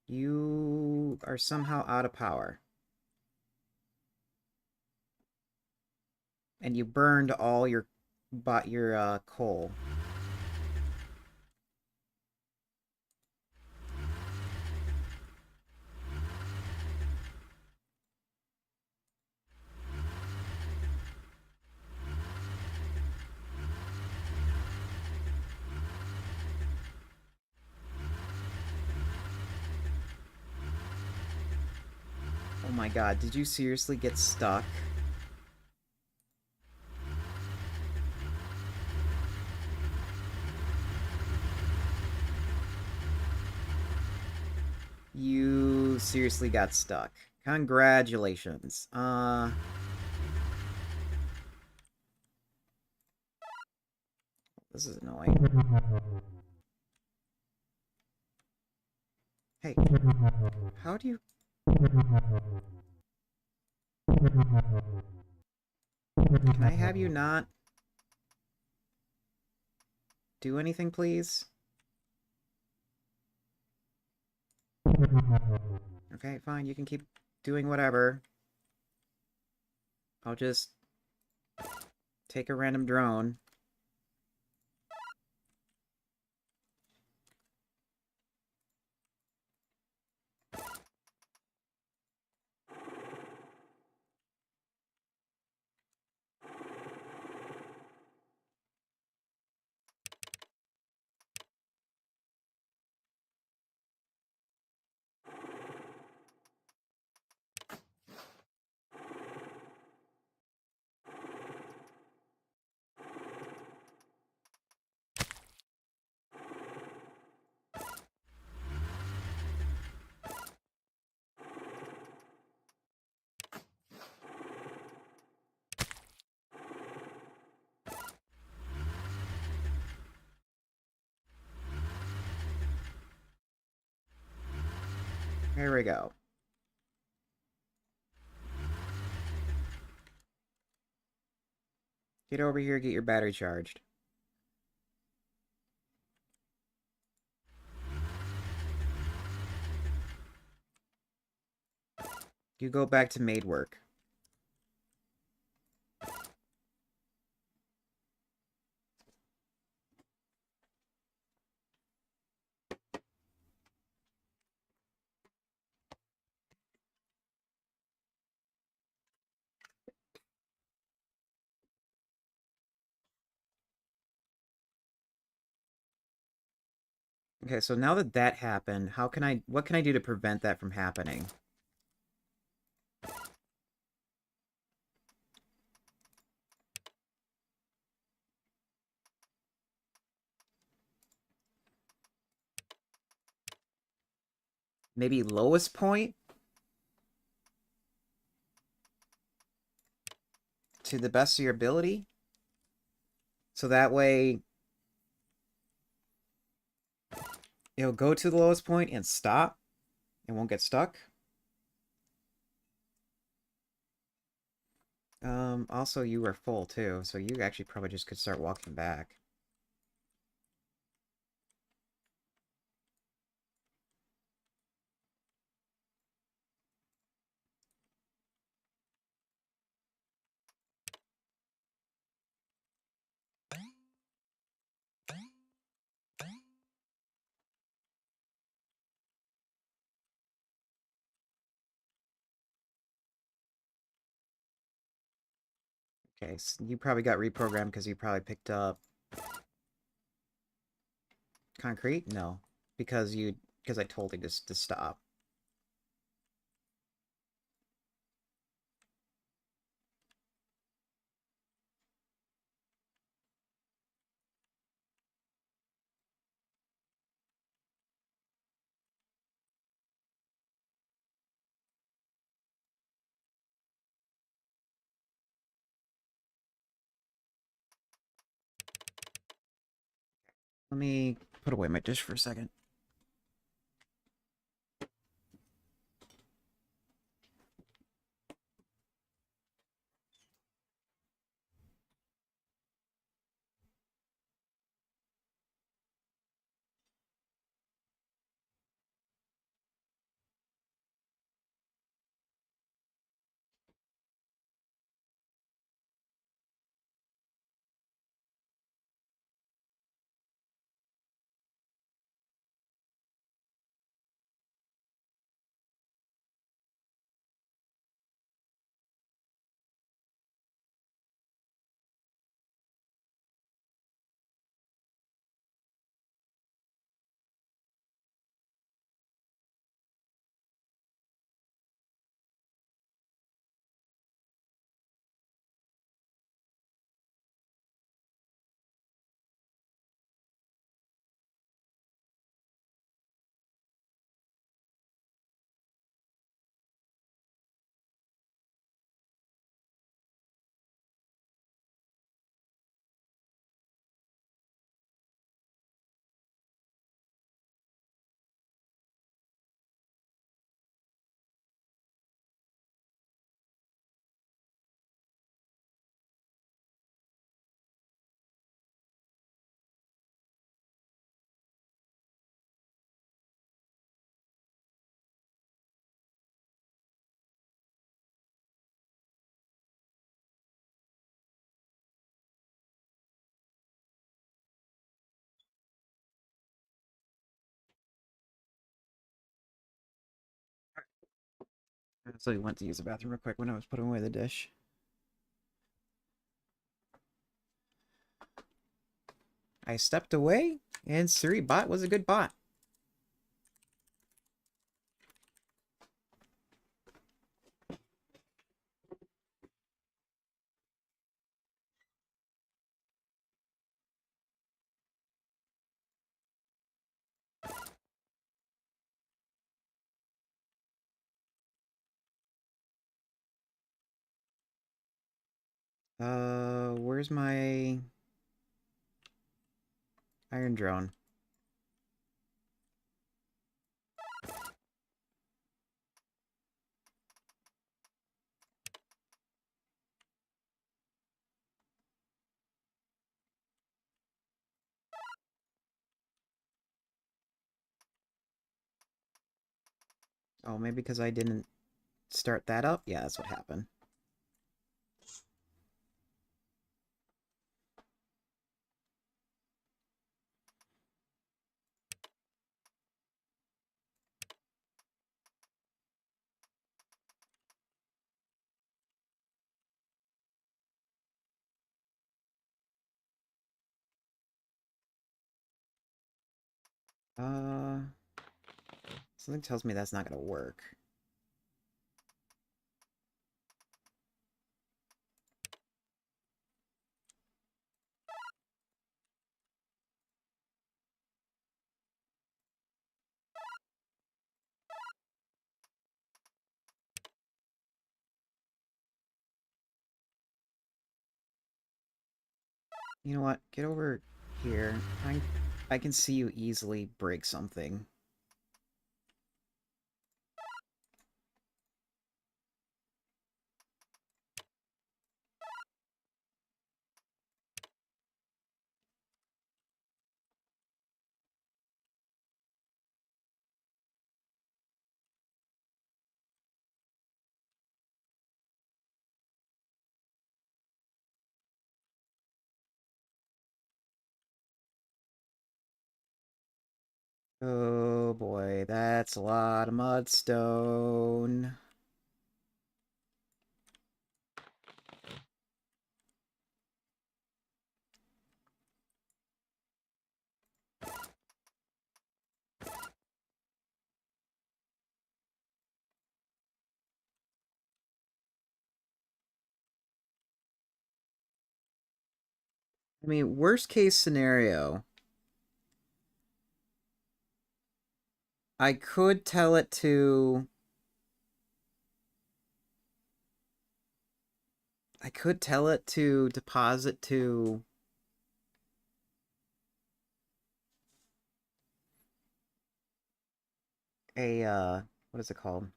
You are somehow out of power. And you burned all your coal. Oh my god, did you seriously get stuck? You seriously got stuck. Congratulations. This is annoying. Hey, how do you... Can I have you not do anything, please? Okay, fine, you can keep doing whatever. I'll just take a random drone. There we go. Get over here, get your battery charged. You go back to maid work. Okay, so now that that happened, what can I do to prevent that from happening? Maybe lowest point to the best of your ability? So that way it'll go to the lowest point and stop. It won't get stuck. Also you are full too, so you actually probably just could start walking back. Okay, so you probably got reprogrammed because you probably picked up concrete? No, because I told you to stop. Let me put away my dish for a second. So he went to use the bathroom real quick when I was putting away the dish. I stepped away, and Siri bot was a good bot. Where's my iron drone? Oh, maybe because I didn't start that up? Yeah, that's what happened. Uh, Something tells me that's not gonna work. You know what? Get over here. I can see you easily break something. Oh boy, that's a lot of mudstone. I mean, worst case scenario, I could tell it to... I could tell it to deposit to... a, what is it called?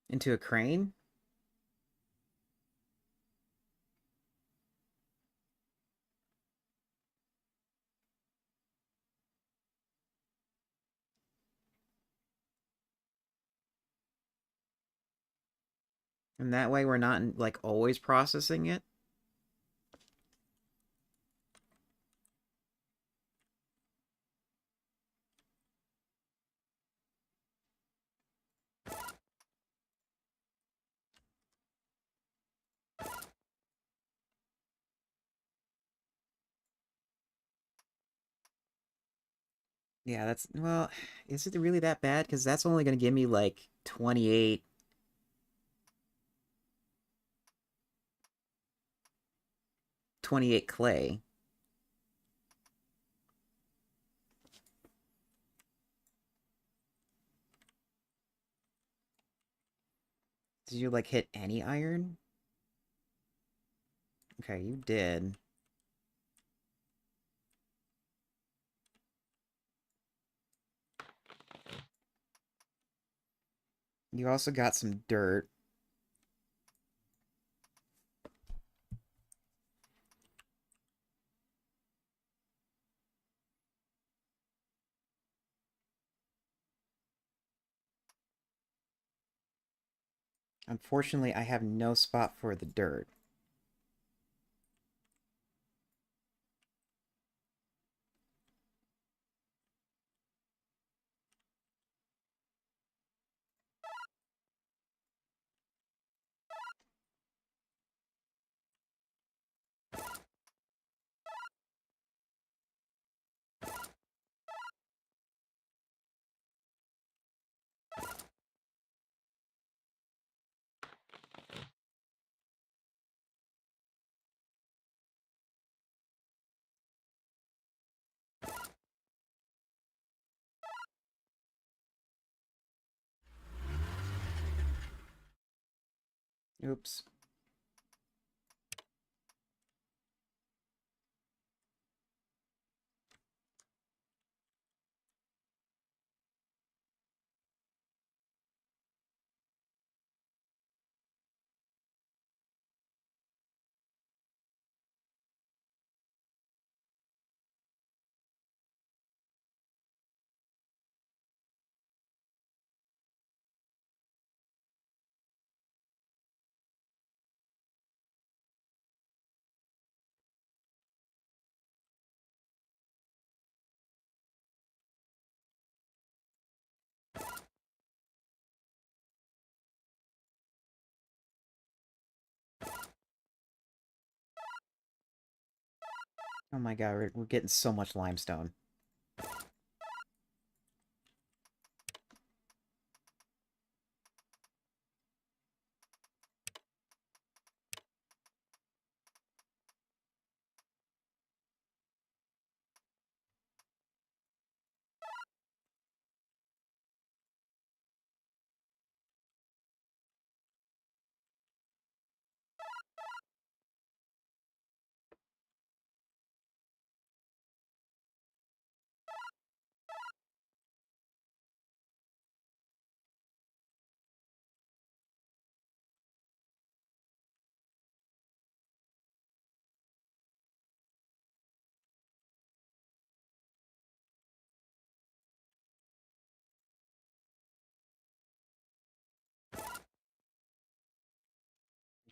Into a crane? And that way we're not, like, always processing it? Yeah, that's... Well, is it really that bad? Because that's only going to give me, like, 28... 28 clay. Did you, like, hit any iron? Okay, you did. You also got some dirt. Unfortunately, I have no spot for the dirt. Oops. Oh my god, we're getting so much limestone.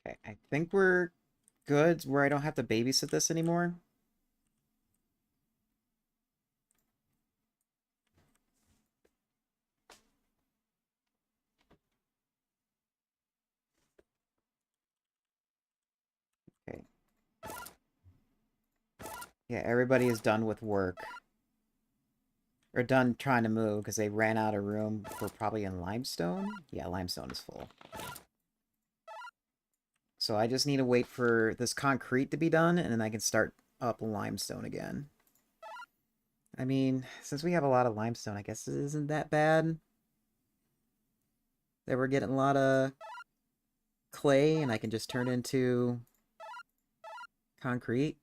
Okay, I think we're good where I don't have to babysit this anymore. Okay. Yeah, everybody is done with work. Or done trying to move because they ran out of room for probably in limestone. Yeah, limestone is full. So I just need to wait for this concrete to be done, and then I can start up limestone again. I mean, since we have a lot of limestone, I guess it isn't that bad that we're getting a lot of clay, and I can just turn into concrete,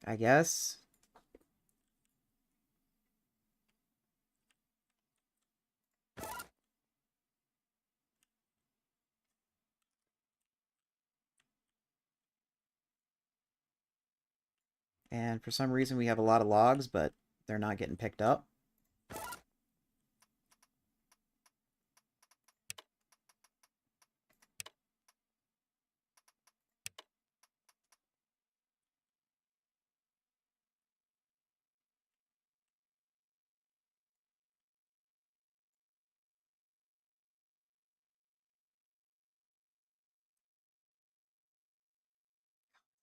I guess. And for some reason, we have a lot of logs, but they're not getting picked up.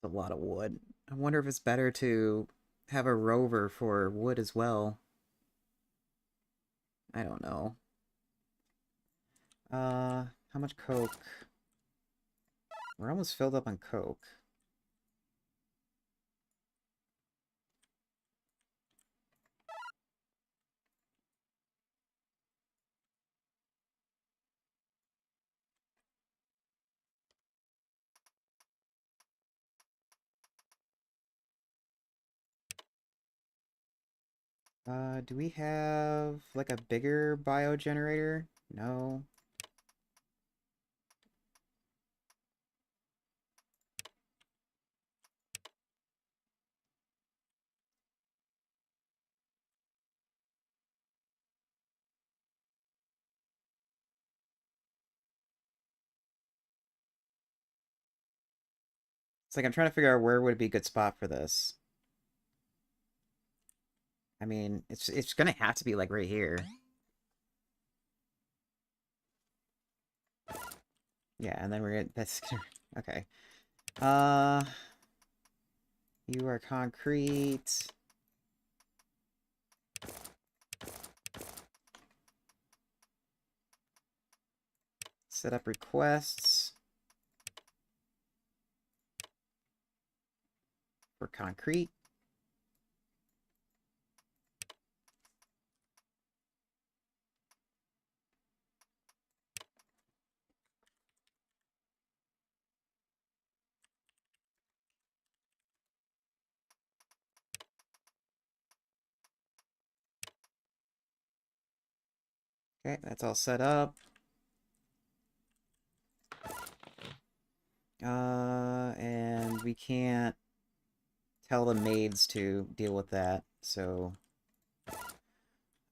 A lot of wood. I wonder if it's better to have a rover for wood as well. I don't know. How much coke? We're almost filled up on coke. Do we have like a bigger biogenerator? No. It's like I'm trying to figure out where would be a good spot for this. I mean, it's gonna have to be like right here. Yeah, and then we're gonna that's okay. Uh you are concrete. Set up requests for concrete. Okay, that's all set up. And we can't tell the maids to deal with that, so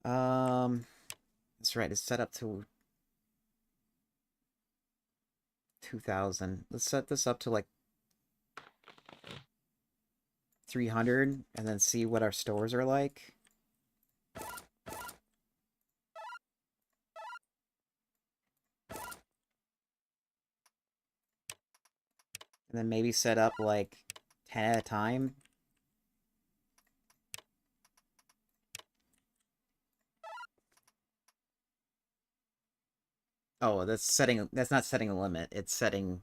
that's right, it's set up to 2,000. Let's set this up to like 300 and then see what our stores are like. And then maybe set up like 10 at a time. Oh, that's not setting a limit. It's setting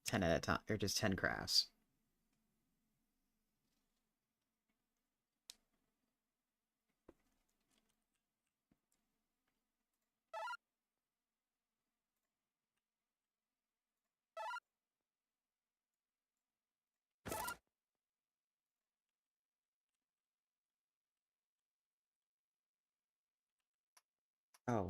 10 at a time, or just 10 crafts. Oh.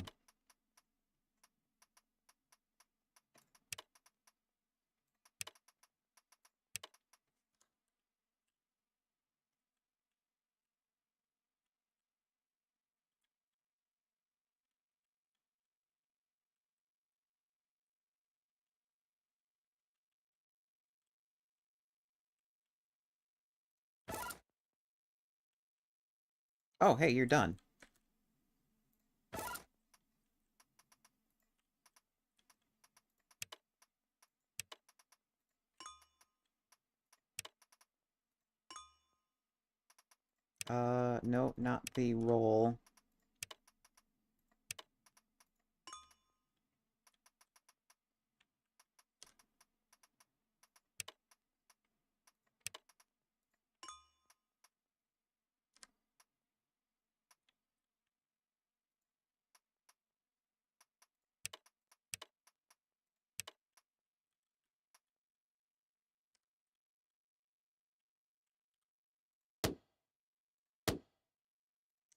Oh, hey, you're done. No, not the roll.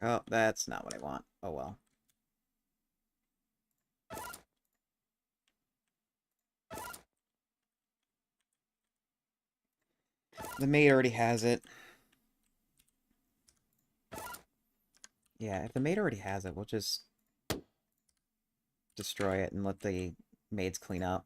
Oh, that's not what I want. Oh well. The maid already has it. Yeah, if the maid already has it, we'll just destroy it and let the maids clean up.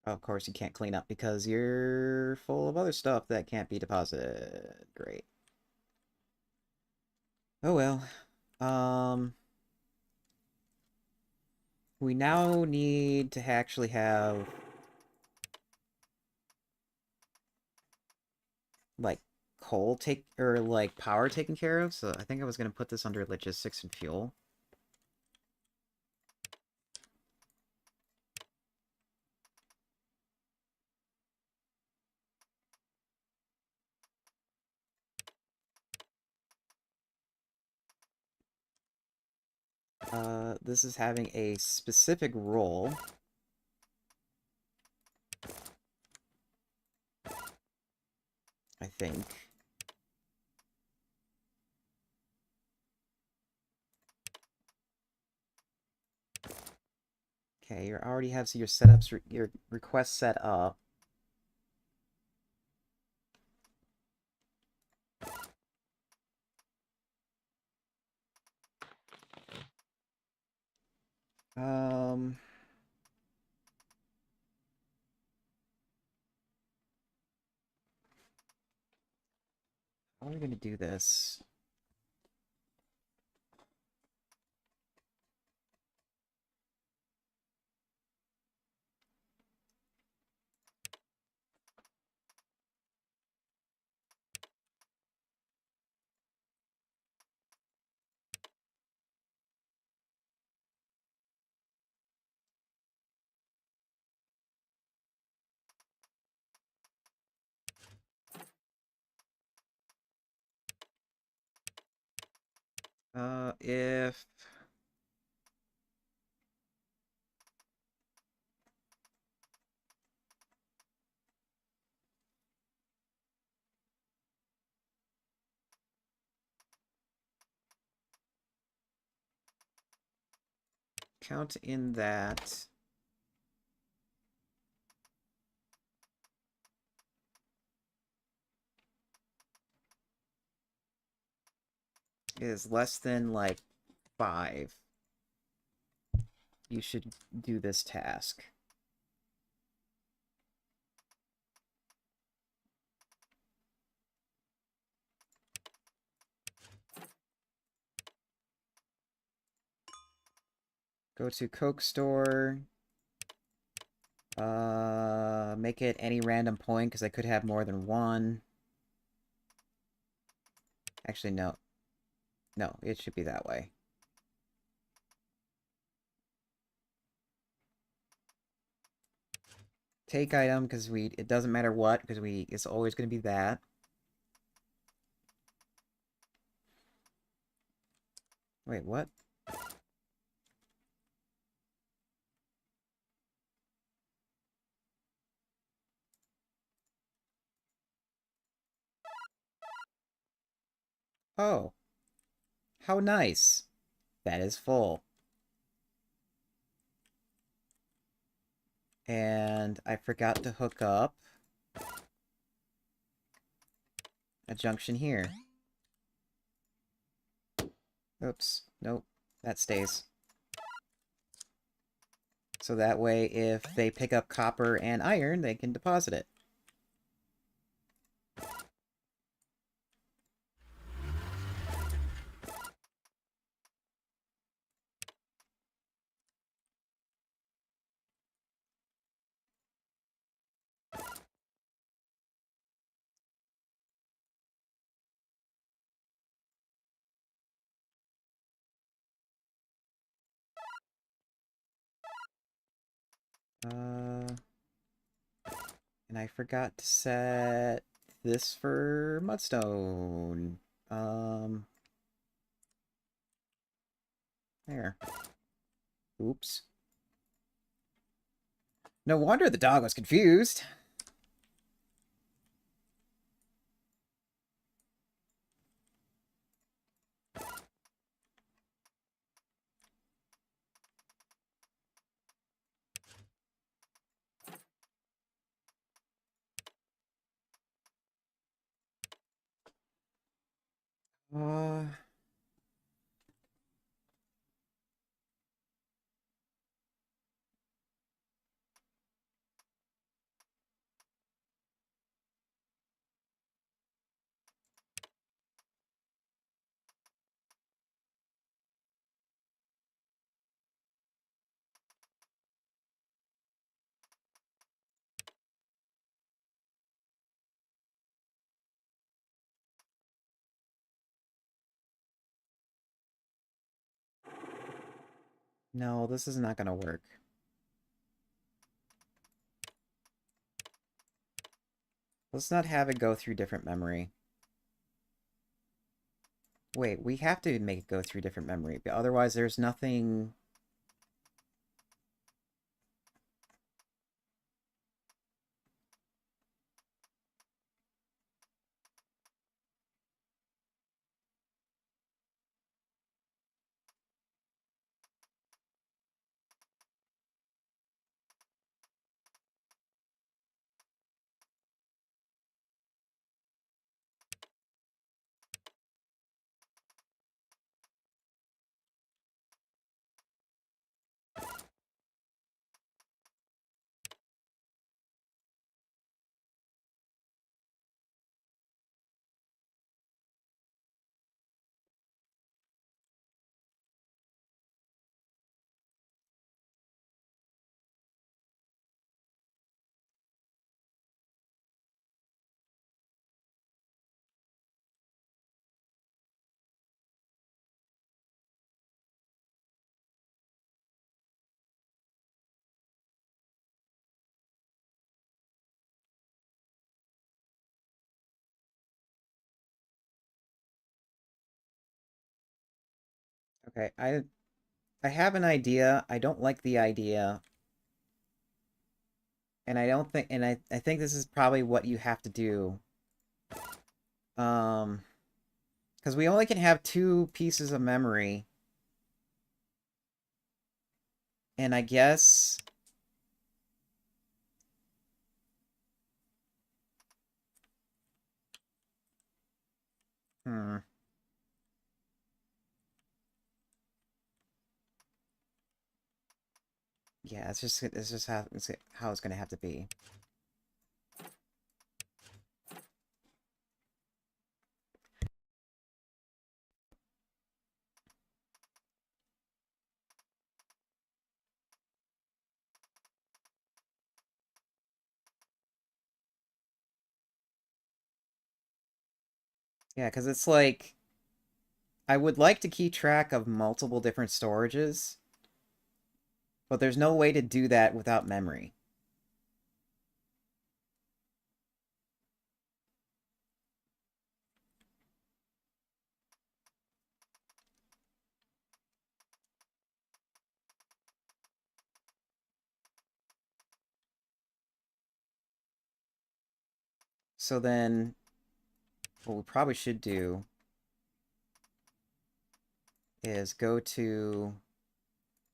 Of course, you can't clean up because you're full of other stuff that can't be deposited. Great. Oh well. Um, we now need to actually have like coal take or like power taken care of. So I think I was gonna put this under logistics and fuel. This is having a specific role. I think. Okay, you already have your setups, your requests set up. Um, how are we gonna do this? If count in that is less than like 5, you should do this task. Go to Coke store. Make it any random point, because I could have more than one. Actually, no. No, it should be that way. Take item, because it doesn't matter what, because it's always going to be that. Wait, what? Oh, how nice. That is full. And I forgot to hook up a junction here. Oops, nope, that stays. So that way, if they pick up copper and iron, they can deposit it. And I forgot to set this for mudstone. There. Oops. No wonder the dog was confused. Uh... No, this is not gonna work. Let's not have it go through different memory. Wait, we have to make it go through different memory, but otherwise there's nothing... Okay, I have an idea. I don't like the idea. And I don't think, and I think this is probably what you have to do. Because we only can have 2 pieces of memory. And I guess... Hmm. Yeah, it's just how it's gonna have to be. Yeah, because it's like I would like to keep track of multiple different storages, but there's no way to do that without memory. So then what we probably should do is go to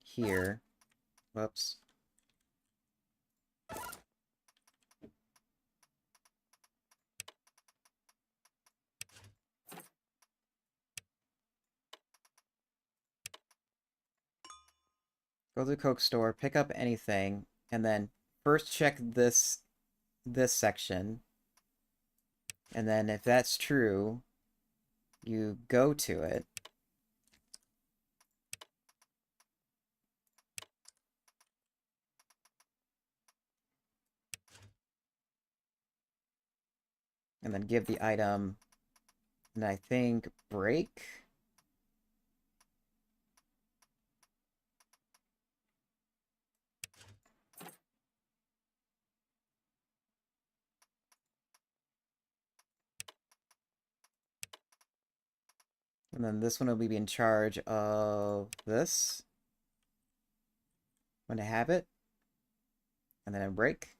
here. Whoops. Go to the Coke store, pick up anything, and then first check this section. And then if that's true, you go to it. And then give the item, and I think break. And then this one will be in charge of this. When I have it. And then I break.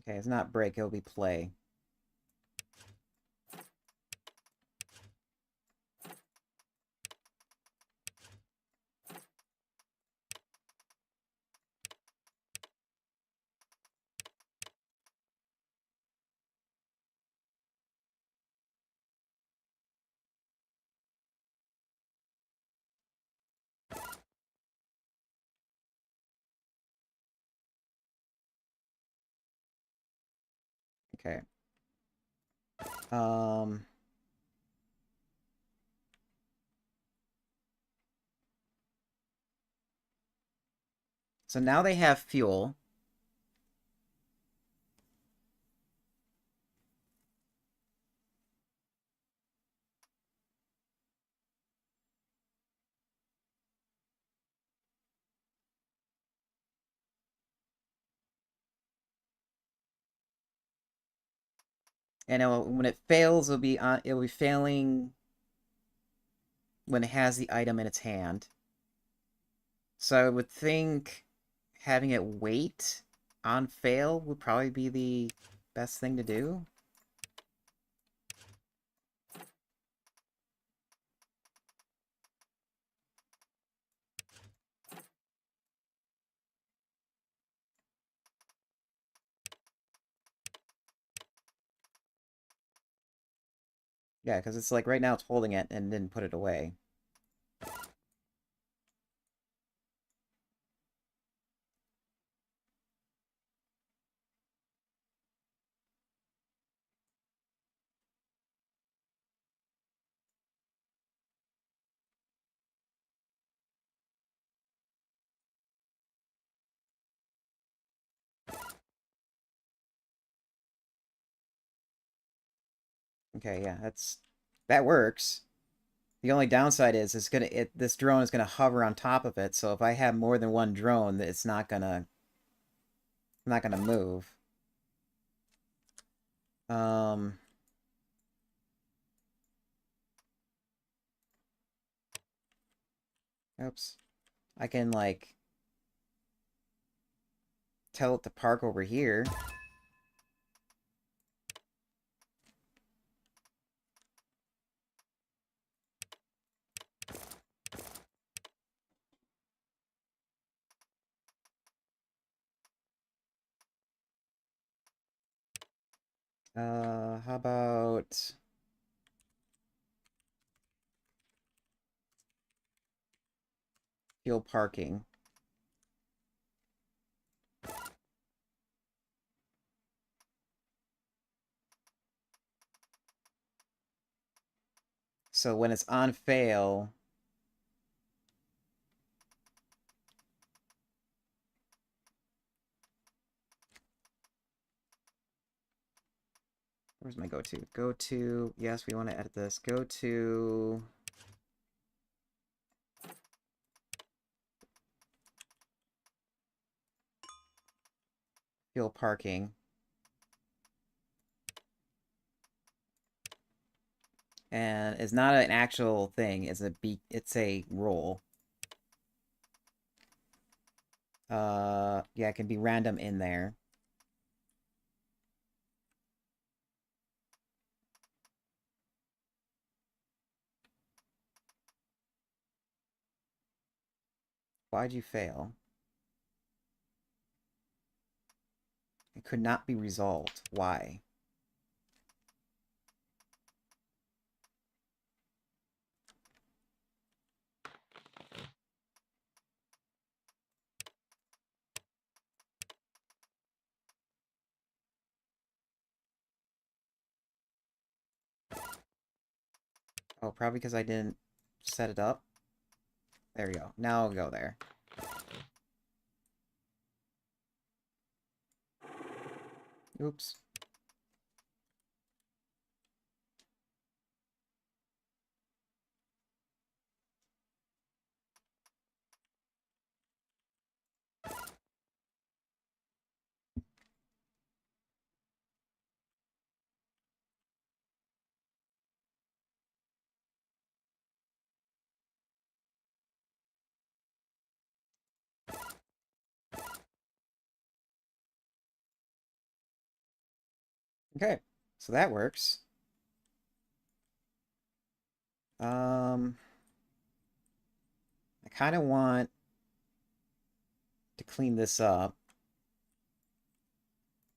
Okay, it's not break, it'll be play. Okay. Um, so now they have fuel. And when it fails, it'll be failing when it has the item in its hand. So I would think having it wait on fail would probably be the best thing to do. Yeah, because it's like right now it's holding it and didn't put it away. Okay, yeah, that works. The only downside is this drone is gonna hover on top of it, so if I have more than one drone, it's not gonna move. Um, oops. I can, like, tell it to park over here. How about field parking? So when it's on fail, where's my go-to? Go to, yes, we want to edit this. Go to field parking. And it's not an actual thing, it's a role. Yeah, it can be random in there. Why'd you fail? It could not be resolved. Why? Oh, probably because I didn't set it up. There we go. Now I'll go there. Oops. Okay, so that works. I kind of want to clean this up.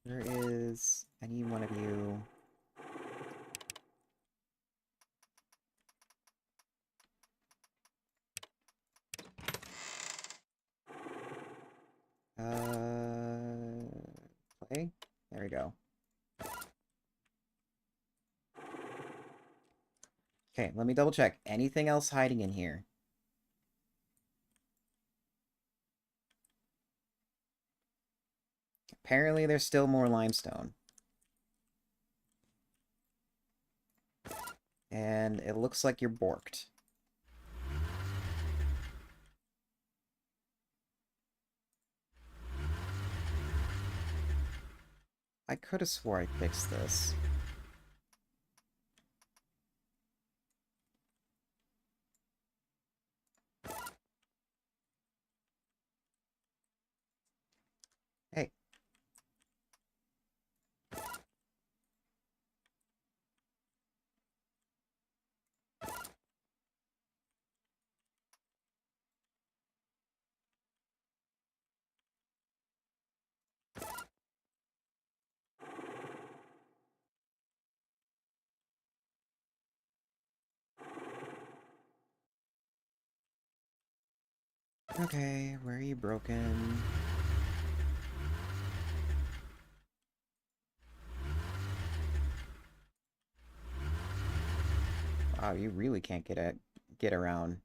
Where is... I need one of you. Play? There we go. Okay, let me double check. Anything else hiding in here? Apparently there's still more limestone. And it looks like you're borked. I could have swore I fixed this. Hey. Okay, where are you broken? Wow, you really can't get around.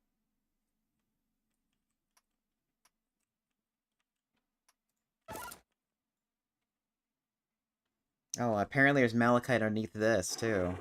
Oh, apparently there's malachite underneath this, too.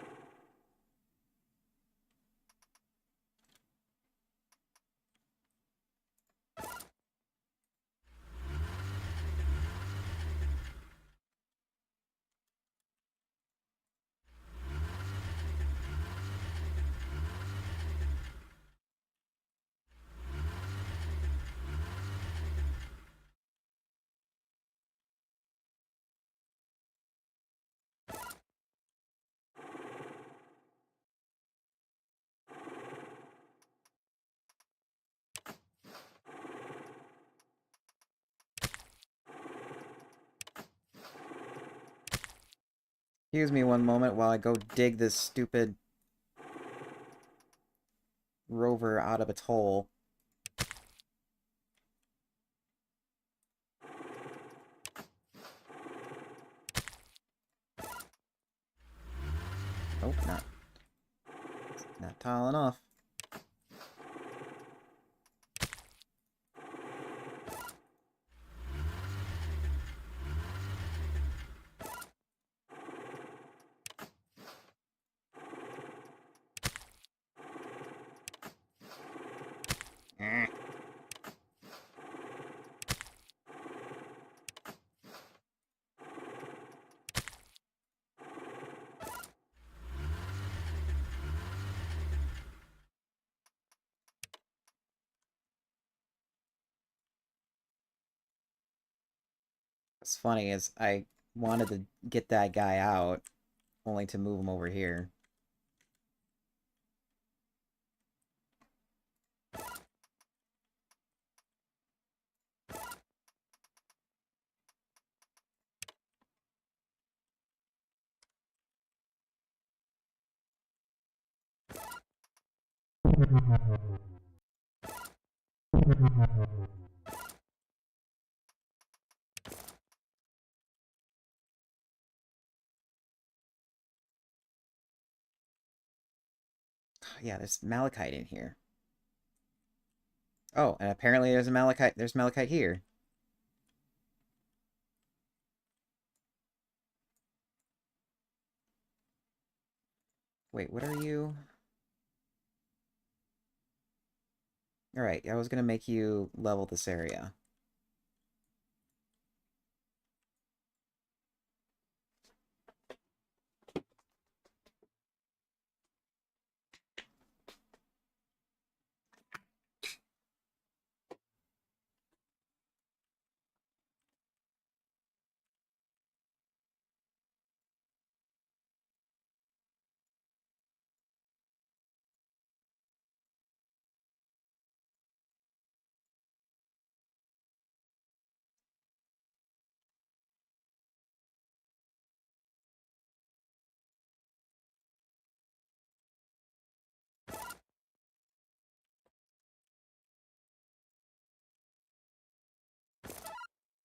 Excuse me one moment while I go dig this stupid rover out of its hole. Oh, not tall enough. Eh. What's funny is I wanted to get that guy out, only to move him over here. Yeah, there's malachite in here. Oh, and apparently there's malachite here. Wait, what are you? Alright, I was gonna make you level this area.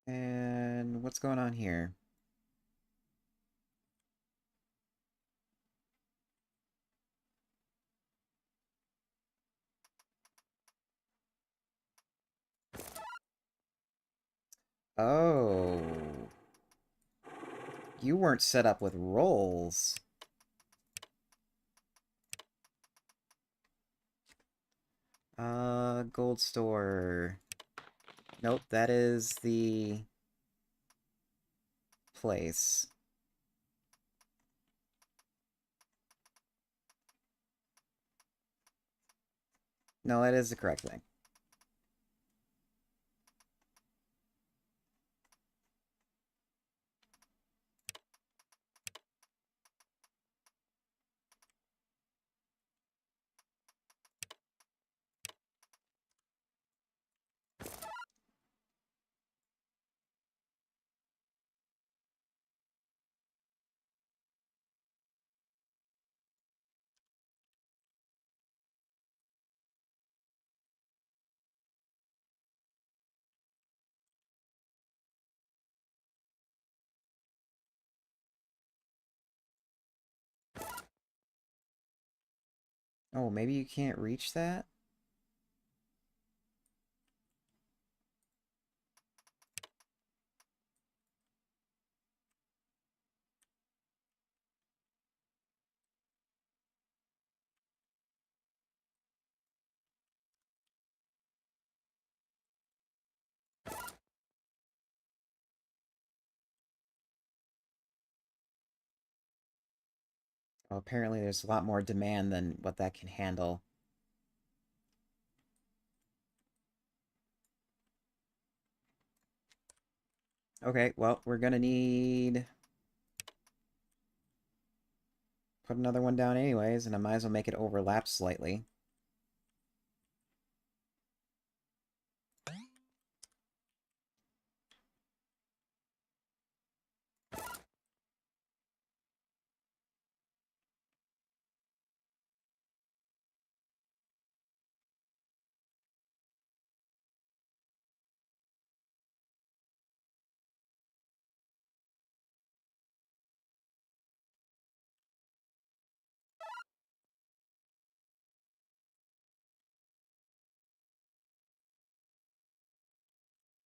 And what's going on here? Oh. You weren't set up with rolls. Gold store. Nope, that is the place. No, that is the correct thing. Oh, maybe you can't reach that? Oh, apparently there's a lot more demand than what that can handle. Okay, well, we're gonna need... Put another one down anyways, and I might as well make it overlap slightly.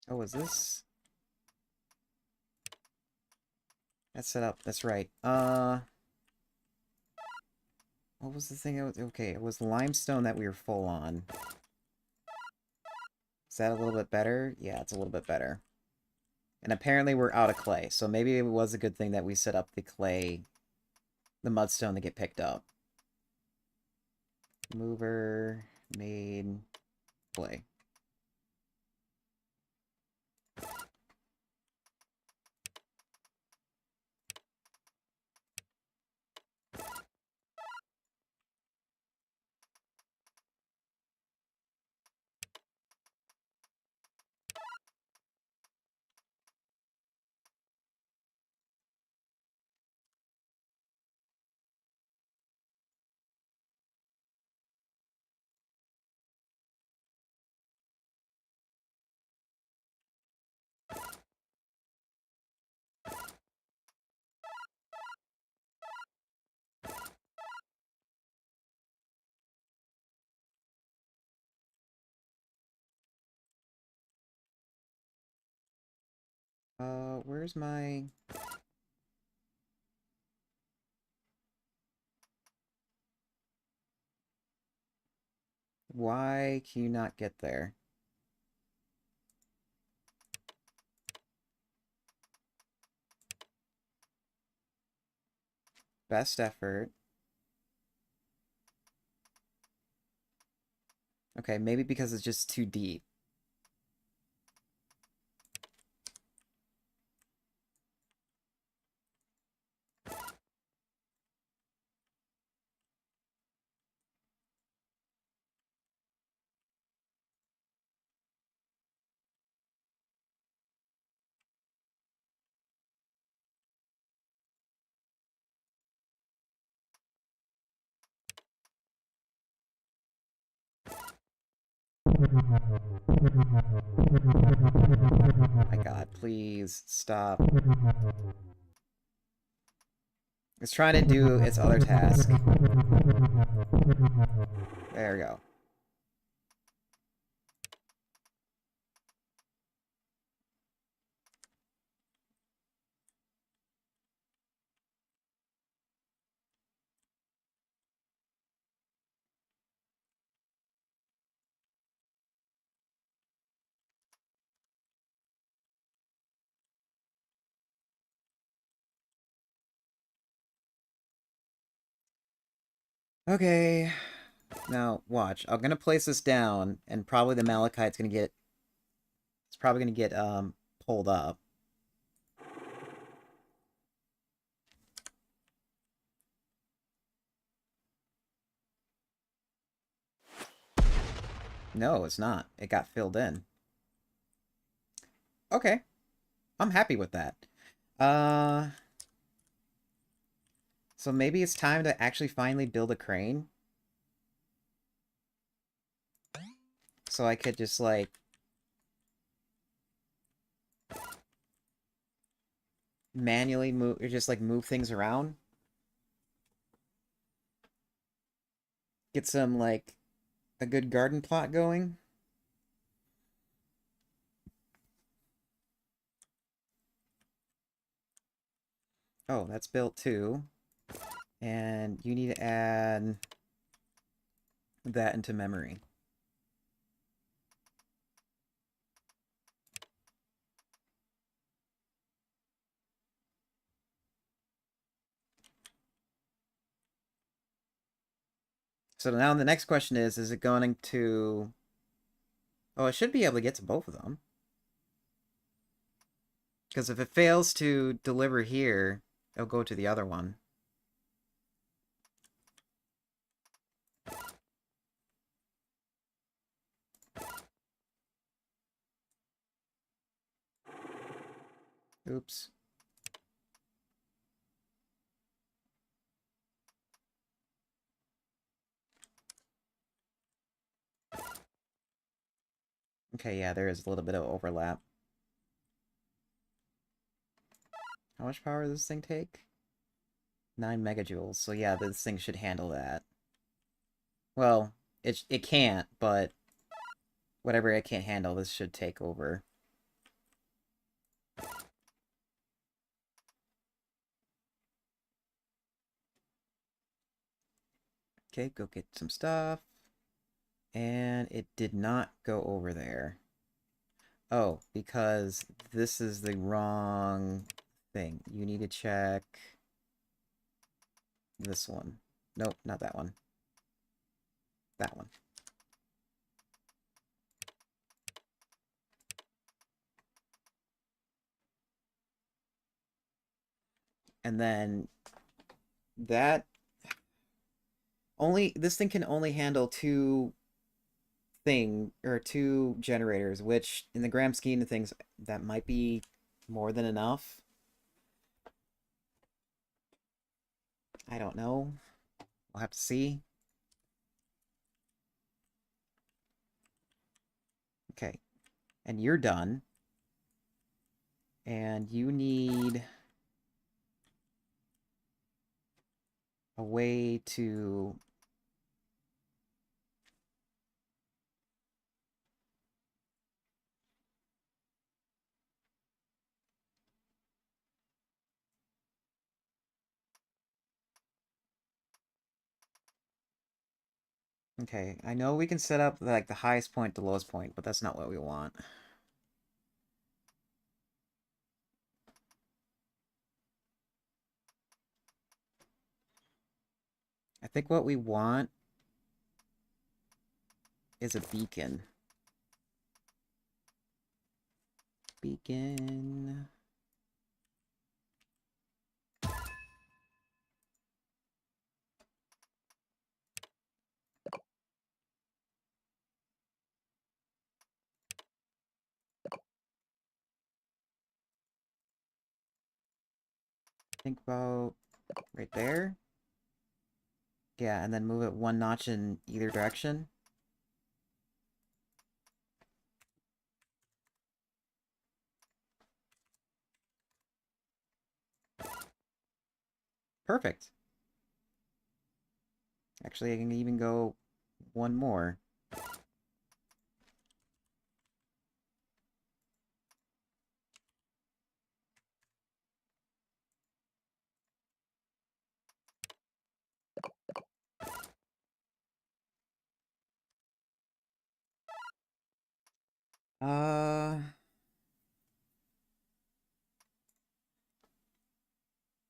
Oh, is this? That's set up. That's right. What was the thing? Okay, it was limestone that we were full on. Is that a little bit better? Yeah, it's a little bit better. And apparently we're out of clay, so maybe it was a good thing that we set up the clay, the mudstone to get picked up. Mover, made, clay. Where's my... Why can you not get there? Best effort. Okay, maybe because it's just too deep. My god, please stop. It's trying to do its other task. There we go. Okay. Now, watch. I'm gonna place this down, and probably the Malachite's gonna get... It's probably gonna get, pulled up. No, it's not. It got filled in. Okay. I'm happy with that. So maybe it's time to actually finally build a crane. So I could just, like... manually move... Or just, like, move things around. Get some, like, a good garden plot going. Oh, that's built too. And you need to add that into memory. So now the next question is it going to... Oh, it should be able to get to both of them. Because if it fails to deliver here, it'll go to the other one. Oops. Okay, yeah, there is a little bit of overlap. How much power does this thing take? 9 megajoules. So yeah, this thing should handle that. Well, it can't, but whatever it can't handle, this should take over. Okay, go get some stuff. And it did not go over there. Oh, because this is the wrong thing. You need to check this one. Nope, not that one. That one. And then that this thing can only handle two generators, which in the grand scheme of things that might be more than enough. I don't know. We'll have to see. Okay. And you're done. And you need a way to... Okay, I know we can set up like the highest point to lowest point, but that's not what we want. I think what we want is a beacon. Beacon. Think about right there. Yeah, and then move it one notch in either direction. Perfect. Actually, I can even go one more. Uh...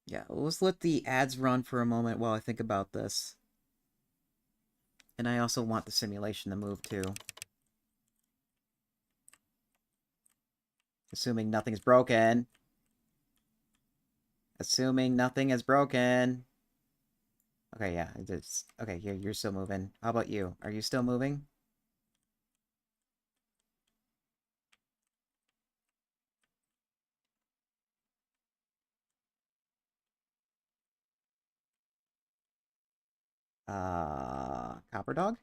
Yeah, let's let the ads run for a moment while I think about this. And I also want the simulation to move too. Assuming nothing's broken. Assuming nothing is broken. Okay, yeah, it's... Okay, you're still moving. How about you? Are you still moving? Copper Dog?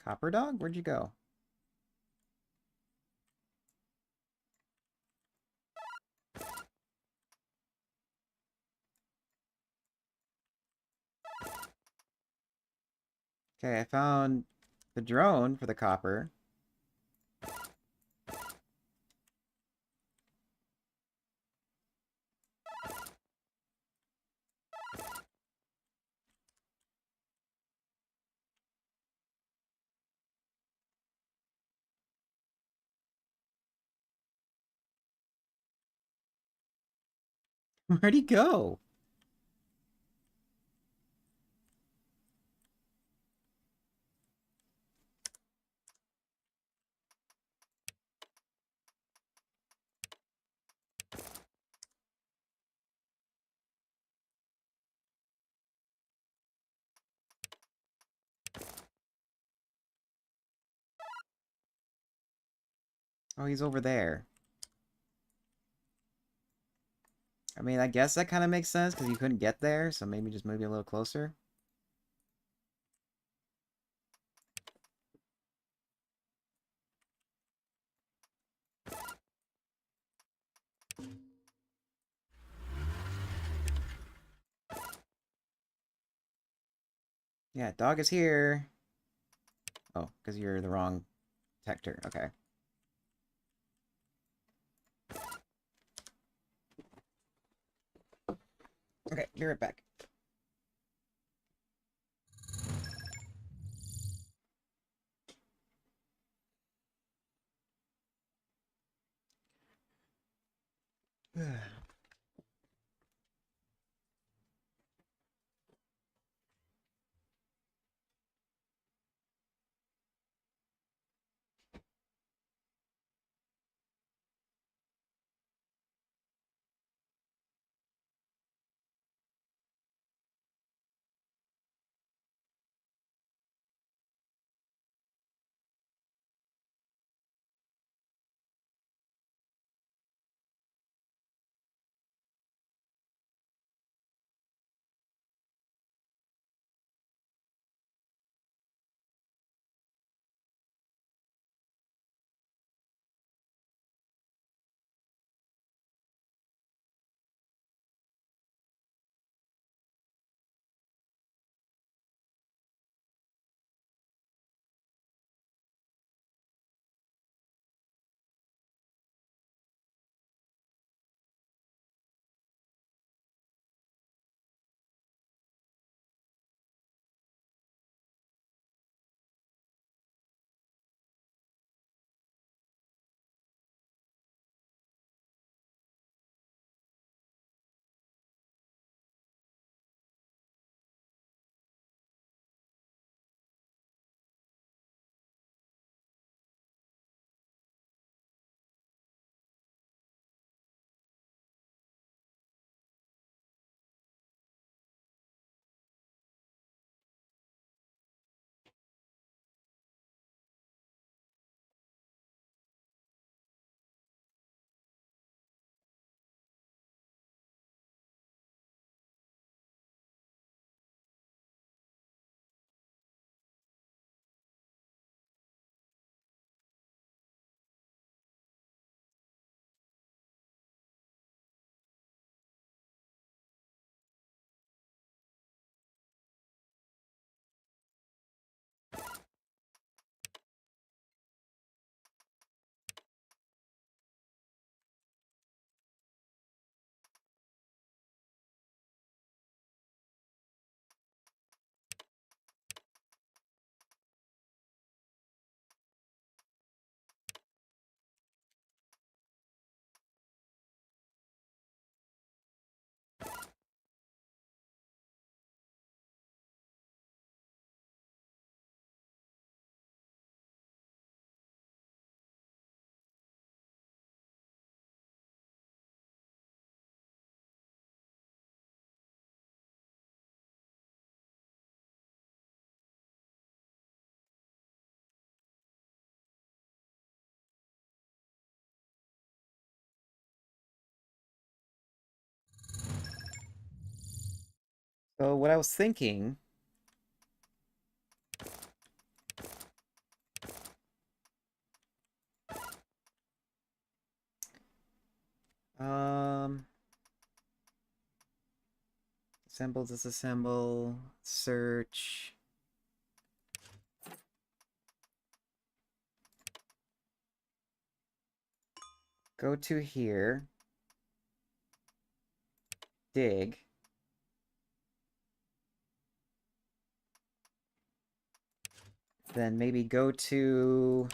Copper Dog? Where'd you go? Okay, I found the drone for the copper. Where'd he go? Oh, he's over there. I mean, I guess that kind of makes sense because you couldn't get there, so maybe just move you a little closer. Yeah, dog is here. Oh, because you're the wrong detector. Okay. Okay, be right back. So what I was thinking, um, assemble, disassemble, search. Go to here, dig. Then maybe go to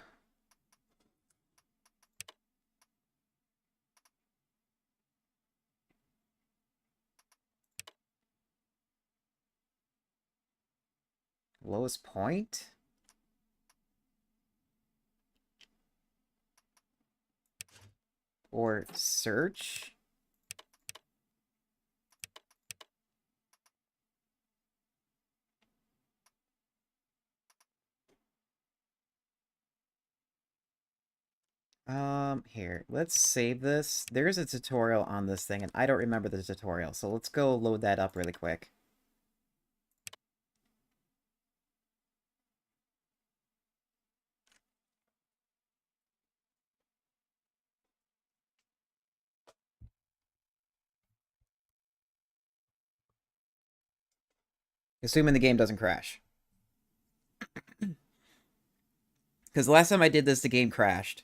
lowest point. Or search. Here, let's save this. There's a tutorial on this thing, and I don't remember the tutorial, so let's go load that up really quick. Assuming the game doesn't crash. Because the last time I did this, the game crashed.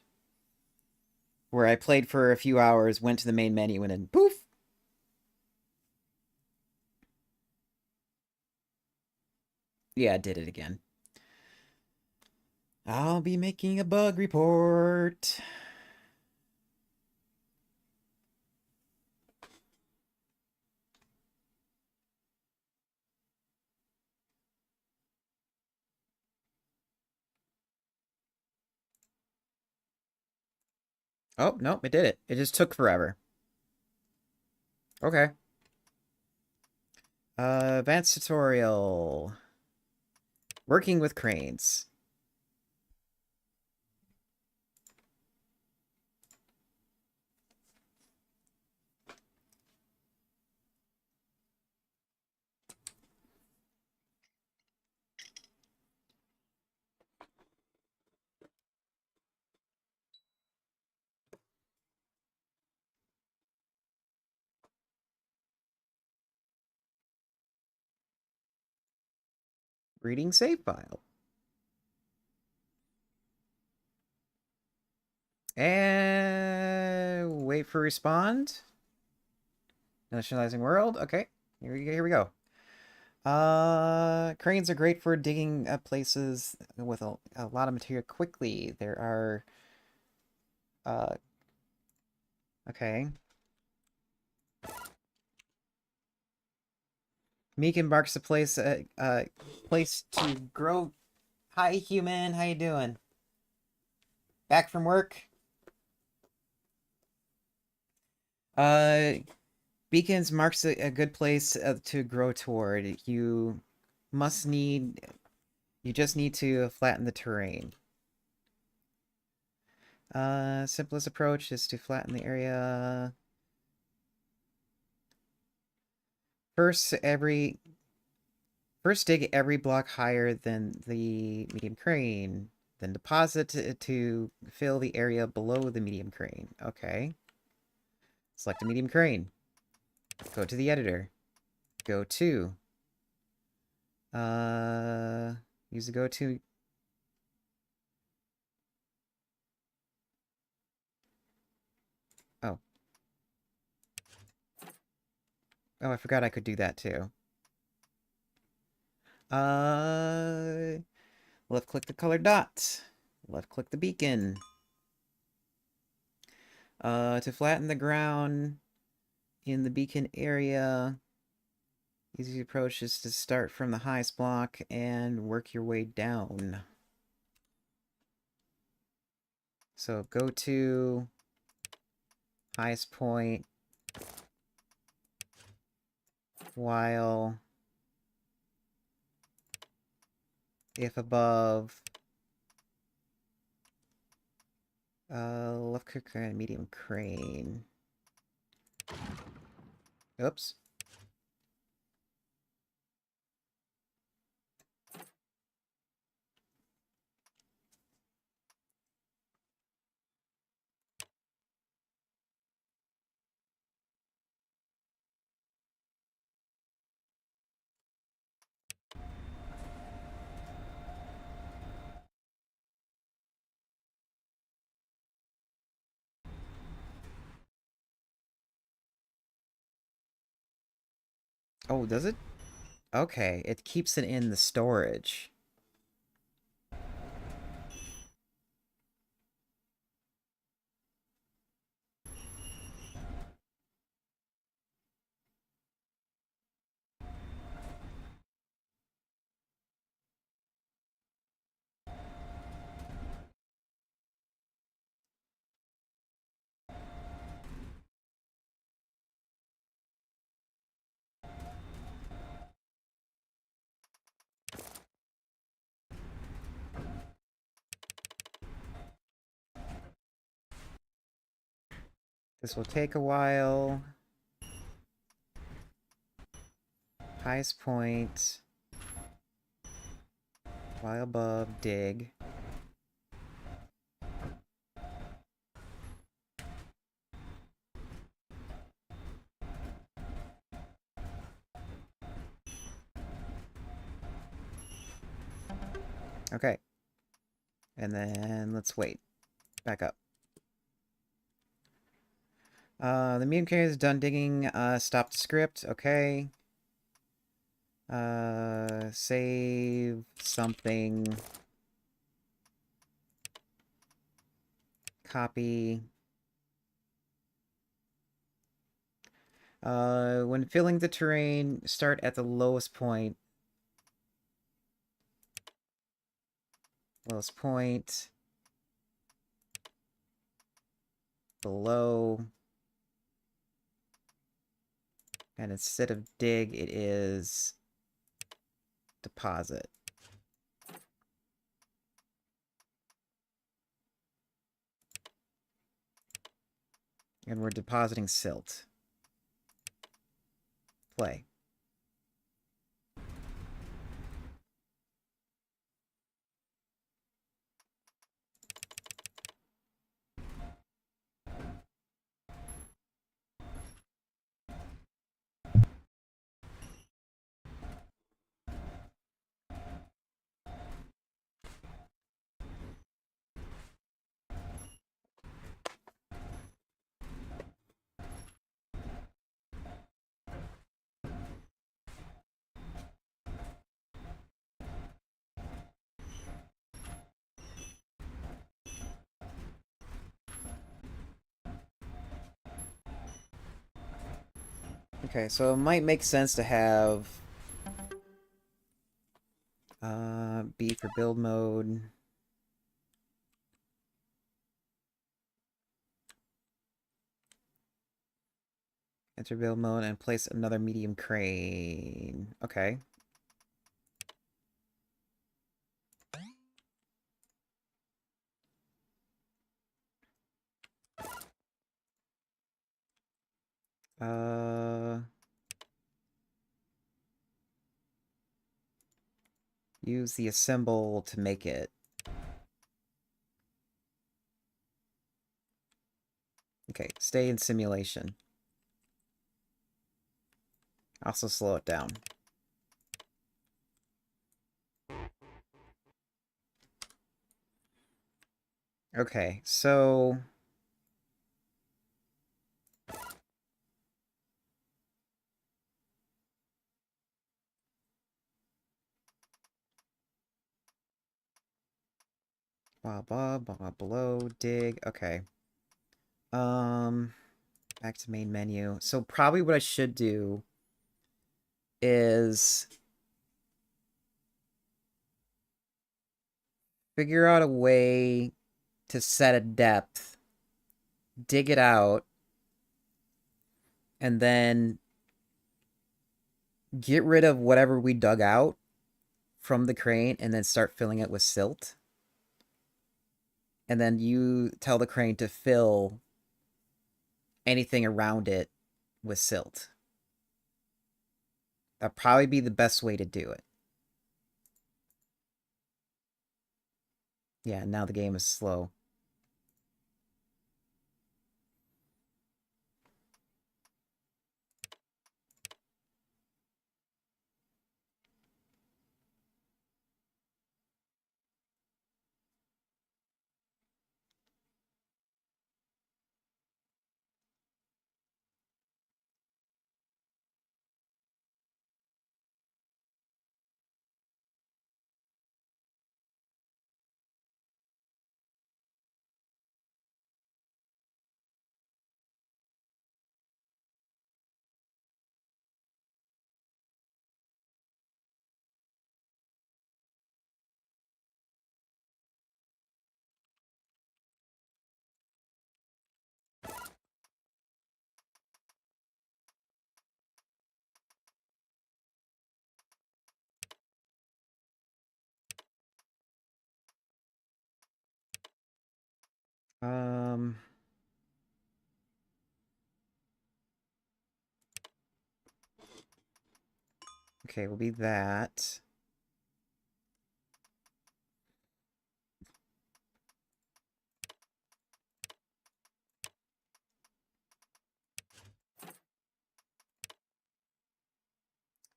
Where I played for a few hours, went to the main menu, and then poof! Yeah, I did it again. I'll be making a bug report. Oh, nope, it did it. It just took forever. Okay. Advanced tutorial. Working with cranes. Reading save file. And wait for respond. Initializing world. Okay, here we go. Cranes are great for digging up places with a lot of material quickly. There are, uh, okay. Meek embarks a place to grow. Hi, human. How you doing? Back from work? Uh, Beacons marks a good place to grow toward. You just need to flatten the terrain. Simplest approach is to flatten the area. First, dig every block higher than the medium crane. Then deposit to fill the area below the medium crane. Okay. Select a medium crane. Go to the editor. Go to. Use the go to. Oh. Oh, I forgot I could do that too. Left click the colored dot. Left click the beacon. To flatten the ground in the beacon area, easy approach is to start from the highest block and work your way down. So go to highest point while if above left click on medium crane. Oops. Oh, does it? Okay, it keeps it in the storage. This will take a while. Highest point. While above, dig. Okay. And then let's wait. Back up. The medium carrier is done digging. Stop the script. Okay. Save something. Copy. When filling the terrain, start at the lowest point. Lowest point. below. And instead of dig, it is deposit. And we're depositing silt. Play. Okay, so it might make sense to have B for build mode. Enter build mode and place another medium crane. Okay. Use the assemble to make it. Okay, stay in simulation. Also slow it down. Okay, so... Blah, blah, blah, below, dig, okay. Back to main menu. So probably what I should do is figure out a way to set a depth, dig it out, and then get rid of whatever we dug out from the crane and then start filling it with silt. And then you tell the crane to fill anything around it with silt. That'd probably be the best way to do it. Yeah, now the game is slow. Um... Okay, will be that.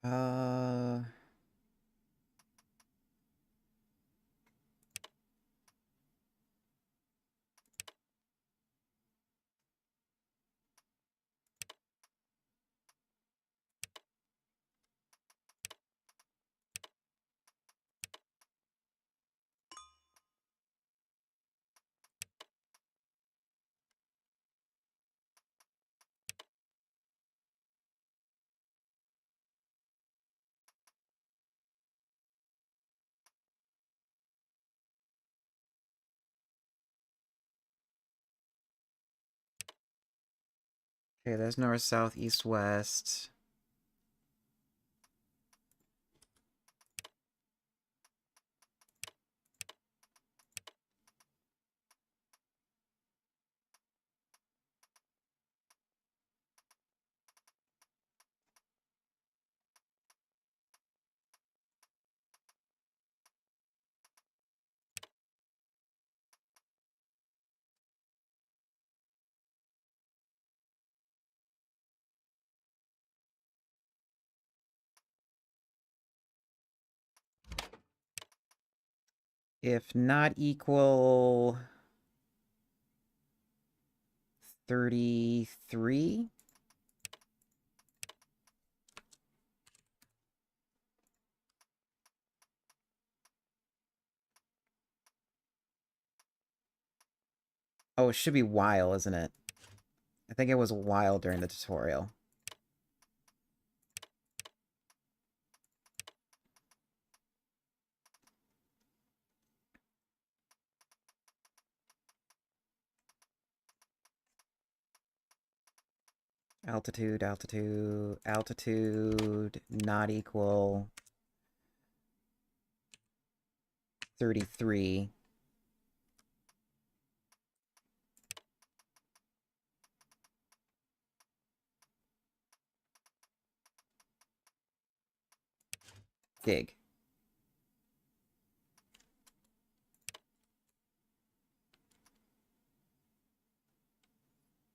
Uh... Okay, there's north, south, east, west. If not equal 33? Oh, it should be while, isn't it? I think it was while during the tutorial. Altitude, altitude, altitude, not equal 33. Dig.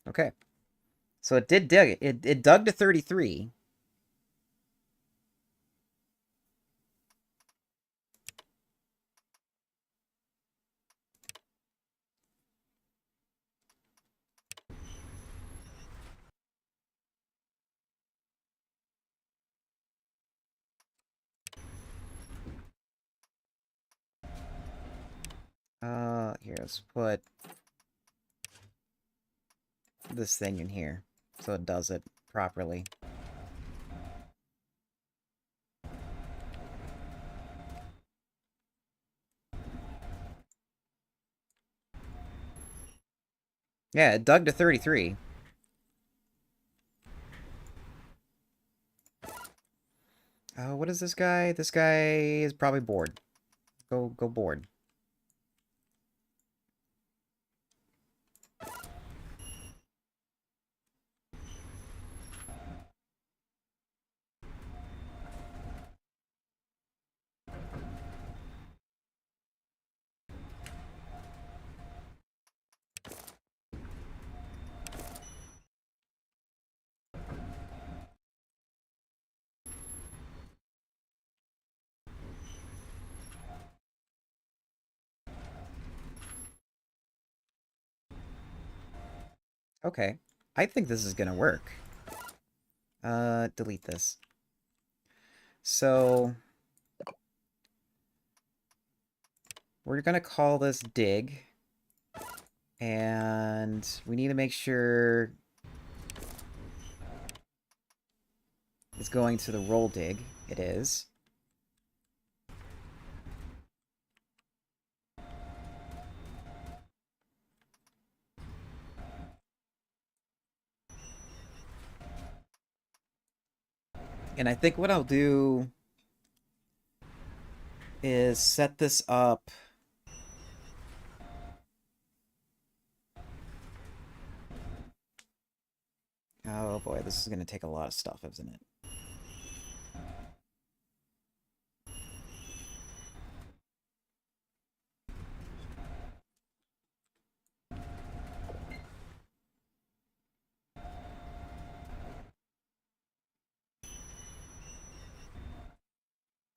Okay. So it did dig. It dug to 33. Here, let's put this thing in here so it does it properly. Yeah, it dug to 33. What is this guy? This guy is probably bored. Go board. Okay. I think this is gonna work. Delete this. So we're gonna call this dig. And we need to make sure it's going to the roll dig. It is. And I think what I'll do is set this up. Oh boy, this is going to take a lot of stuff, isn't it?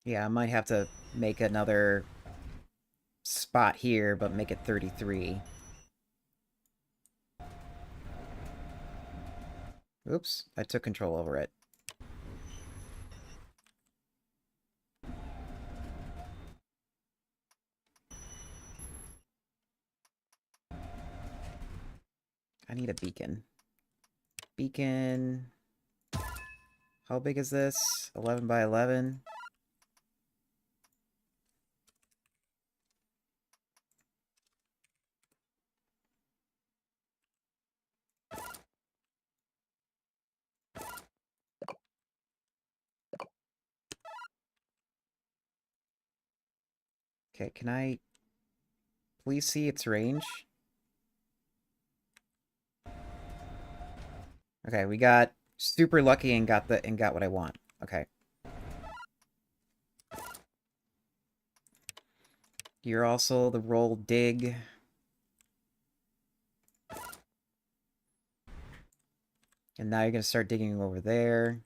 Yeah, I might have to make another spot here, but make it 33. Oops, I took control over it. I need a beacon. Beacon. How big is this? 11 by 11? Okay, can I please see its range? Okay, we got super lucky and got what I want. Okay. You're also the roll dig. And now you're gonna start digging over there.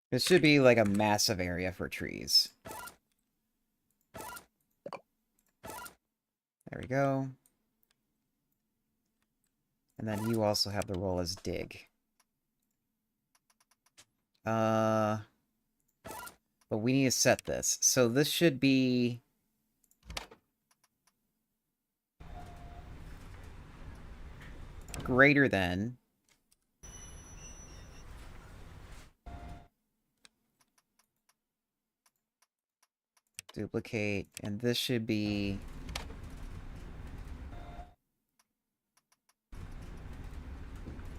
This should be like a massive area for trees. There we go. And then you also have the role as dig. But we need to set this. So this should be... greater than... duplicate, and this should be...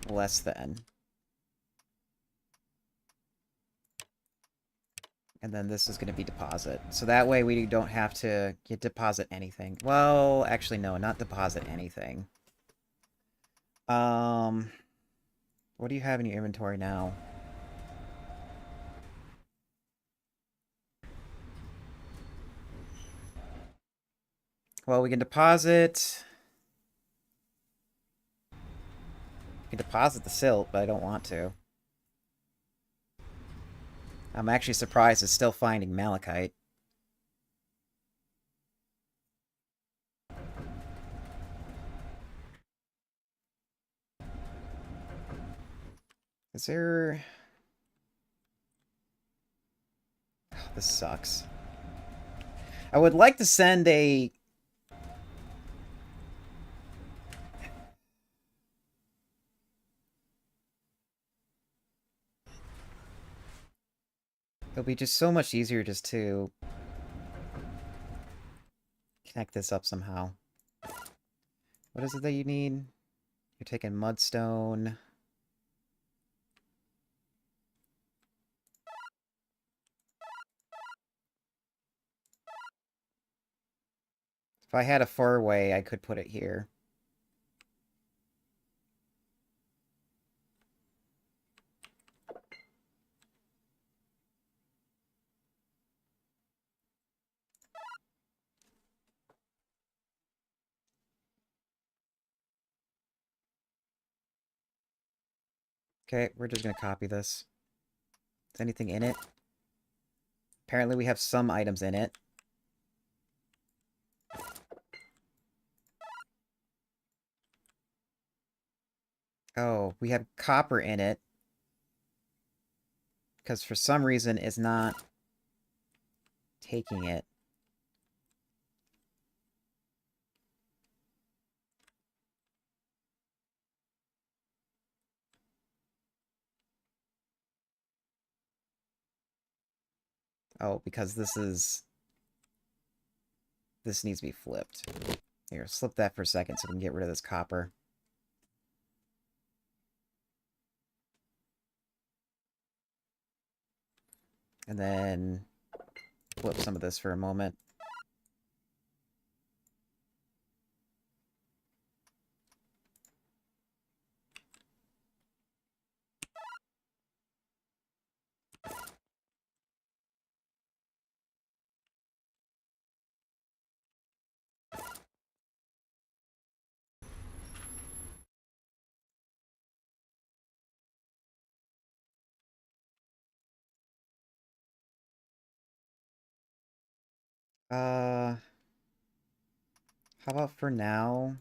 less than. And then this is going to be deposit. So that way we don't have to deposit anything. Well, actually, no, not deposit anything. What do you have in your inventory now? Well, we can deposit... we can deposit the silt, but I don't want to. I'm actually surprised it's still finding malachite. Is there... oh, this sucks. I would like to send a... it'll be just so much easier just to... connect this up somehow. What is it that you need? You're taking mudstone. If I had a four-way, I could put it here. Okay, we're just gonna copy this. Is anything in it? Apparently we have some items in it. Oh, we have copper in it. Because for some reason it's not taking it. Oh, because this needs to be flipped. Here, slip that for a second so we can get rid of this copper. And then flip some of this for a moment. How about for now?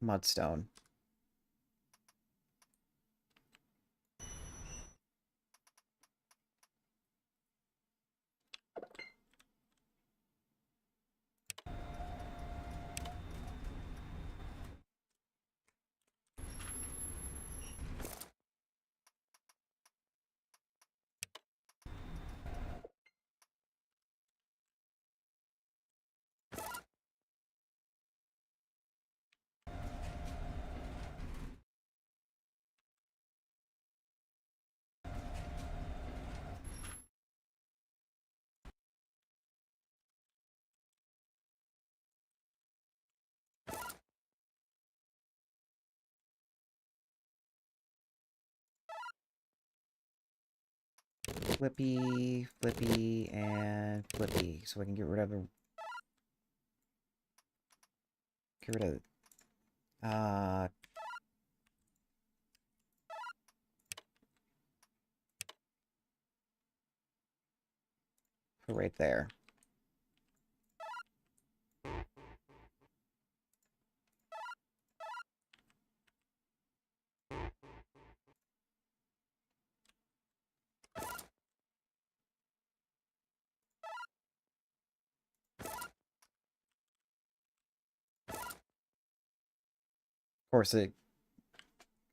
Mudstone. Flippy, Flippy, and Flippy. So I can get rid of the... Get rid of... Uh... Put right there. Of course, the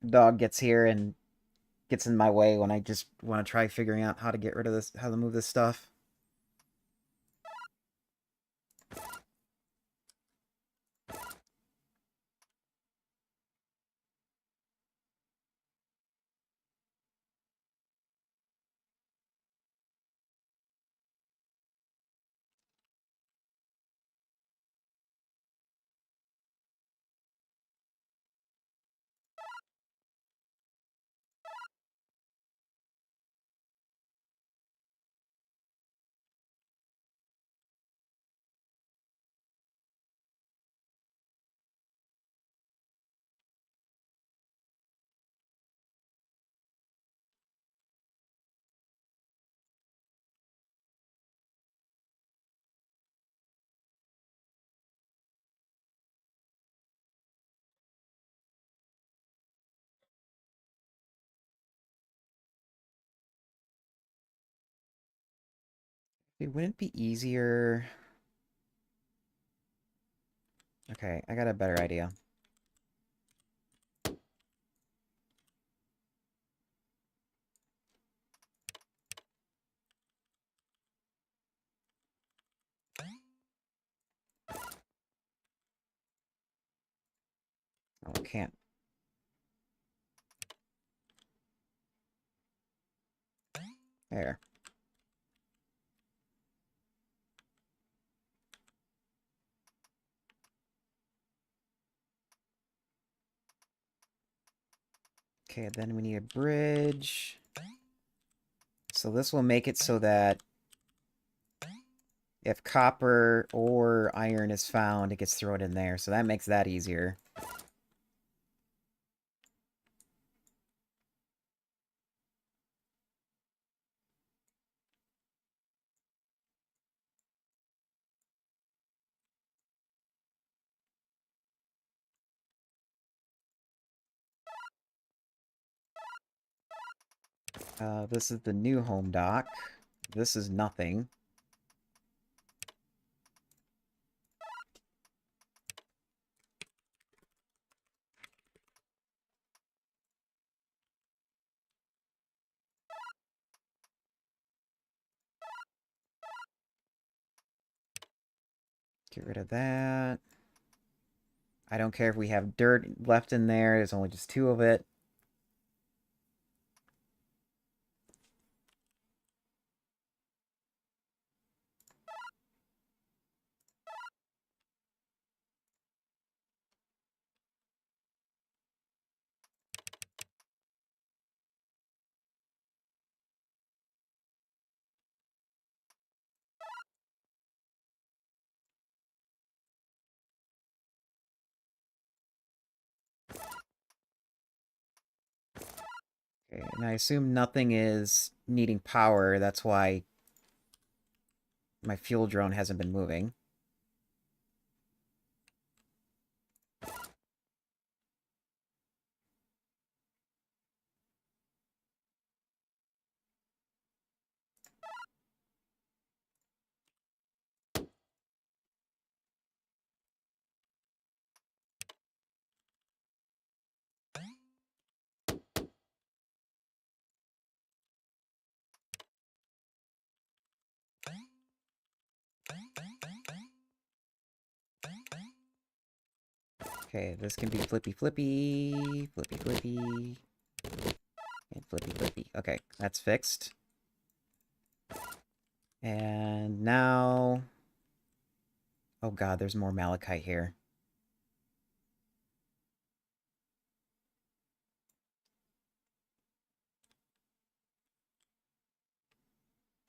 dog gets here and gets in my way when I just want to try figuring out how to get rid of this, how to move this stuff. It wouldn't be easier... Okay, I got a better idea. Oh, I can't. There. Okay, then we need a bridge. So this will make it so that if copper or iron is found, it gets thrown in there. So that makes that easier. This is the new home dock. This is nothing. Get rid of that. I don't care if we have dirt left in there. There's only just 2 of it. Okay, and I assume nothing is needing power. That's why my fuel drone hasn't been moving. Okay, this can be flippy flippy, flippy flippy, and flippy flippy. Okay, that's fixed. And now... Oh god, there's more malachite here.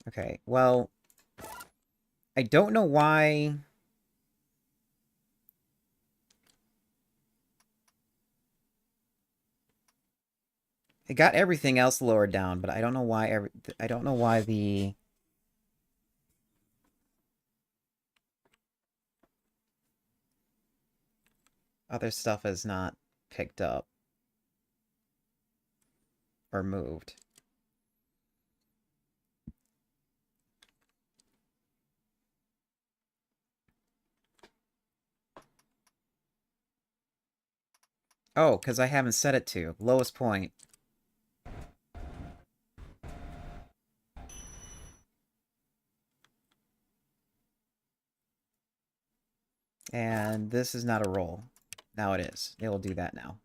Okay, well, I don't know why... It got everything else lowered down, but I don't know why I don't know why the... other stuff is not picked up. Or moved. Oh, because I haven't set it to. Lowest point. And this is not a roll. Now it is. It will do that now.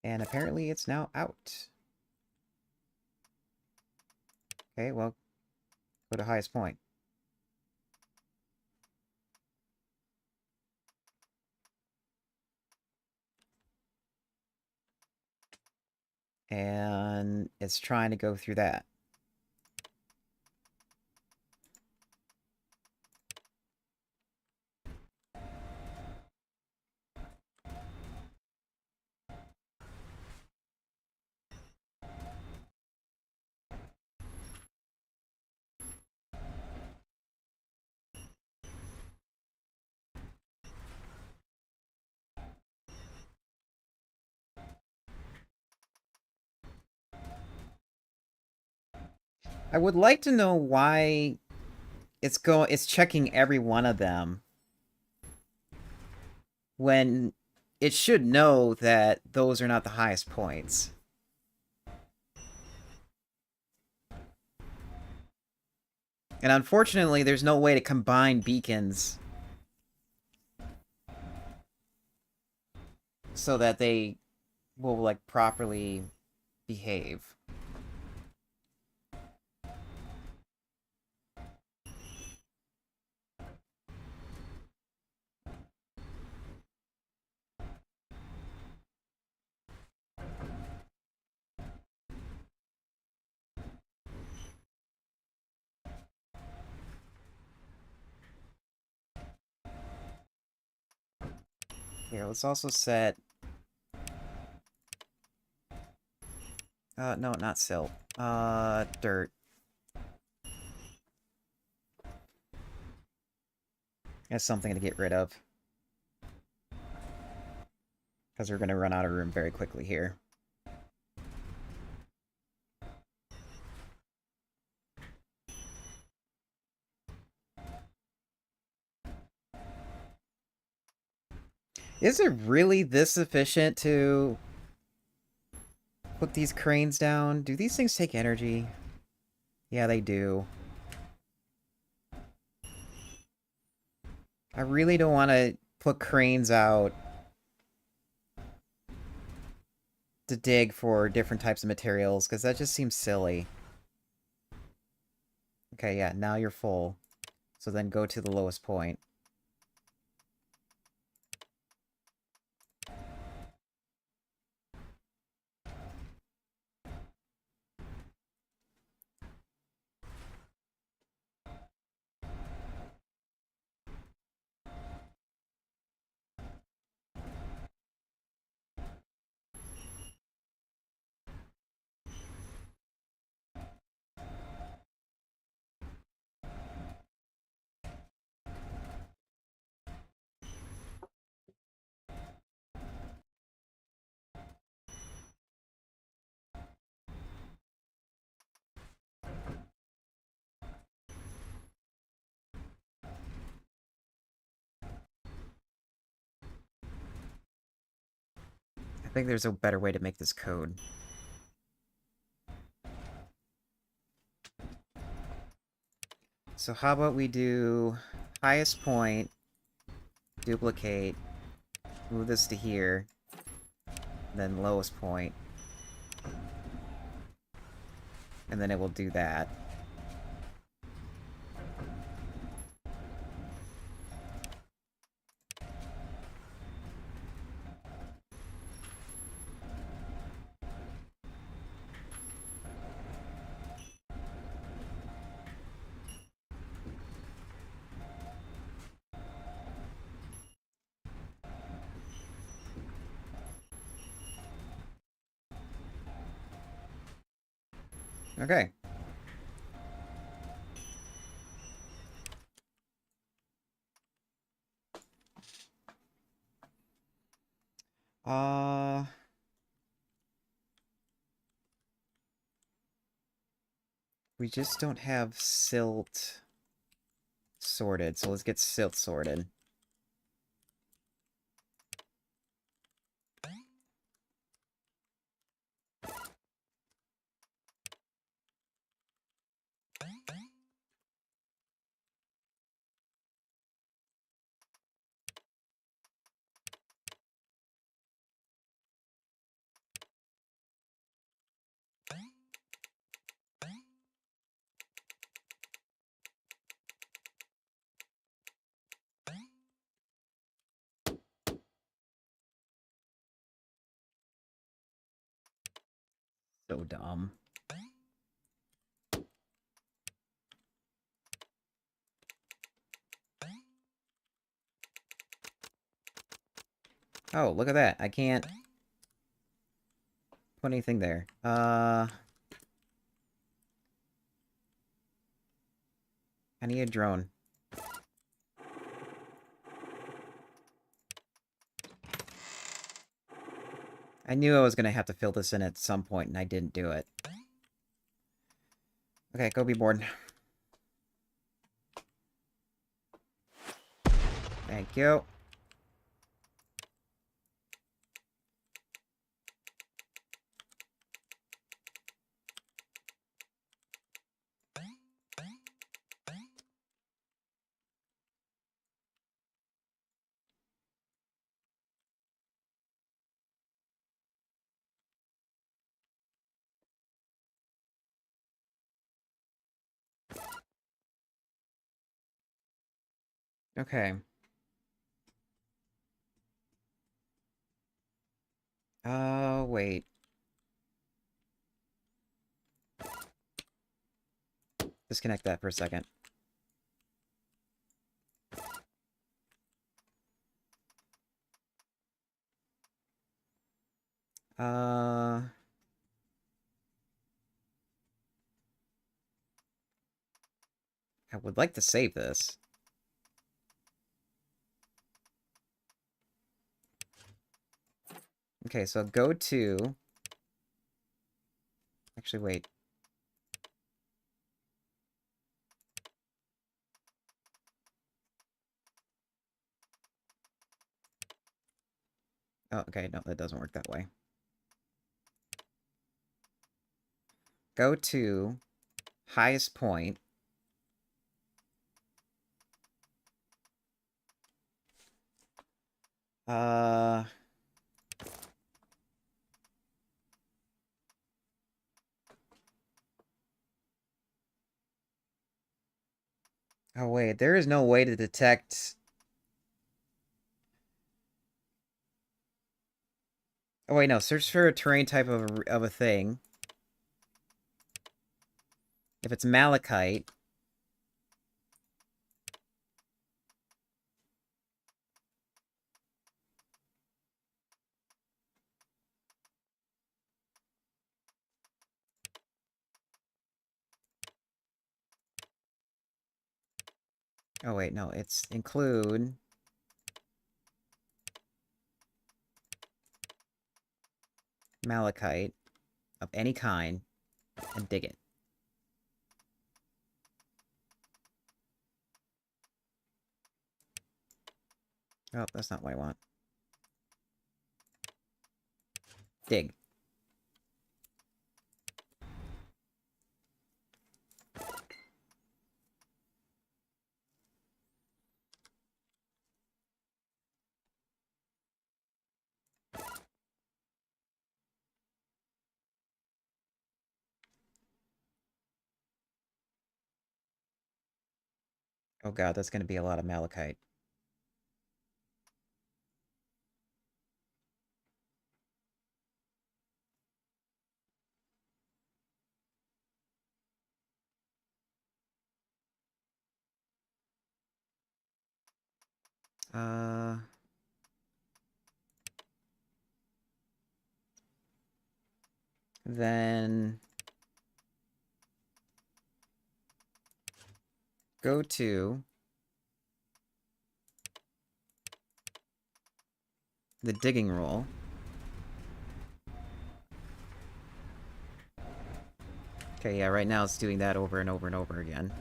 And apparently it's now out. Okay, well, go to highest point. And it's trying to go through that. I would like to know why it's checking every one of them when it should know that those are not the highest points. And unfortunately, there's no way to combine beacons so that they will, like, properly behave. Here, let's also set... no, not silt. Dirt. That's something to get rid of. Because we're going to run out of room very quickly here. Is it really this efficient to put these cranes down? Do these things take energy? Yeah, they do. I really don't want to put cranes out to dig for different types of materials, because that just seems silly. Okay, yeah, now you're full. So then go to the lowest point. I think there's a better way to make this code. So how about we do highest point, duplicate, move this to here, then lowest point, and then it will do that. Okay. Uh... We just don't have silt sorted, so let's get silt sorted. So dumb. Oh, look at that. I can't put anything there. I need a drone. I knew I was gonna have to fill this in at some point, and I didn't do it. Okay, go be bored. Thank you. Okay. Wait. Disconnect that for a second. Uh... I would like to save this. Okay, so go to... Actually, wait. Oh, okay, no, that doesn't work that way. Go to highest point. Uh... Oh, wait, there is no way to detect... Oh, wait, no, search for a terrain type of a thing. If it's malachite... Oh, wait, no, it's include... malachite of any kind and dig it. Oh, that's not what I want. Dig. Oh god, that's gonna be a lot of malachite. Uh... Then... go to the digging rule. Okay, yeah, right now it's doing that over and over and over again.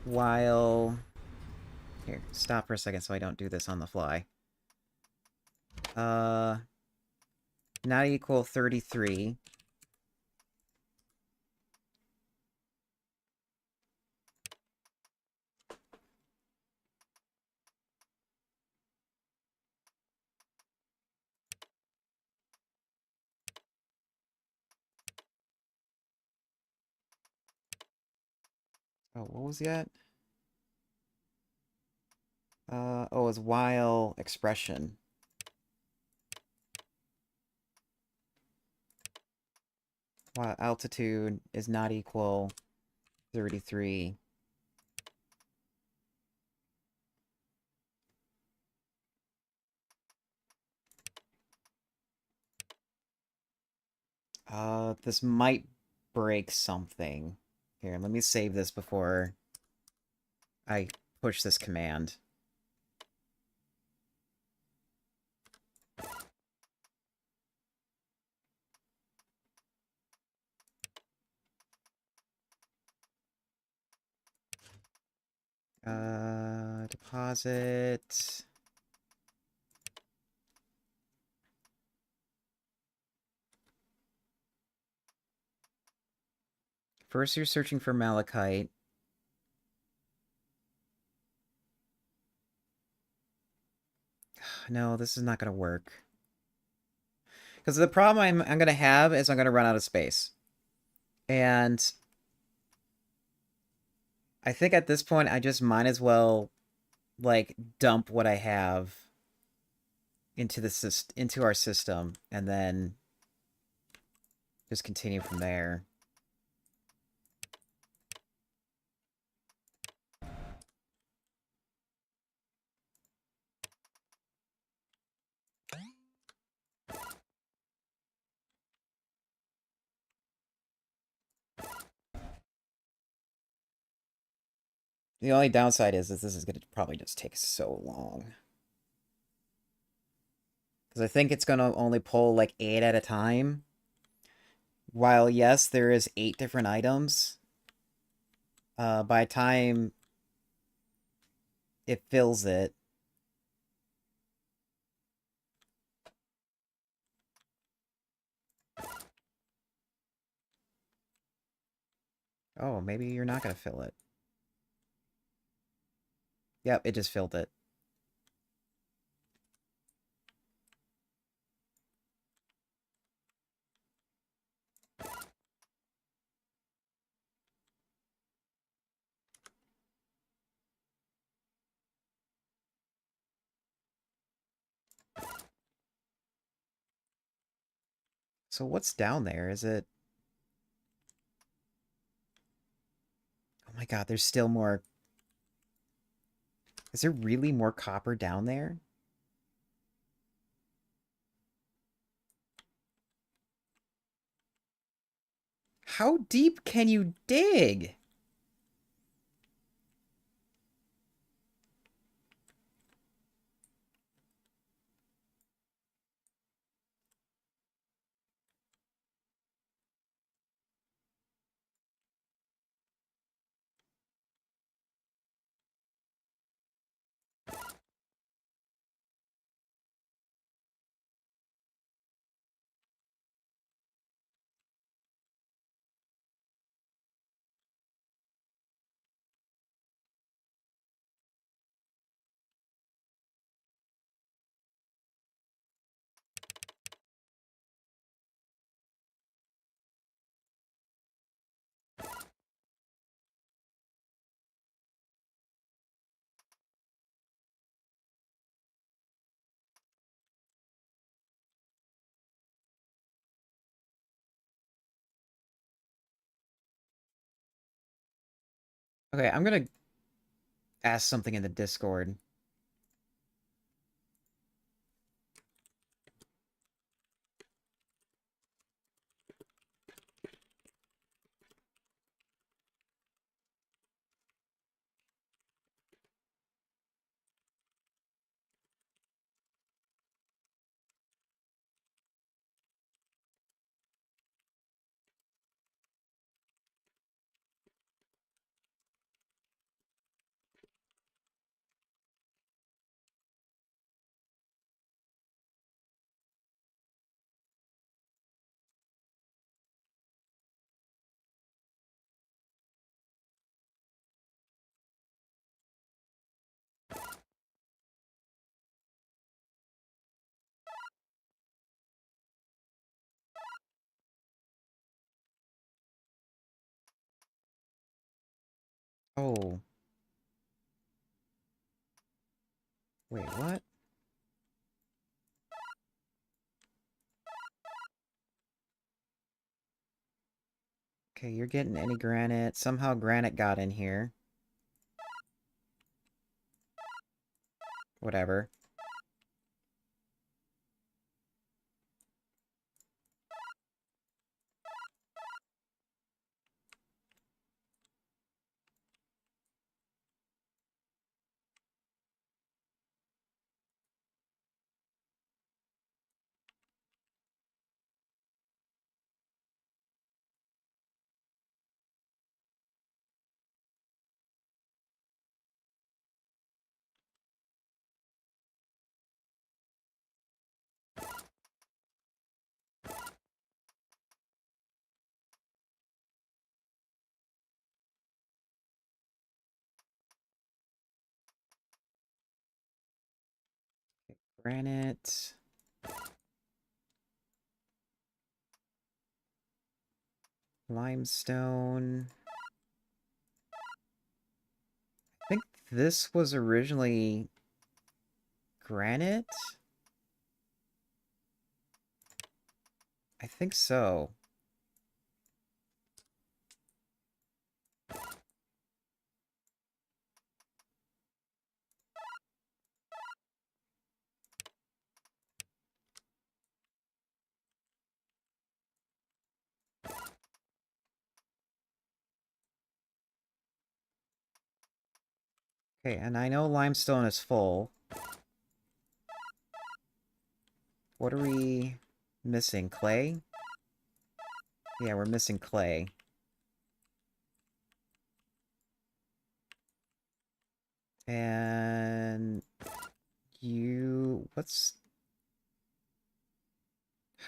While... Here, stop for a second so I don't do this on the fly. Not equal 33. Oh, what was that? Oh, it's while expression. While altitude is not equal 33. This might break something. Here, let me save this before I push this command. Deposit. First, you're searching for malachite. No, this is not going to work. Because the problem I'm going to have is I'm going to run out of space. And I think at this point, I just might as well, like, dump what I have into our system, and then just continue from there. The only downside is this is going to probably just take so long. Because I think it's going to only pull like 8 at a time. While, yes, there is 8 different items, by the time it fills it... Oh, maybe you're not going to fill it. Yep, it just filled it. So what's down there? Is it... Oh my god, there's still more... Is there really more copper down there? How deep can you dig? Okay, I'm gonna ask something in the Discord. Oh. Wait, what? Okay, you're getting any granite. Somehow granite got in here. Whatever. Granite. Limestone. I think this was originally granite? I think so. Okay, and I know limestone is full. What are we missing? Clay? Yeah, we're missing clay. And you... What's...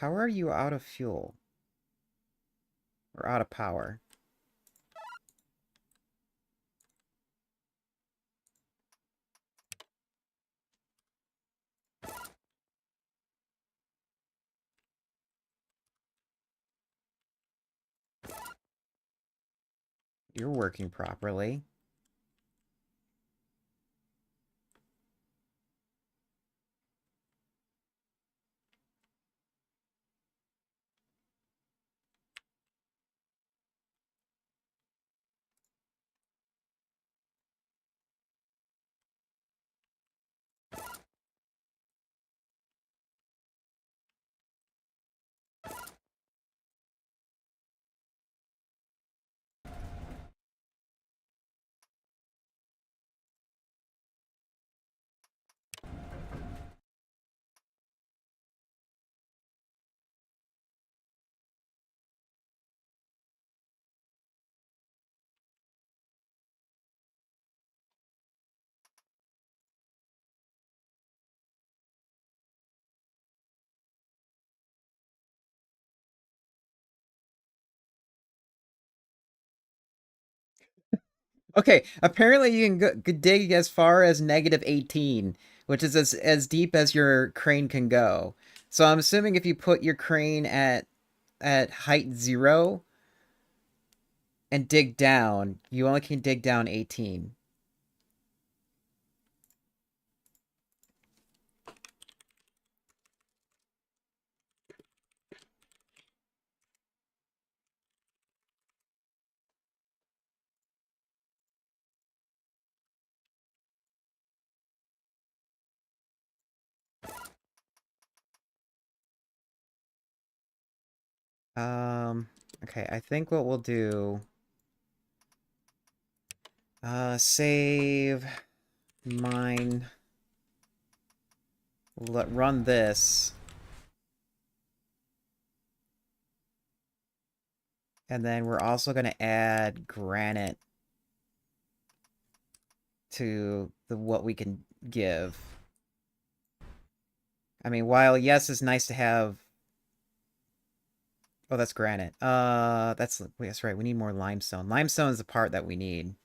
How are you out of fuel? Or out of power? You're working properly. Okay, apparently you can dig as far as -18, which is as deep as your crane can go. So I'm assuming if you put your crane at height 0 and dig down, you only can dig down 18. Okay, I think what we'll do, save, mine, run this, and then we're also going to add granite to what we can give. I mean, while yes, it's nice to have. Oh, that's granite. That's right. We need more limestone. Limestone is the part that we need.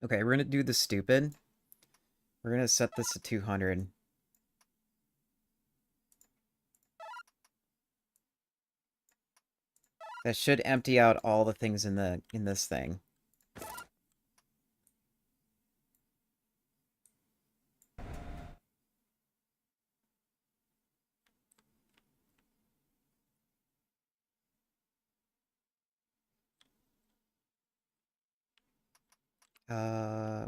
Okay, we're gonna do the stupid. We're gonna set this to 200. That should empty out all the things in this thing.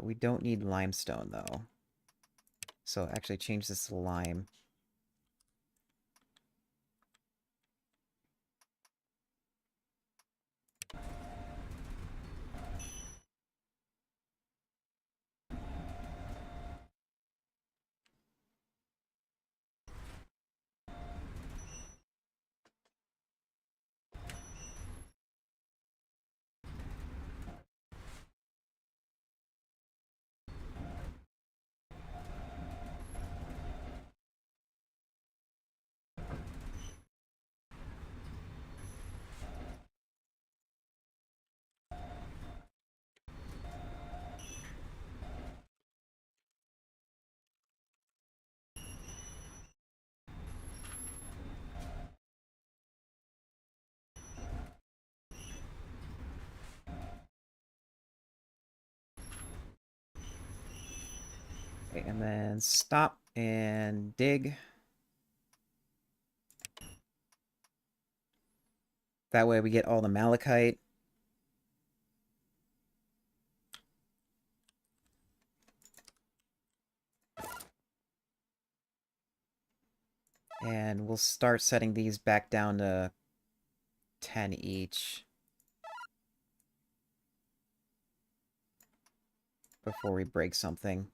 We don't need limestone though. So actually change this to lime. Okay, and then stop and dig. That way we get all the malachite. And we'll start setting these back down to 10 each before we break something.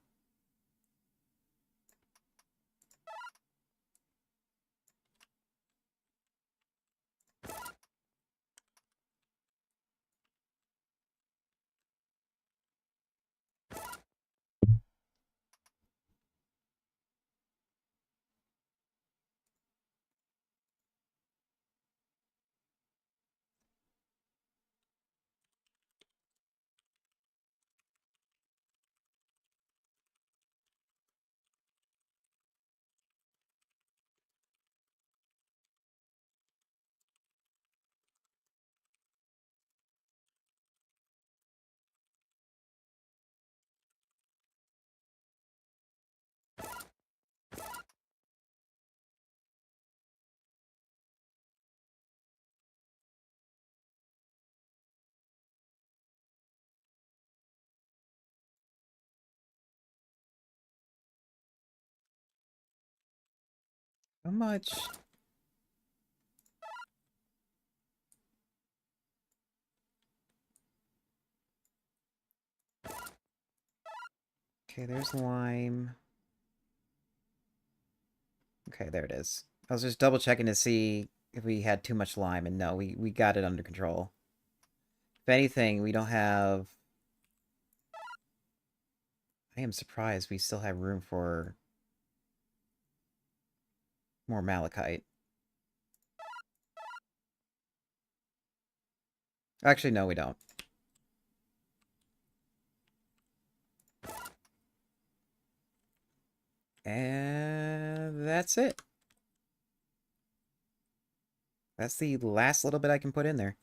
How much? Okay, there's lime. Okay, there it is. I was just double checking to see if we had too much lime, and no, we got it under control. If anything, we don't have... I am surprised we still have room for more malachite. Actually, no, we don't. And that's it. That's the last little bit I can put in there.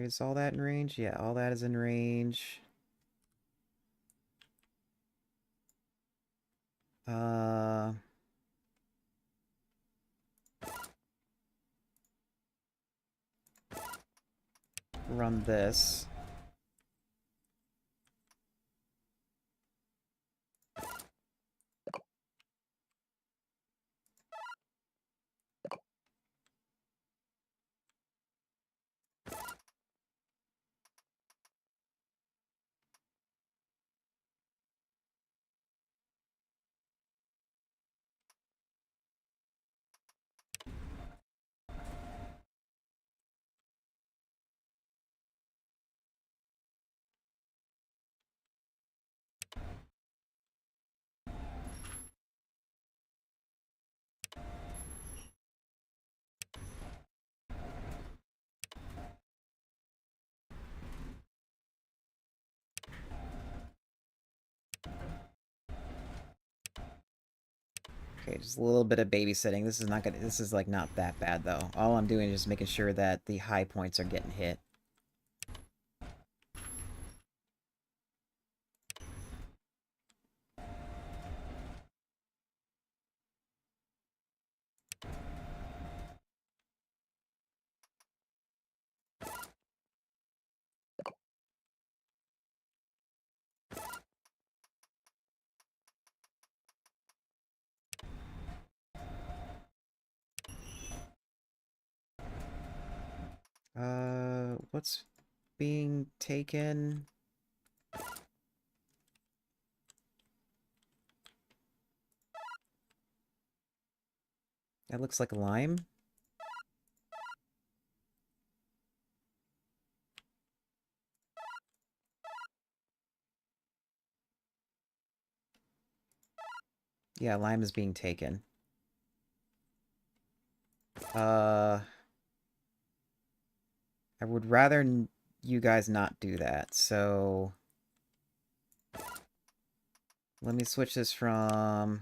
Is all that in range? Yeah, all that is in range. Uh, Run this. Okay, just a little bit of babysitting. This is like not that bad though. All I'm doing is just making sure that the high points are getting hit. What's being taken? That looks like a lime. Yeah, lime is being taken. I would rather you guys not do that, so... Let me switch this from...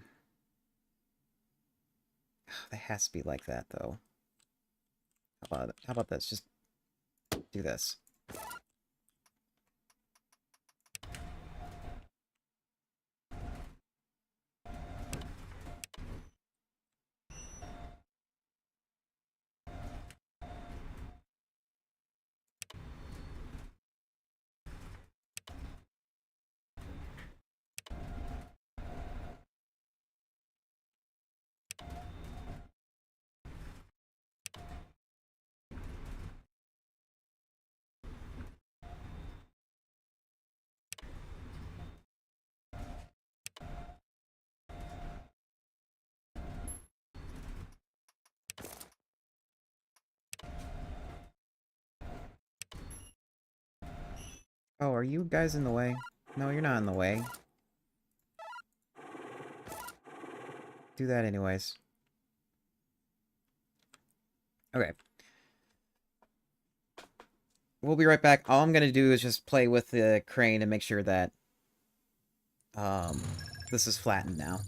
That has to be like that, though. How about this? Just do this. Oh, are you guys in the way? No, you're not in the way. Do that anyways. Okay. We'll be right back. All I'm gonna do is just play with the crane and make sure that this is flattened now.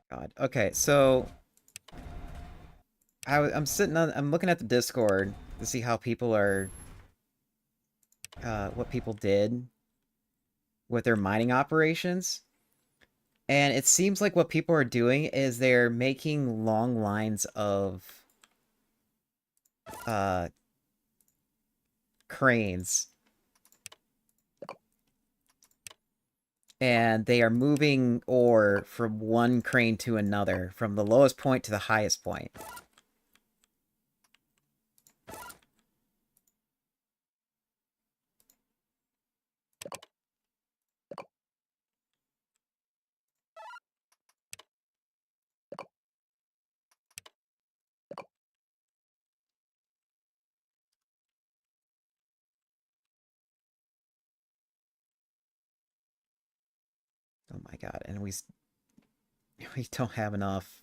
God. Okay, so I'm looking at the Discord to see how people are, what people did with their mining operations. And it seems like what people are doing is they're making long lines of uh, cranes, and they are moving ore from one crane to another, from the lowest point to the highest point. Oh my god, and we don't have enough.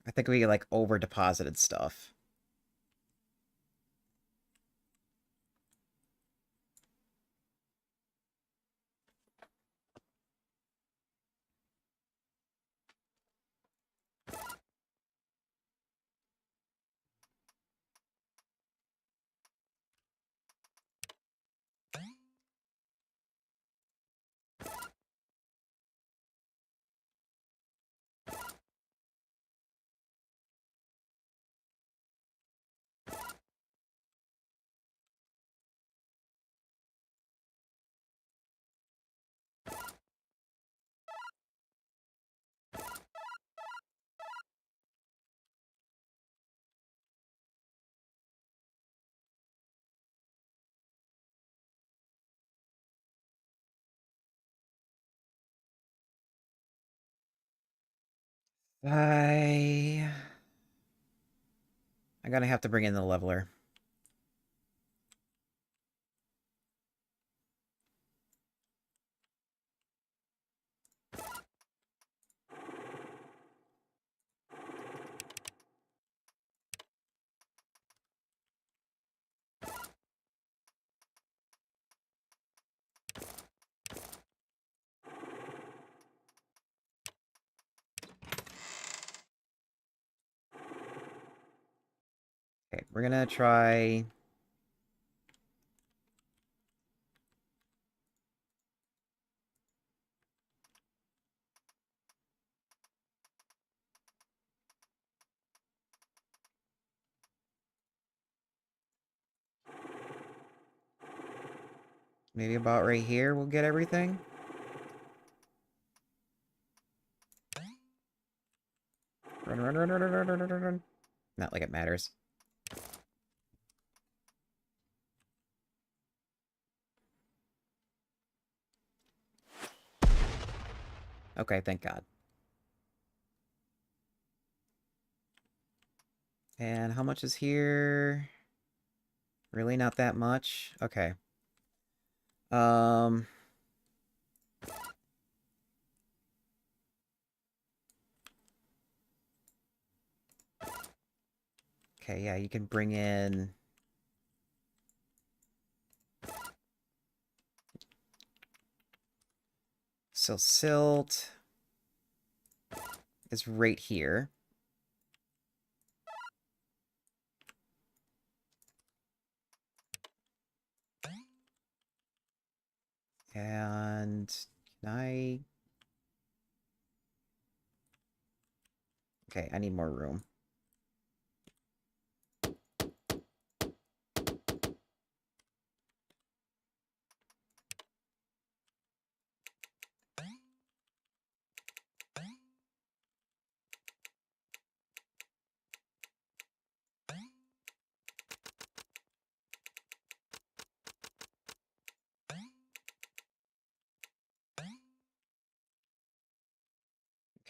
I think we like over deposited stuff. I I'm gonna have to bring in the leveler. Okay, we're gonna try. Maybe about right here we'll get everything. Run, run, run, run, run, run, run, run, run. Not like it matters. Okay, thank God. And how much is here? Really not that much? Okay. Um... Okay, yeah, you can bring in... So silt is right here. And can I... Okay, I need more room.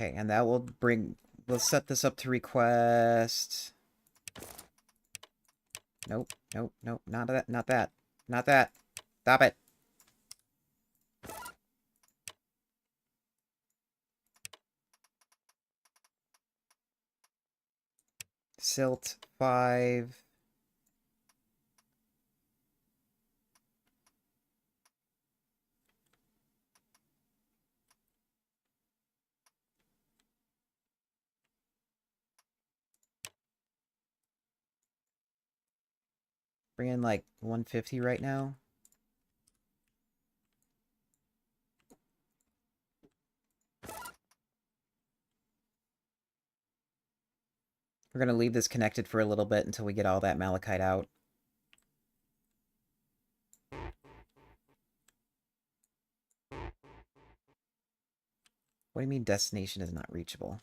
Okay, and that will bring... We'll set this up to request... Nope, nope, nope, not that, not that. Not that. Stop it. Silt 5. Bring in like 150 right now. We're going to leave this connected for a little bit until we get all that malachite out. What do you mean destination is not reachable?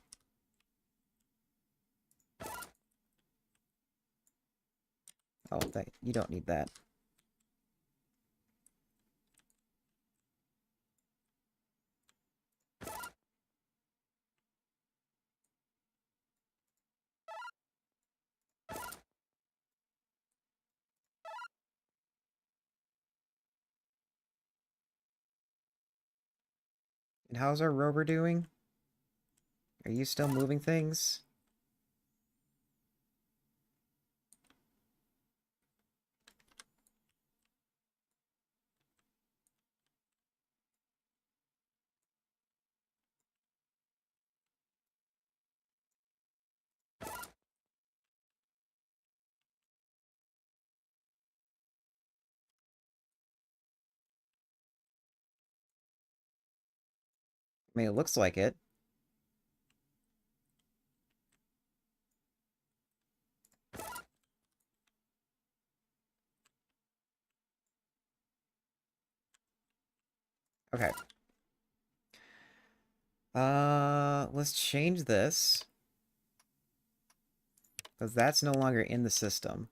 Oh, you don't need that. And how's our rover doing? Are you still moving things? I mean, it looks like it. Okay. Let's change this. Because that's no longer in the system.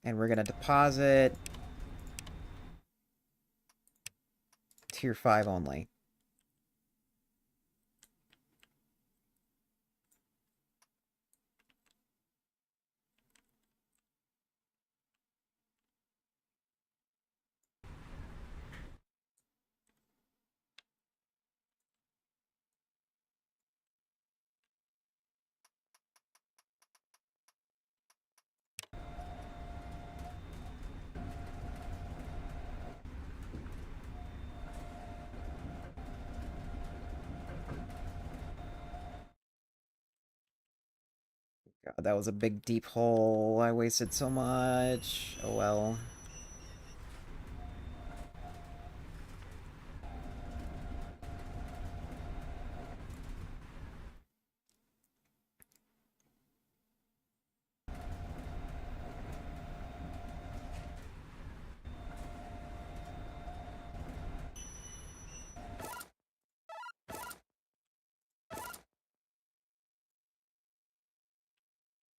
And we're going to deposit tier 5 only. God, that was a big deep hole. I wasted so much. Oh well.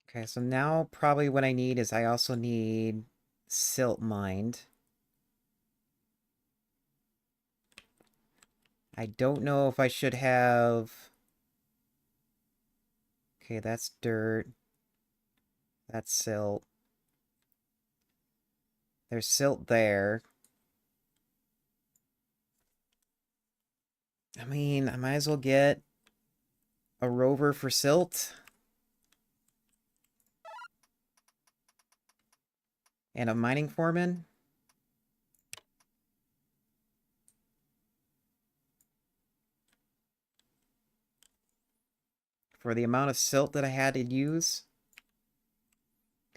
Okay, so now probably what I need is I also need silt mined. I don't know if I should have... Okay, that's dirt. That's silt. There's silt there. I mean, I might as well get a rover for silt. And a mining foreman. For the amount of silt that I had to use.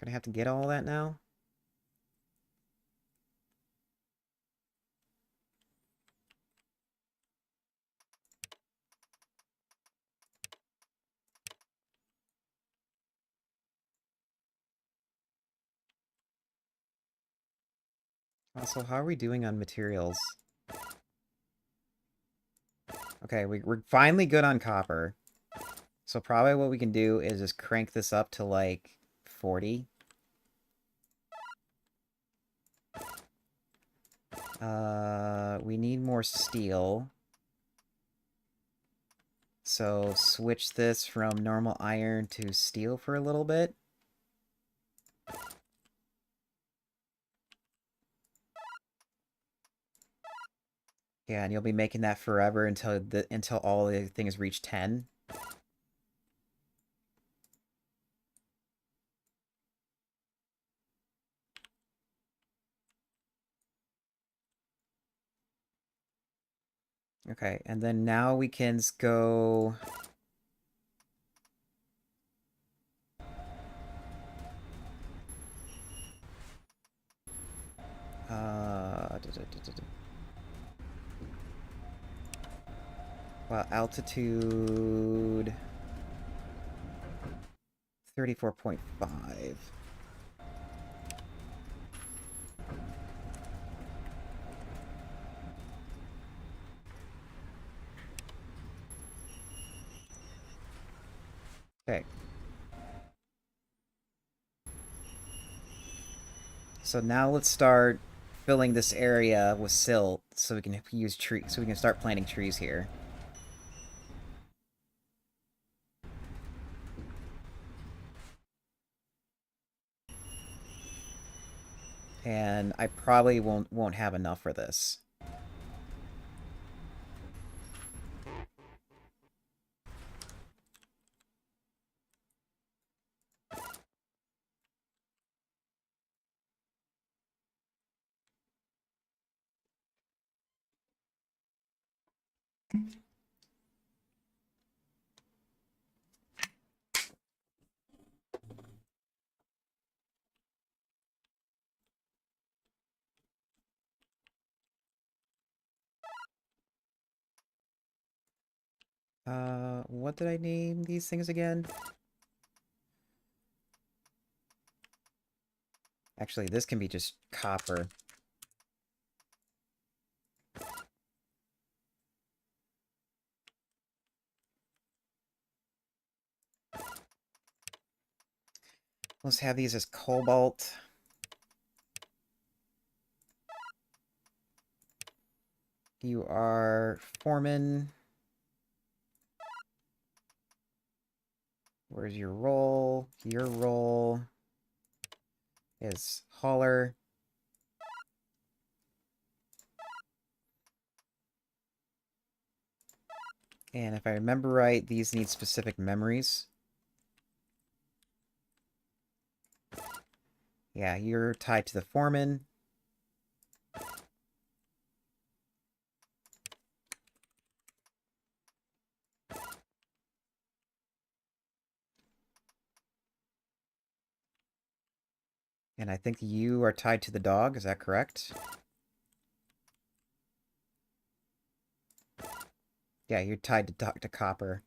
Gonna have to get all that now. Also, how are we doing on materials? Okay, we're finally good on copper. So probably what we can do is just crank this up to like 40. We need more steel. So switch this from normal iron to steel for a little bit. Yeah, and you'll be making that forever until all the things reach 10. Okay, and then now we can go Well, altitude 34.5. Okay. So now let's start filling this area with silt so we can use tree so we can start planting trees here. And I probably won't have enough for this. What did I name these things again? Actually, this can be just copper. Let's have these as cobalt. You are foreman. Where's your role? Your role is hauler. And if I remember right, these need specific memories. Yeah, you're tied to the foreman. And I think you are tied to the dog, is that correct? Yeah, you're tied to copper.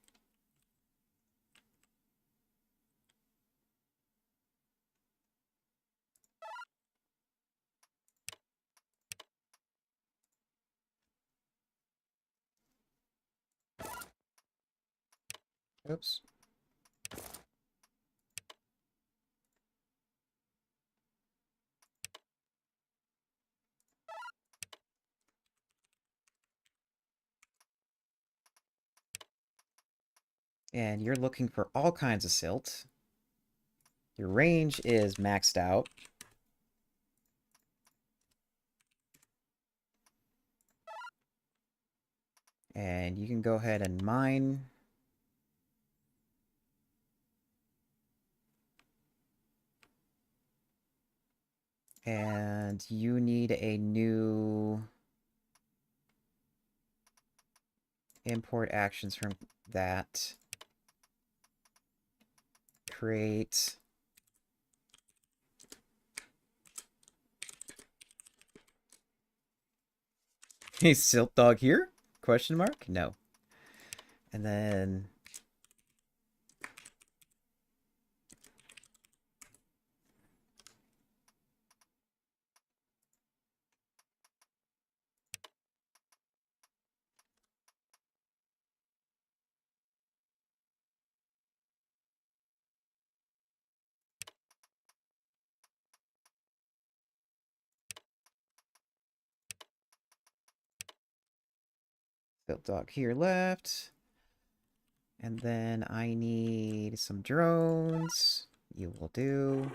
Oops. And you're looking for all kinds of silt. Your range is maxed out. And you can go ahead and mine. And you need a new import actions from that. Create a silt dog here? Question mark? No. And then silt dog here left. And then I need some drones. You will do.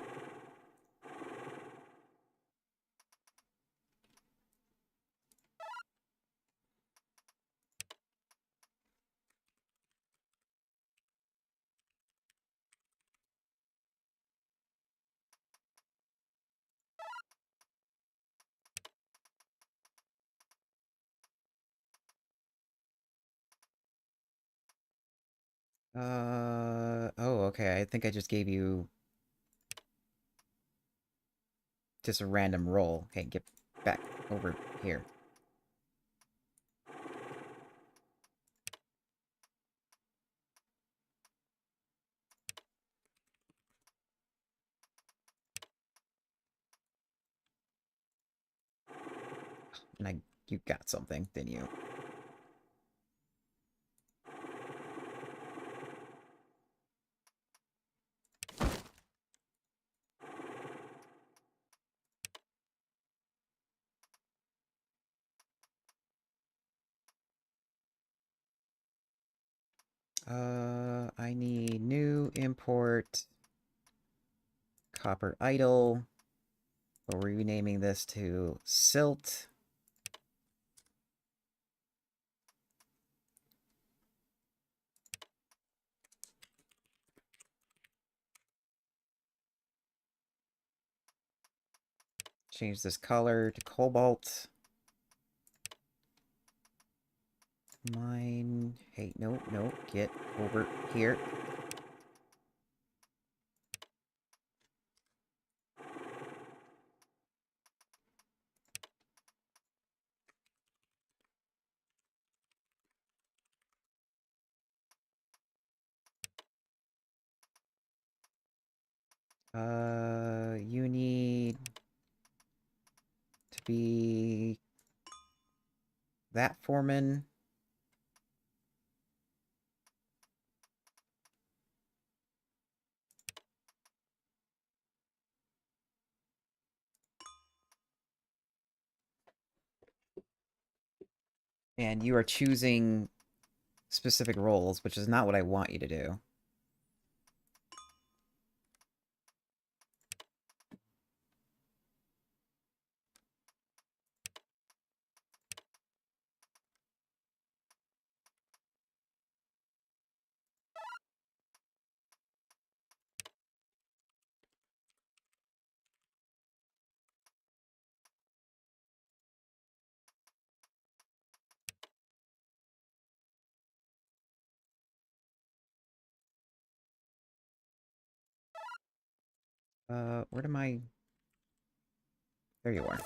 Oh, okay. I think I just gave you just a random roll. Okay, back over here. And you got something, didn't you? I need new import copper idle. We're renaming this to silt. Change this color to cobalt. Mine. Hey, no, no, get over here. You need to be that foreman. And you are choosing specific roles, which is not what I want you to do. Where am I? There you are.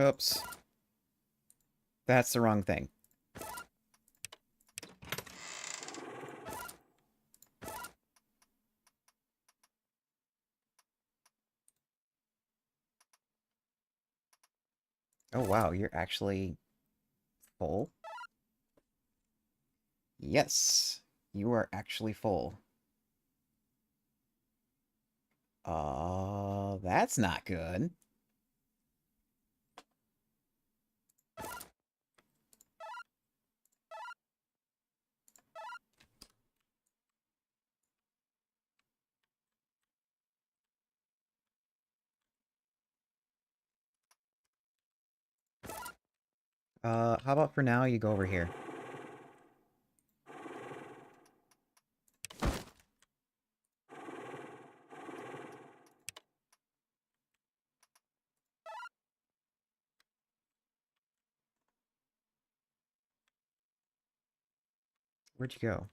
Oops. That's the wrong thing. Oh, wow, you're actually full? Yes, you are actually full. That's not good. How about for now you go over here? Where'd you go?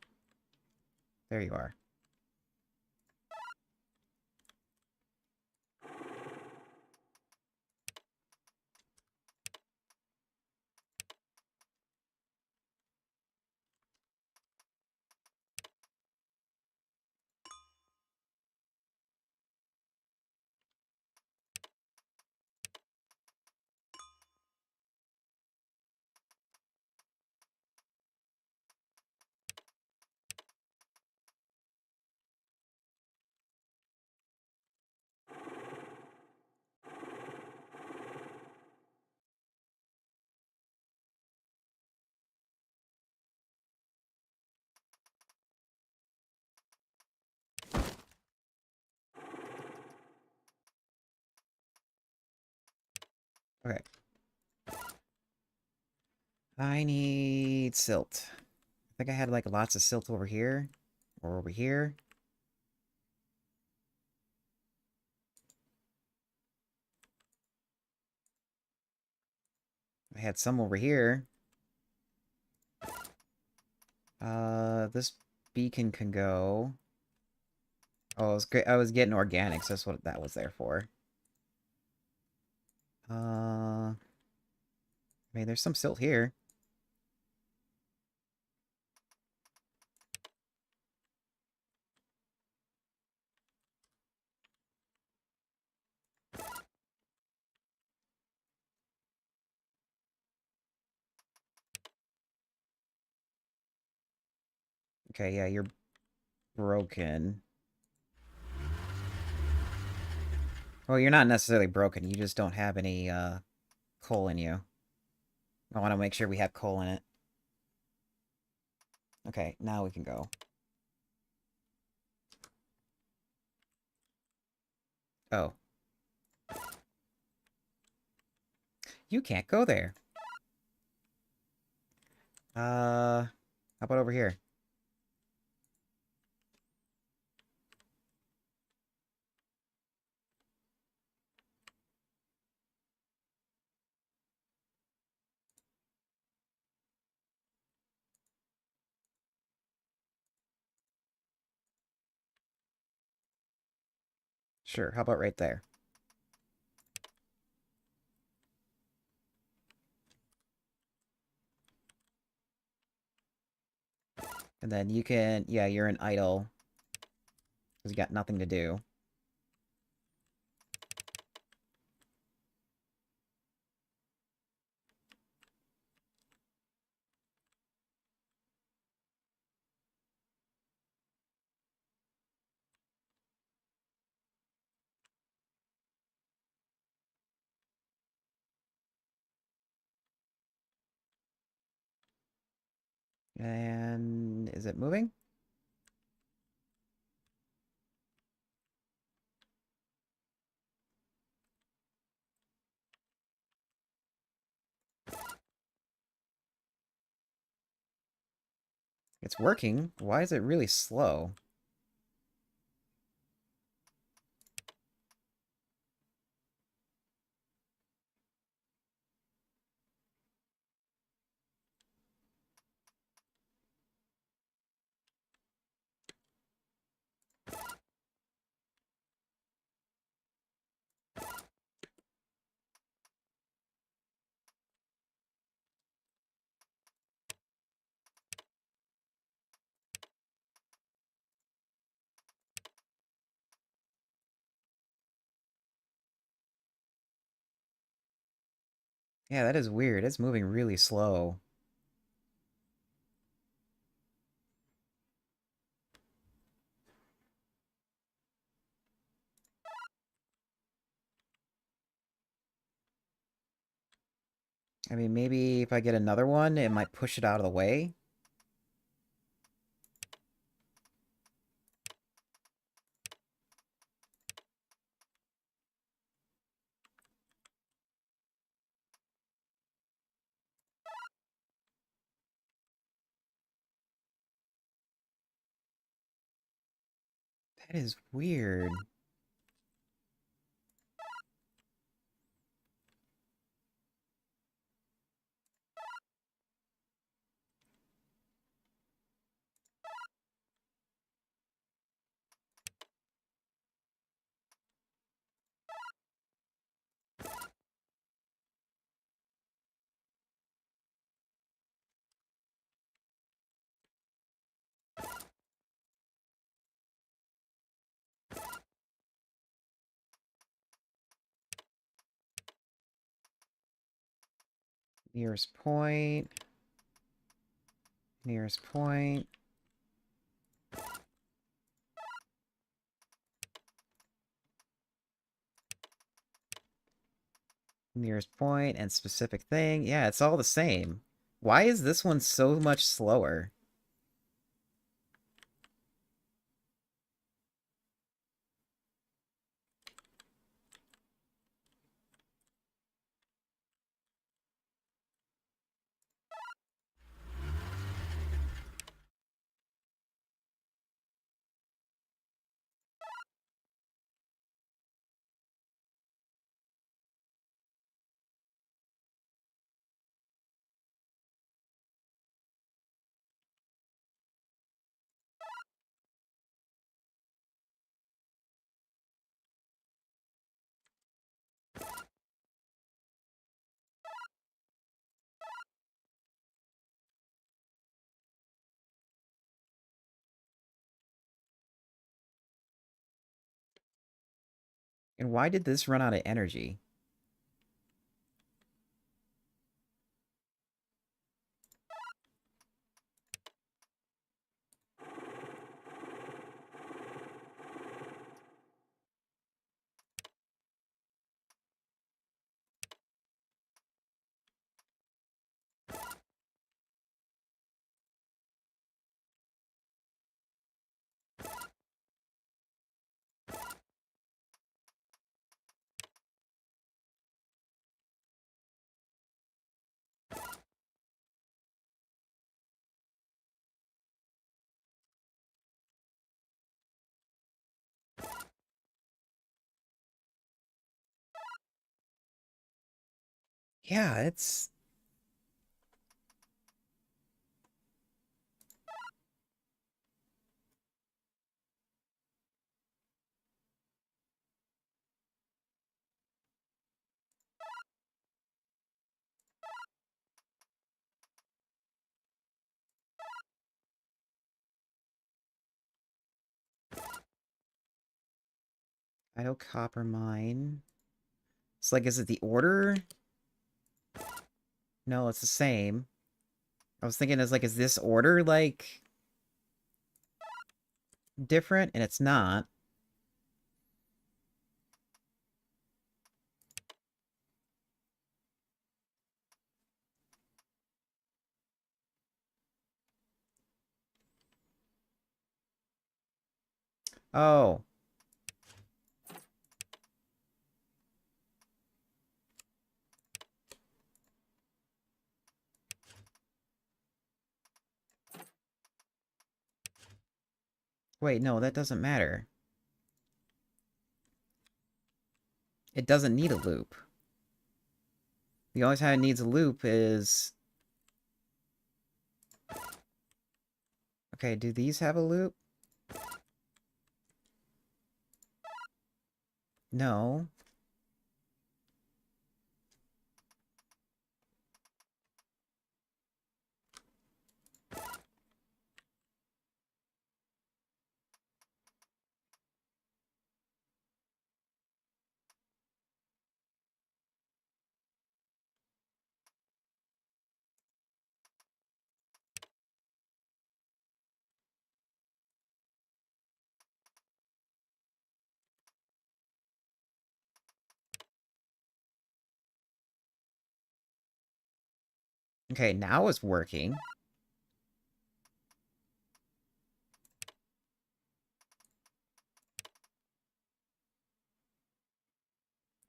There you are. Okay. I need silt. I think I had like lots of silt over here. Or over here. I had some over here. This beacon can go. Oh, it was great. I was getting organics. That's what that was there for. I mean, there's some silt here. Okay, yeah, you're broken. Well, you're not necessarily broken. You just don't have any coal in you. I want to make sure we have coal in it. Okay, now we can go. Oh. You can't go there. How about over here? Sure, how about right there? And then you can, yeah, you're an idle. Because you got nothing to do. And is it moving? It's working. Why is it really slow? Yeah, that is weird. It's moving really slow. I mean, maybe if I get another one, it might push it out of the way. That is weird. Nearest point. Nearest point. Nearest point and specific thing. Yeah, it's all the same. Why is this one so much slower? And why did this run out of energy? Yeah, it's... Idle copper mine. It's like, is it the order? No, it's the same. I was thinking, is this order, like, different? And it's not. Oh. Wait, no, that doesn't matter. It doesn't need a loop. The only time it needs a loop is... Okay, do these have a loop? No. Okay, now it's working.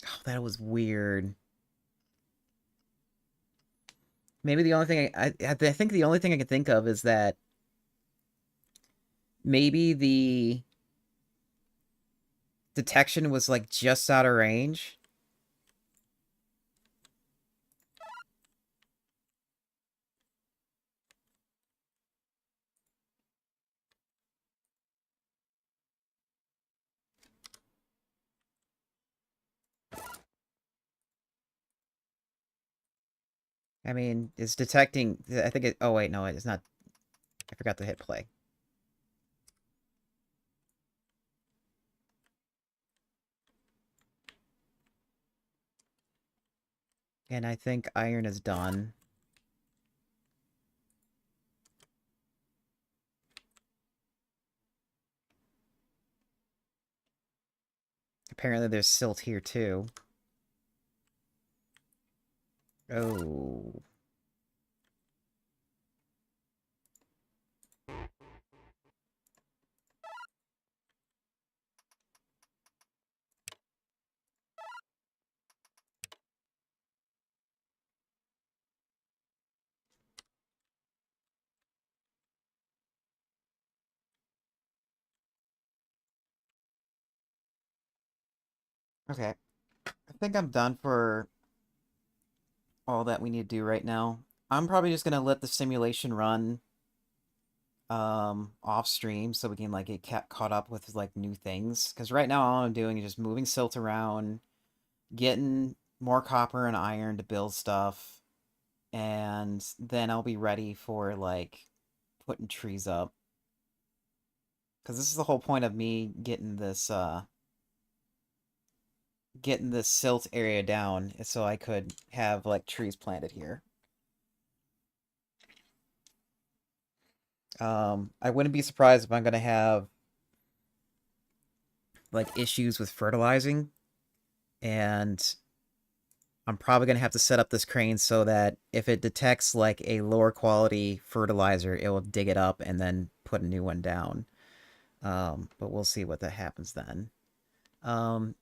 Oh, that was weird. Maybe the only thing I think the only thing I can think of is that maybe the detection was like just out of range. I mean, it's detecting... I think it... Oh, wait, no, it's not. I forgot to hit play. And I think iron is done. Apparently there's silt here, too. Oh. Okay. I think I'm done for all that we need to do right now. I'm probably just gonna let the simulation run off stream so we can like get caught up with like new things, because right now all I'm doing is just moving silt around, getting more copper and iron to build stuff, and then I'll be ready for like putting trees up, because this is the whole point of me getting this getting the silt area down so I could have like trees planted here. I wouldn't be surprised if I'm gonna have like issues with fertilizing, and I'm probably gonna have to set up this crane so that if it detects like a lower quality fertilizer, it will dig it up and then put a new one down. But we'll see what that happens then. Um,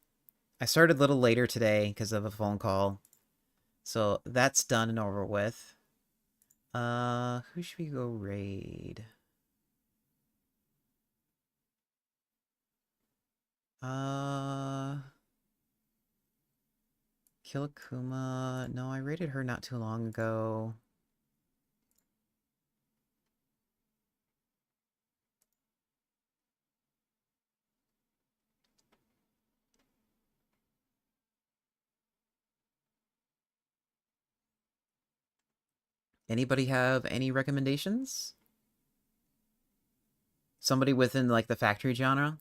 I started a little later today because of a phone call, so that's done and over with. Who should we go raid? Uh, Kill Kuma. No, I raided her not too long ago. Anybody have any recommendations? Somebody within like the factory genre?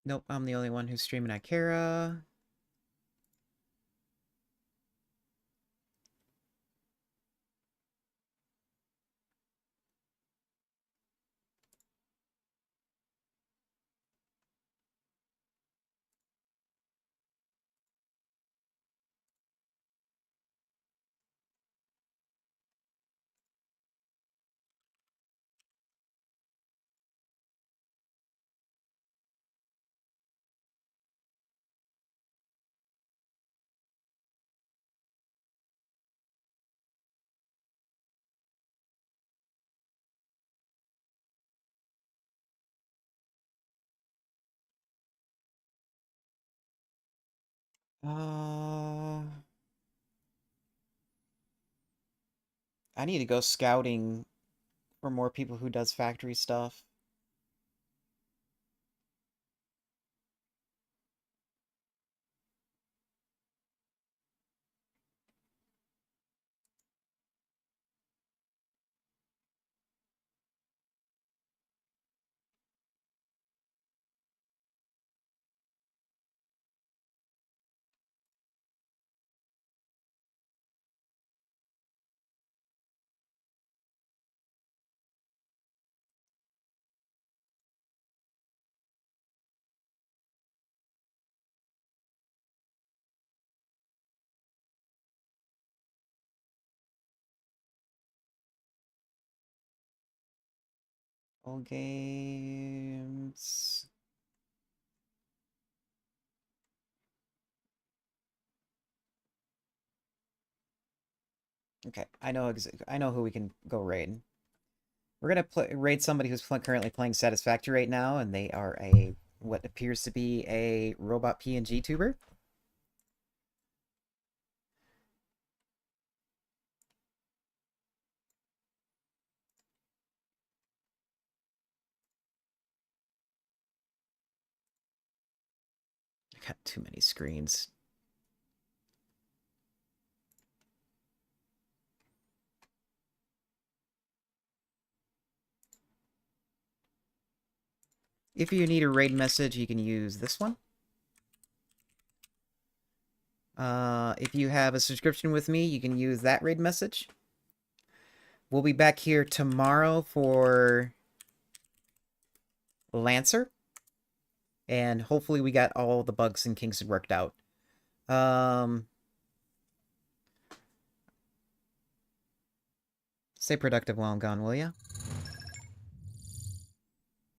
Nope, I'm the only one who's streaming Ikera. Uh, I need to go scouting for more people who does factory stuff. All games. Okay, I know who we can go raid. We're gonna raid somebody who's currently playing Satisfactory right now, and they are a what appears to be a robot PNG tuber. I got too many screens. If you need a raid message, you can use this one. If you have a subscription with me, you can use that raid message. We'll be back here tomorrow for Lancer. And hopefully we got all the bugs and kinks worked out. Stay productive while I'm gone, will ya?